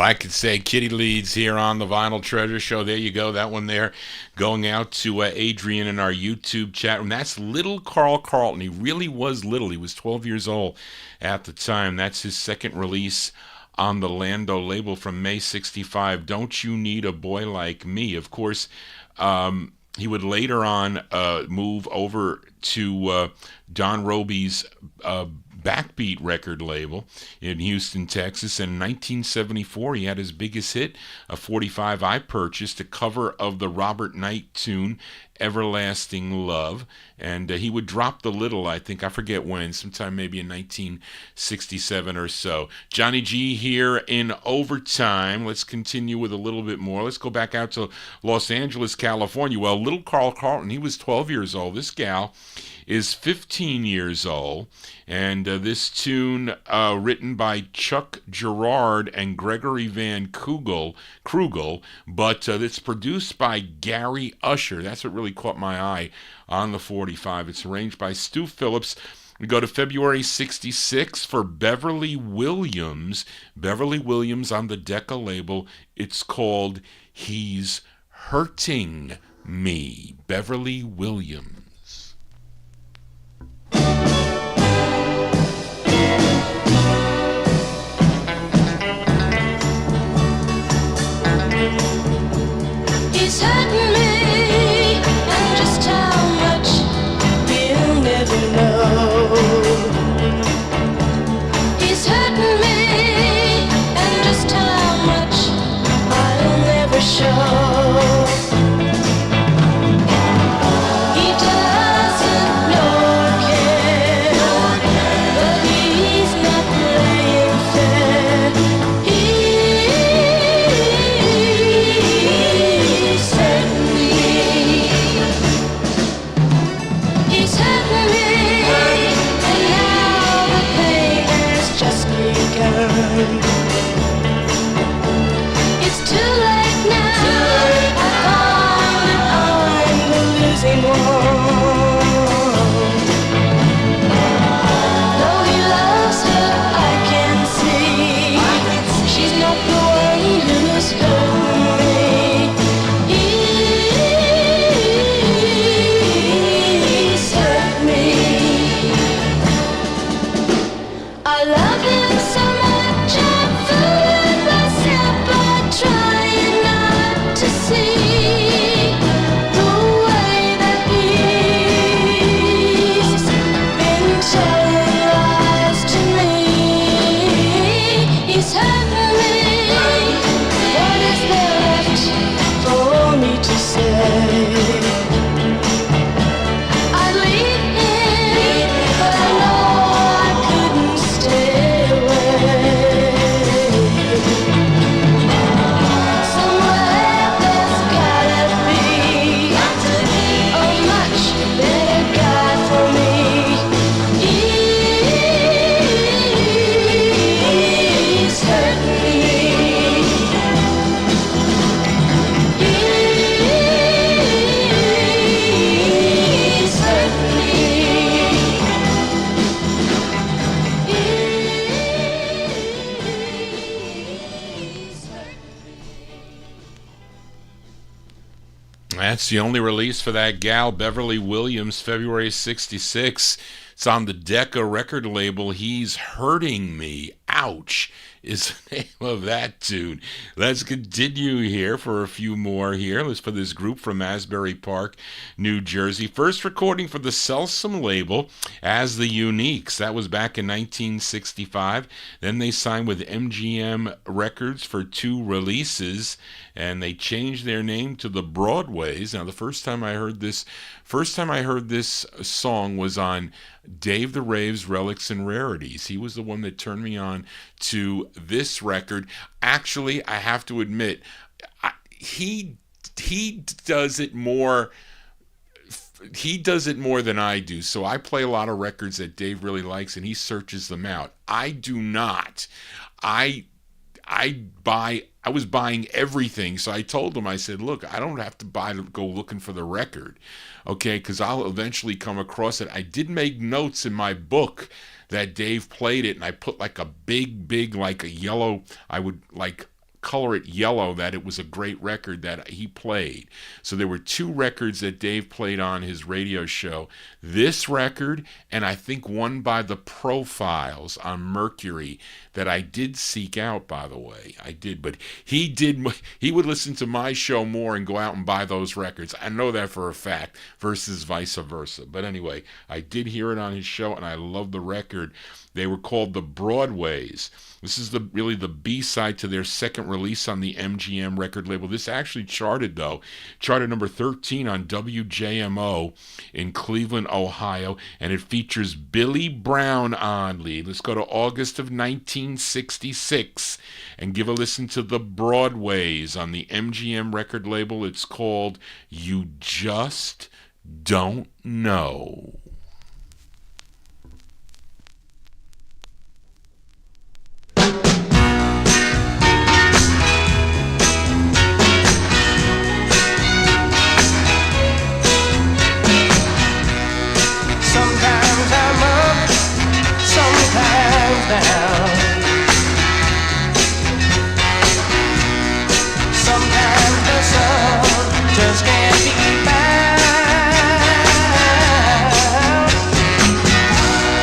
I could say Kitty Leeds here on the Vinyl Treasure Show. There you go. That one there going out to Adrian in our YouTube chat room. That's little Carlton. He really was little. He was 12 years old at the time. That's his second release on the Lando label from May 65. Don't You Need a Boy Like Me? Of course, he would later on move over to Don Robey's Backbeat record label in Houston, Texas. In 1974, he had his biggest hit, a 45 I purchased, a cover of the Robert Knight tune, Everlasting Love. And he would drop the little, I think, I forget when, sometime maybe in 1967 or so. Johnny G here in overtime. Let's continue with a little bit more. Let's go back out to Los Angeles, California. Well, little Carlton, he was 12 years old. This gal is 15 years old, and this tune written by Chuck Girard and Gregory Van Krugel, but it's produced by Gary Usher. That's what really caught my eye on the 45. It's arranged by Stu Phillips. We go to February 66 for Beverly Williams. Beverly Williams on the Decca label. It's called He's Hurting Me. Beverly Williams. He's hurting me, and just how much we'll never know. He's hurting me, and just how much I'll never show. He doesn't know or care, but he's not playing fair. He's hurting me. He's hurting me, and now the pain has just begun. It's too late now. I find that I'm the losing one. Though he loves her, I can see she's not the one who's hurting me. He's hurt me. I love him so much, I'm fooling myself by trying not to see the way that he's been telling lies to me. He's hurting me. What is there left for me to say? I'd leave him, but I know I couldn't stay away. Somewhere there's gotta be a much better guy for me. He's hurting me. He's hurting me. That's the only release for that gal, Beverly Williams, February 66. It's on the Decca record label. He's Hurting Me. Ouch is the name of that tune. Let's continue here for a few more here. Let's put this group from Asbury Park, New Jersey. First recording for the Selsum label as the Uniques. That was back in 1965. Then they signed with MGM Records for 2 releases, and they changed their name to the Broadways. Now, the first time I heard this song was on Dave the Rave's Relics and Rarities. He was the one that turned me on to this record. Actually, I have to admit, he does it more. He does it more than I do. So I play a lot of records that Dave really likes, and he searches them out. I do not. I was buying everything, so I told him, I said, look, I don't have to go looking for the record, okay, because I'll eventually come across it. I did make notes in my book that Dave played it, and I put like a big, like a yellow, I would like color it yellow that it was a great record that he played. So there were 2 records that Dave played on his radio show. This record, and I think one by the Profiles on Mercury that I did seek out, by the way. I did, but he would listen to my show more and go out and buy those records. I know that for a fact, versus vice versa. But anyway, I did hear it on his show, and I love the record. They were called the Broadways. This is really the B-side to their second release on the MGM record label. This actually charted number 13 on WJMO in Cleveland, Ohio, and it features Billy Brown on lead. Let's go to August of 1966 and give a listen to the Broadways on the MGM record label. It's called You Just Don't Know. Sometimes I'm up, sometimes down. Sometimes the sun just can't be found.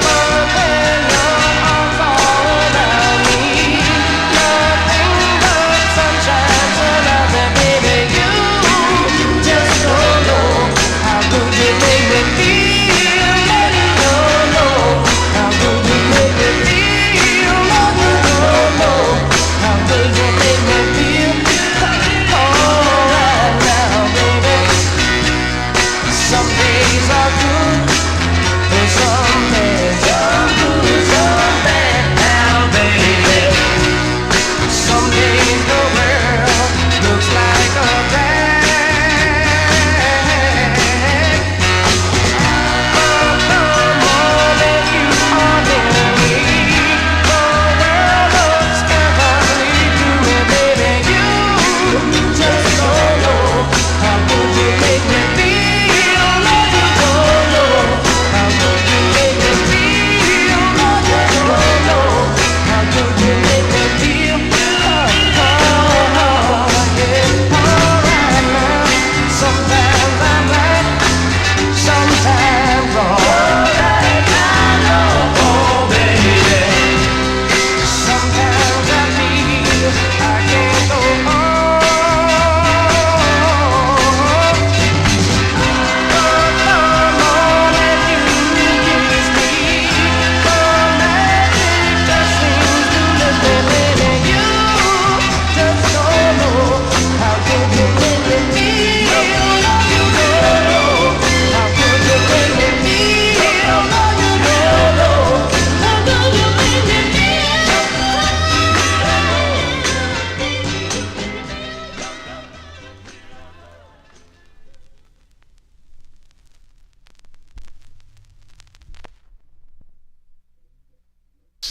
But when your arms all around me, nothing but sunshine surrounds me, baby. You just don't know how good you make me feel.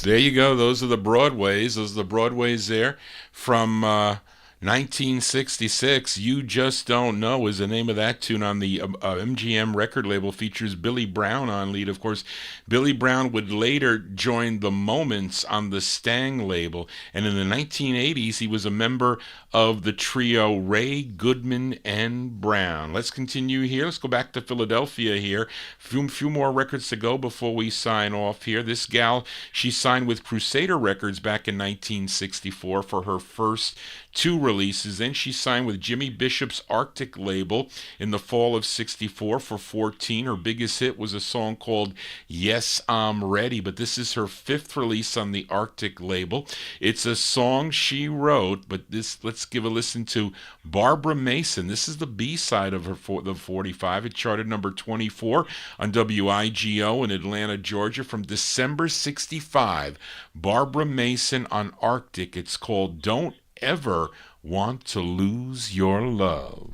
There you go. Those are the Broadways. Those are the Broadways there from 1966. You Just Don't Know is the name of that tune on the MGM record label. Features Billy Brown on lead. Of course, Billy Brown would later join the Moments on the Stang label. And in the 1980s, he was a member of the trio Ray, Goodman, and Brown. Let's continue here. Let's go back to Philadelphia here. Few more records to go before we sign off here. This gal, she signed with Crusader Records back in 1964 for her first 2 releases. Then she signed with Jimmy Bishop's Arctic label in the fall of 64 for 14. Her biggest hit was a song called Yes, I'm Ready, but this is her 5th release on the Arctic label. It's a song she wrote, but let's give a listen to Barbara Mason. This is the B-side of the 45. It charted number 24 on WIGO in Atlanta, Georgia from December 65. Barbara Mason on Arctic. It's called Don't Ever Want to Lose Your Love.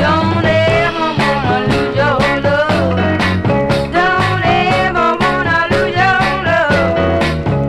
Don't ever wanna lose your love.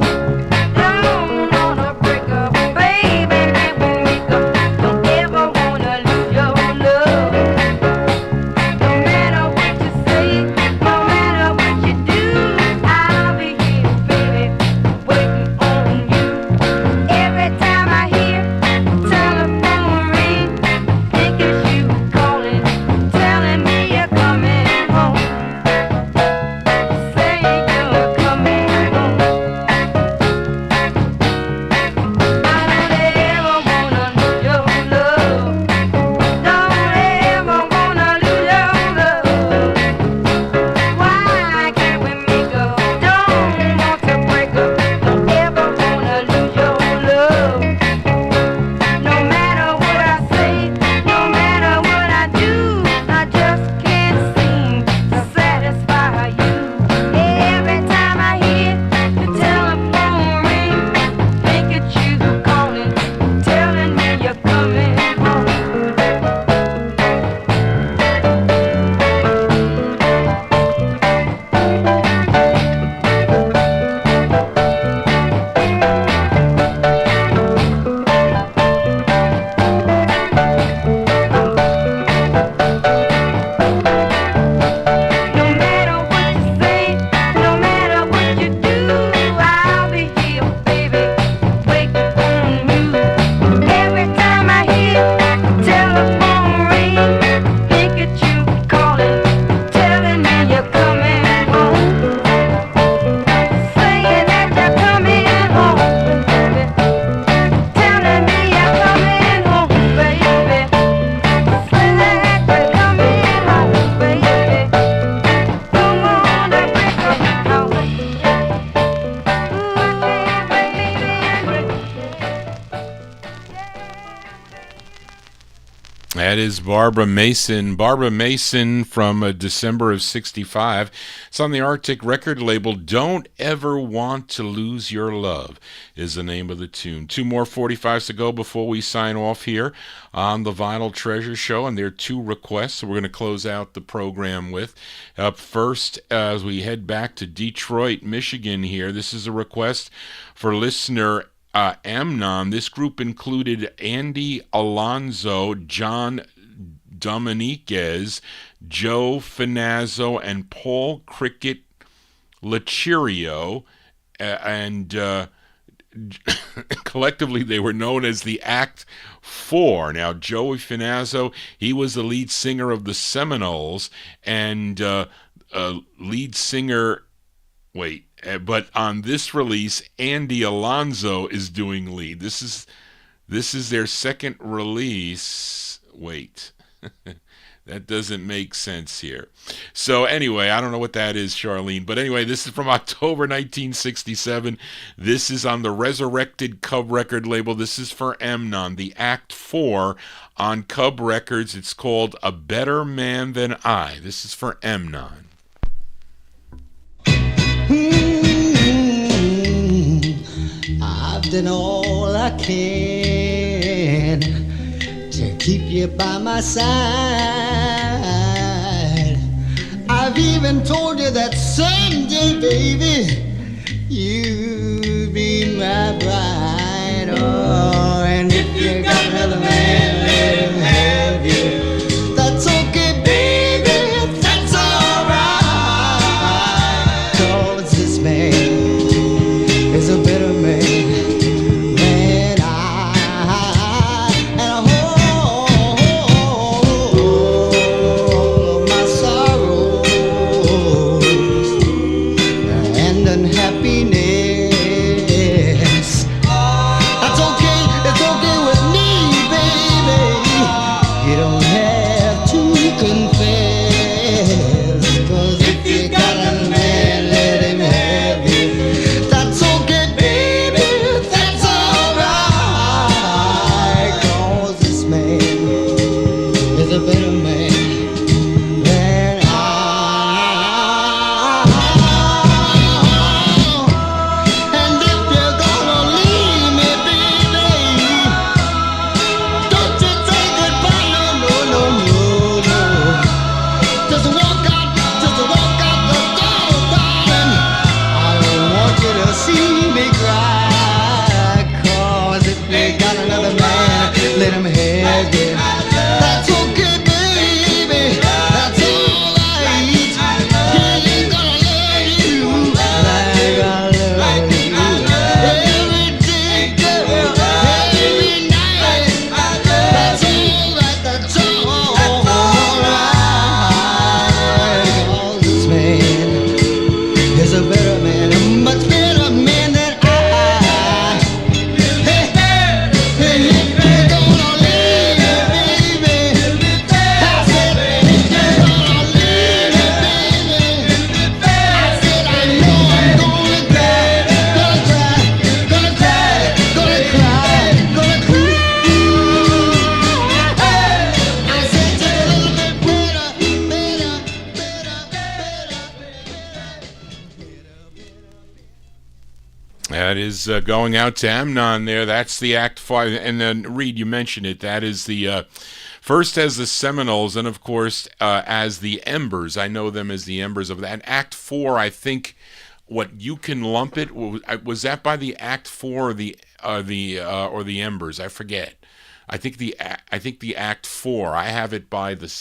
That is Barbara Mason. Barbara Mason from December of 65. It's on the Arctic record label. Don't Ever Want to Lose Your Love is the name of the tune. Two more 45s to go before we sign off here on the Vinyl Treasure Show, and there are two requests we're going to close out the program with. Up first, as we head back to Detroit, Michigan here, this is a request for listener Amnon. This group included Andy Alonso, John Dominiquez, Joe Finazzo, and Paul Cricket Lachirio, and collectively they were known as the Act Four. Now, Joey Finazzo, he was the lead singer of the Seminoles, and lead singer... but on this release, Andy Alonso is doing lead. This is their second release. Wait, that doesn't make sense here. So anyway, I don't know what that is, Charlene. But anyway, this is from October 1967. This is on the Resurrected Cub record label. This is for Amnon, the Act 4 on Cub Records. It's called A Better Man Than I. This is for Amnon. I've done all I can to keep you by my side. I've even told you that someday, baby, you'll be my bride. Oh, and if you got another man, let him have you. That's okay, baby, that's alright. 'Cause this man is a better man than I. And my sorrows and unhappiness, that's okay, it's okay with me, baby. You don't have to confess, 'cause if you got a man, let him have you. That's okay, baby, that's alright. 'Cause this man is a better man than I. And if you're gonna leave me, baby, don't you say goodbye, no, no, no, no, no. Just walk out the door, darling. I don't want you to see me cry. 'Cause if you got another man, let him have it. That's okay, baby, that's alright. He ain't gonna love you like I love you. Every day, girl, every night. That's alright, that's alright. 'Cause this man is a better man, a much better man than I. Hey, hey, if you're gonna leave me, baby, I said, if you're gonna leave me, baby, I said, I know I'm gonna cry, gonna cry, gonna cry, gonna cry, gonna cry. I said, just a little bit better, better, better, better. That is going out to Amnon there. That's the Act 5. And then, Reed, you mentioned it. That is the first as the Seminoles, and of course as the Embers. I know them as the Embers of that. Act 4, I think, what you can lump it, was that by the Act 4 or the Embers? I forget. I think the Act 4. I have it by the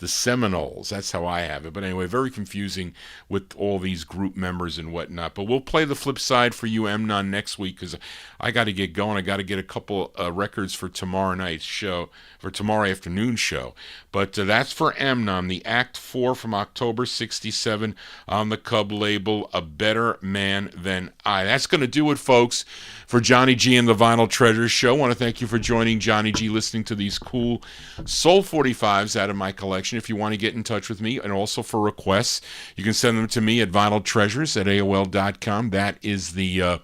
Seminoles. That's how I have it. But anyway, very confusing with all these group members and whatnot. But we'll play the flip side for you, Amnon, next week, because I got to get going. I got to get a couple records for tomorrow night's show, for tomorrow afternoon show. But that's for Amnon, the Act 4 from October 67 on the Cub label, A Better Man Than I. That's going to do it, folks, for Johnny G and the Vinyl Treasure Show. I want to thank you for joining Johnny G, listening to these cool Soul 45s out of my collection. If you want to get in touch with me, and also for requests, you can send them to me at vinyltreasures@aol.com. That is the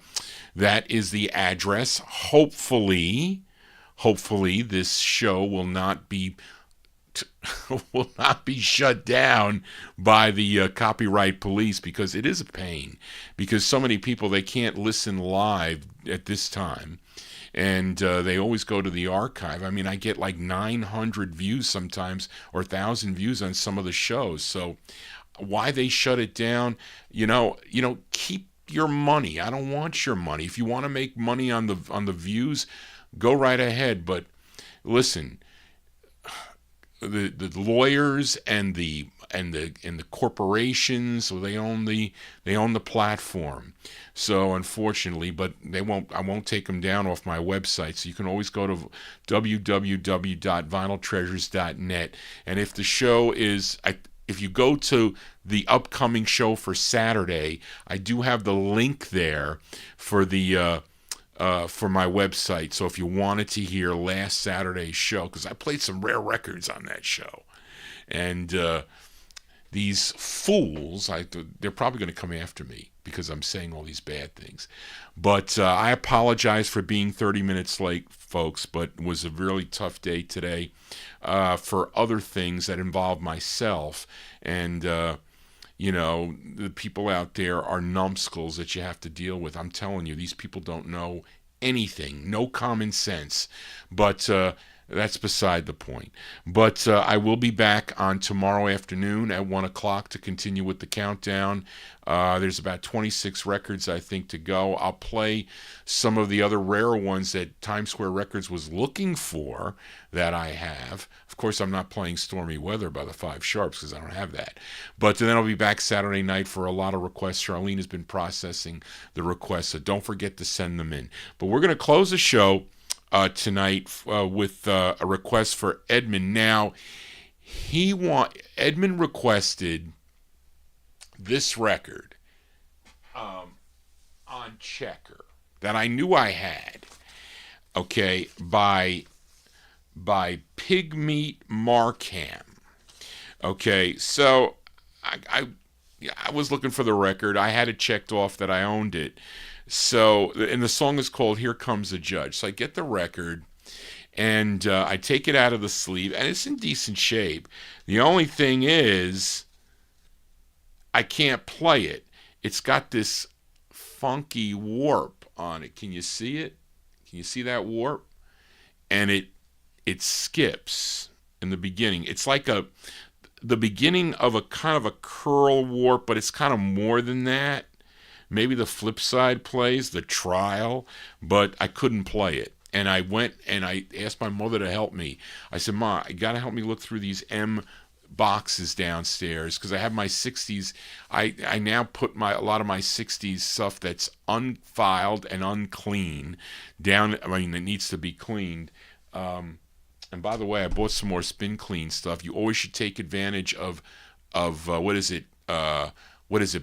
address. Hopefully this show will not be will not be shut down by the copyright police, because it is a pain, because so many people, they can't listen live at this time, and they always go to the archive. I mean, I get like 900 views sometimes, or 1,000 views on some of the shows. So why they shut it down, keep your money. I don't want your money. If you want to make money on the views, go right ahead. But listen, the lawyers and the corporations, so they own the platform. So unfortunately, but I won't take them down off my website. So you can always go to www.vinyltreasures.net, and if the show is, if you go to the upcoming show for Saturday, I do have the link there for the for my website. So if you wanted to hear last Saturday's show, because I played some rare records on that show, and these fools, they're probably going to come after me because I'm saying all these bad things. But I apologize for being 30 minutes late, folks, but it was a really tough day today for other things that involve myself. And, the people out there are numbskulls that you have to deal with. I'm telling you, these people don't know anything, no common sense. But that's beside the point. But I will be back on tomorrow afternoon at 1 o'clock to continue with the countdown. There's about 26 records, I think, to go. I'll play some of the other rare ones that Times Square Records was looking for that I have. Of course, I'm not playing Stormy Weather by the Five Sharps because I don't have that. But then I'll be back Saturday night for a lot of requests. Charlene has been processing the requests, so don't forget to send them in. But we're going to close the show tonight with a request for Edmund. Now, Edmund requested this record on Checker that I knew I had, okay, by Pigmeat Markham. Okay, so I was looking for the record. I had it checked off that I owned it. So, and the song is called Here Comes the Judge. So I get the record, and I take it out of the sleeve, and it's in decent shape. The only thing is, I can't play it. It's got this funky warp on it. Can you see it? Can you see that warp? And it skips in the beginning. It's like the beginning of a kind of a curl warp, but it's kind of more than that. Maybe the flip side plays, the trial, but I couldn't play it. And I went and I asked my mother to help me. I said, Ma, you got to help me look through these M boxes downstairs, because I have my 60s. I now put a lot of my 60s stuff that's unfiled and unclean down. I mean, it needs to be cleaned. And by the way, I bought some more spin clean stuff. You always should take advantage of what is it,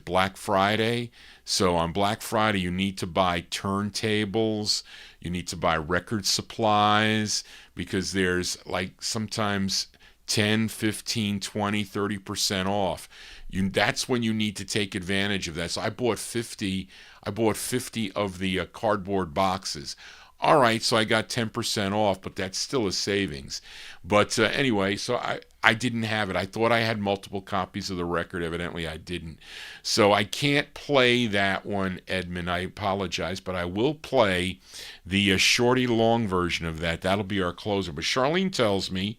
Black Friday? So on Black Friday, you need to buy turntables, you need to buy record supplies, because there's like sometimes 10, 15, 20, 30% off. That's when you need to take advantage of that. So I bought 50 of the cardboard boxes. All right, so I got 10% off, but that's still a savings. But anyway, so I didn't have it. I thought I had multiple copies of the record. Evidently, I didn't. So I can't play that one, Edmund. I apologize, but I will play the Shorty long version of that. That'll be our closer. But Charlene tells me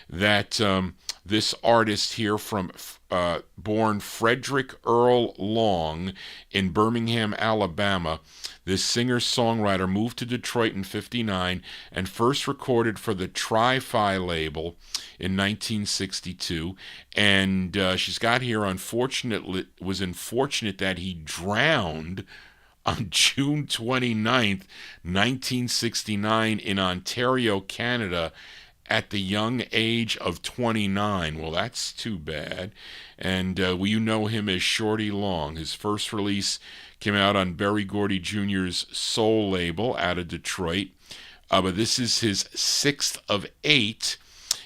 that this artist here born Frederick Earl Long in Birmingham, Alabama, this singer-songwriter moved to Detroit in '59 and first recorded for the Tri-Fi label in 1962. And she's got here, was unfortunate that he drowned on June 29th, 1969 in Ontario, Canada, at the young age of 29. Well, that's too bad. And you know him as Shorty Long. His first release came out on Berry Gordy Jr.'s Soul label out of Detroit. But this is his 6th of 8,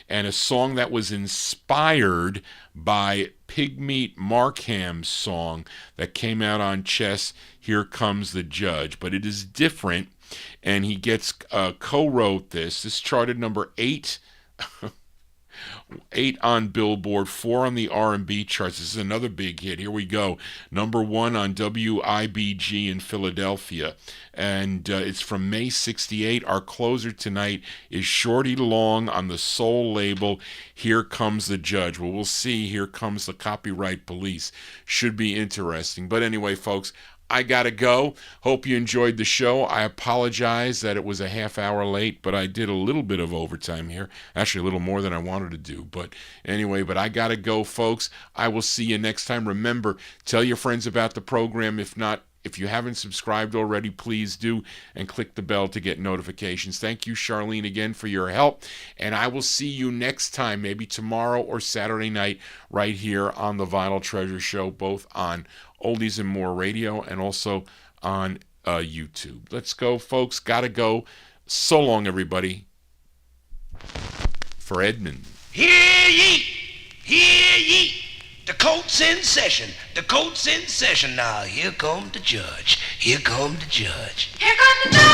and a song that was inspired by Pigmeat Markham's song that came out on Chess, Here Comes the Judge. But it is different, and he gets co-wrote this. This charted number 8 8 on Billboard, 4 on the R&B charts. This is another big hit. Here we go. Number 1 on WIBG in Philadelphia. And it's from May 68. Our closer tonight is Shorty Long on the Soul label, Here Comes the Judge. Well, we'll see. Here comes the copyright police. Should be interesting. But anyway, folks, I gotta go. Hope you enjoyed the show. I apologize that it was a half hour late, but I did a little bit of overtime here. Actually, a little more than I wanted to do. But anyway, I gotta go, folks. I will see you next time. Remember, tell your friends about the program. If you haven't subscribed already, please do, and click the bell to get notifications. Thank you, Charlene, again for your help, and I will see you next time, maybe tomorrow or Saturday night, right here on the Vinyl Treasure Show, both on Oldies and More Radio and also on YouTube. Let's go, folks. Gotta go. So long, everybody. For Edmund. Hear ye! Hear ye! The court's in session. The court's in session now. Here come the judge. Here come the judge. Here comes the judge.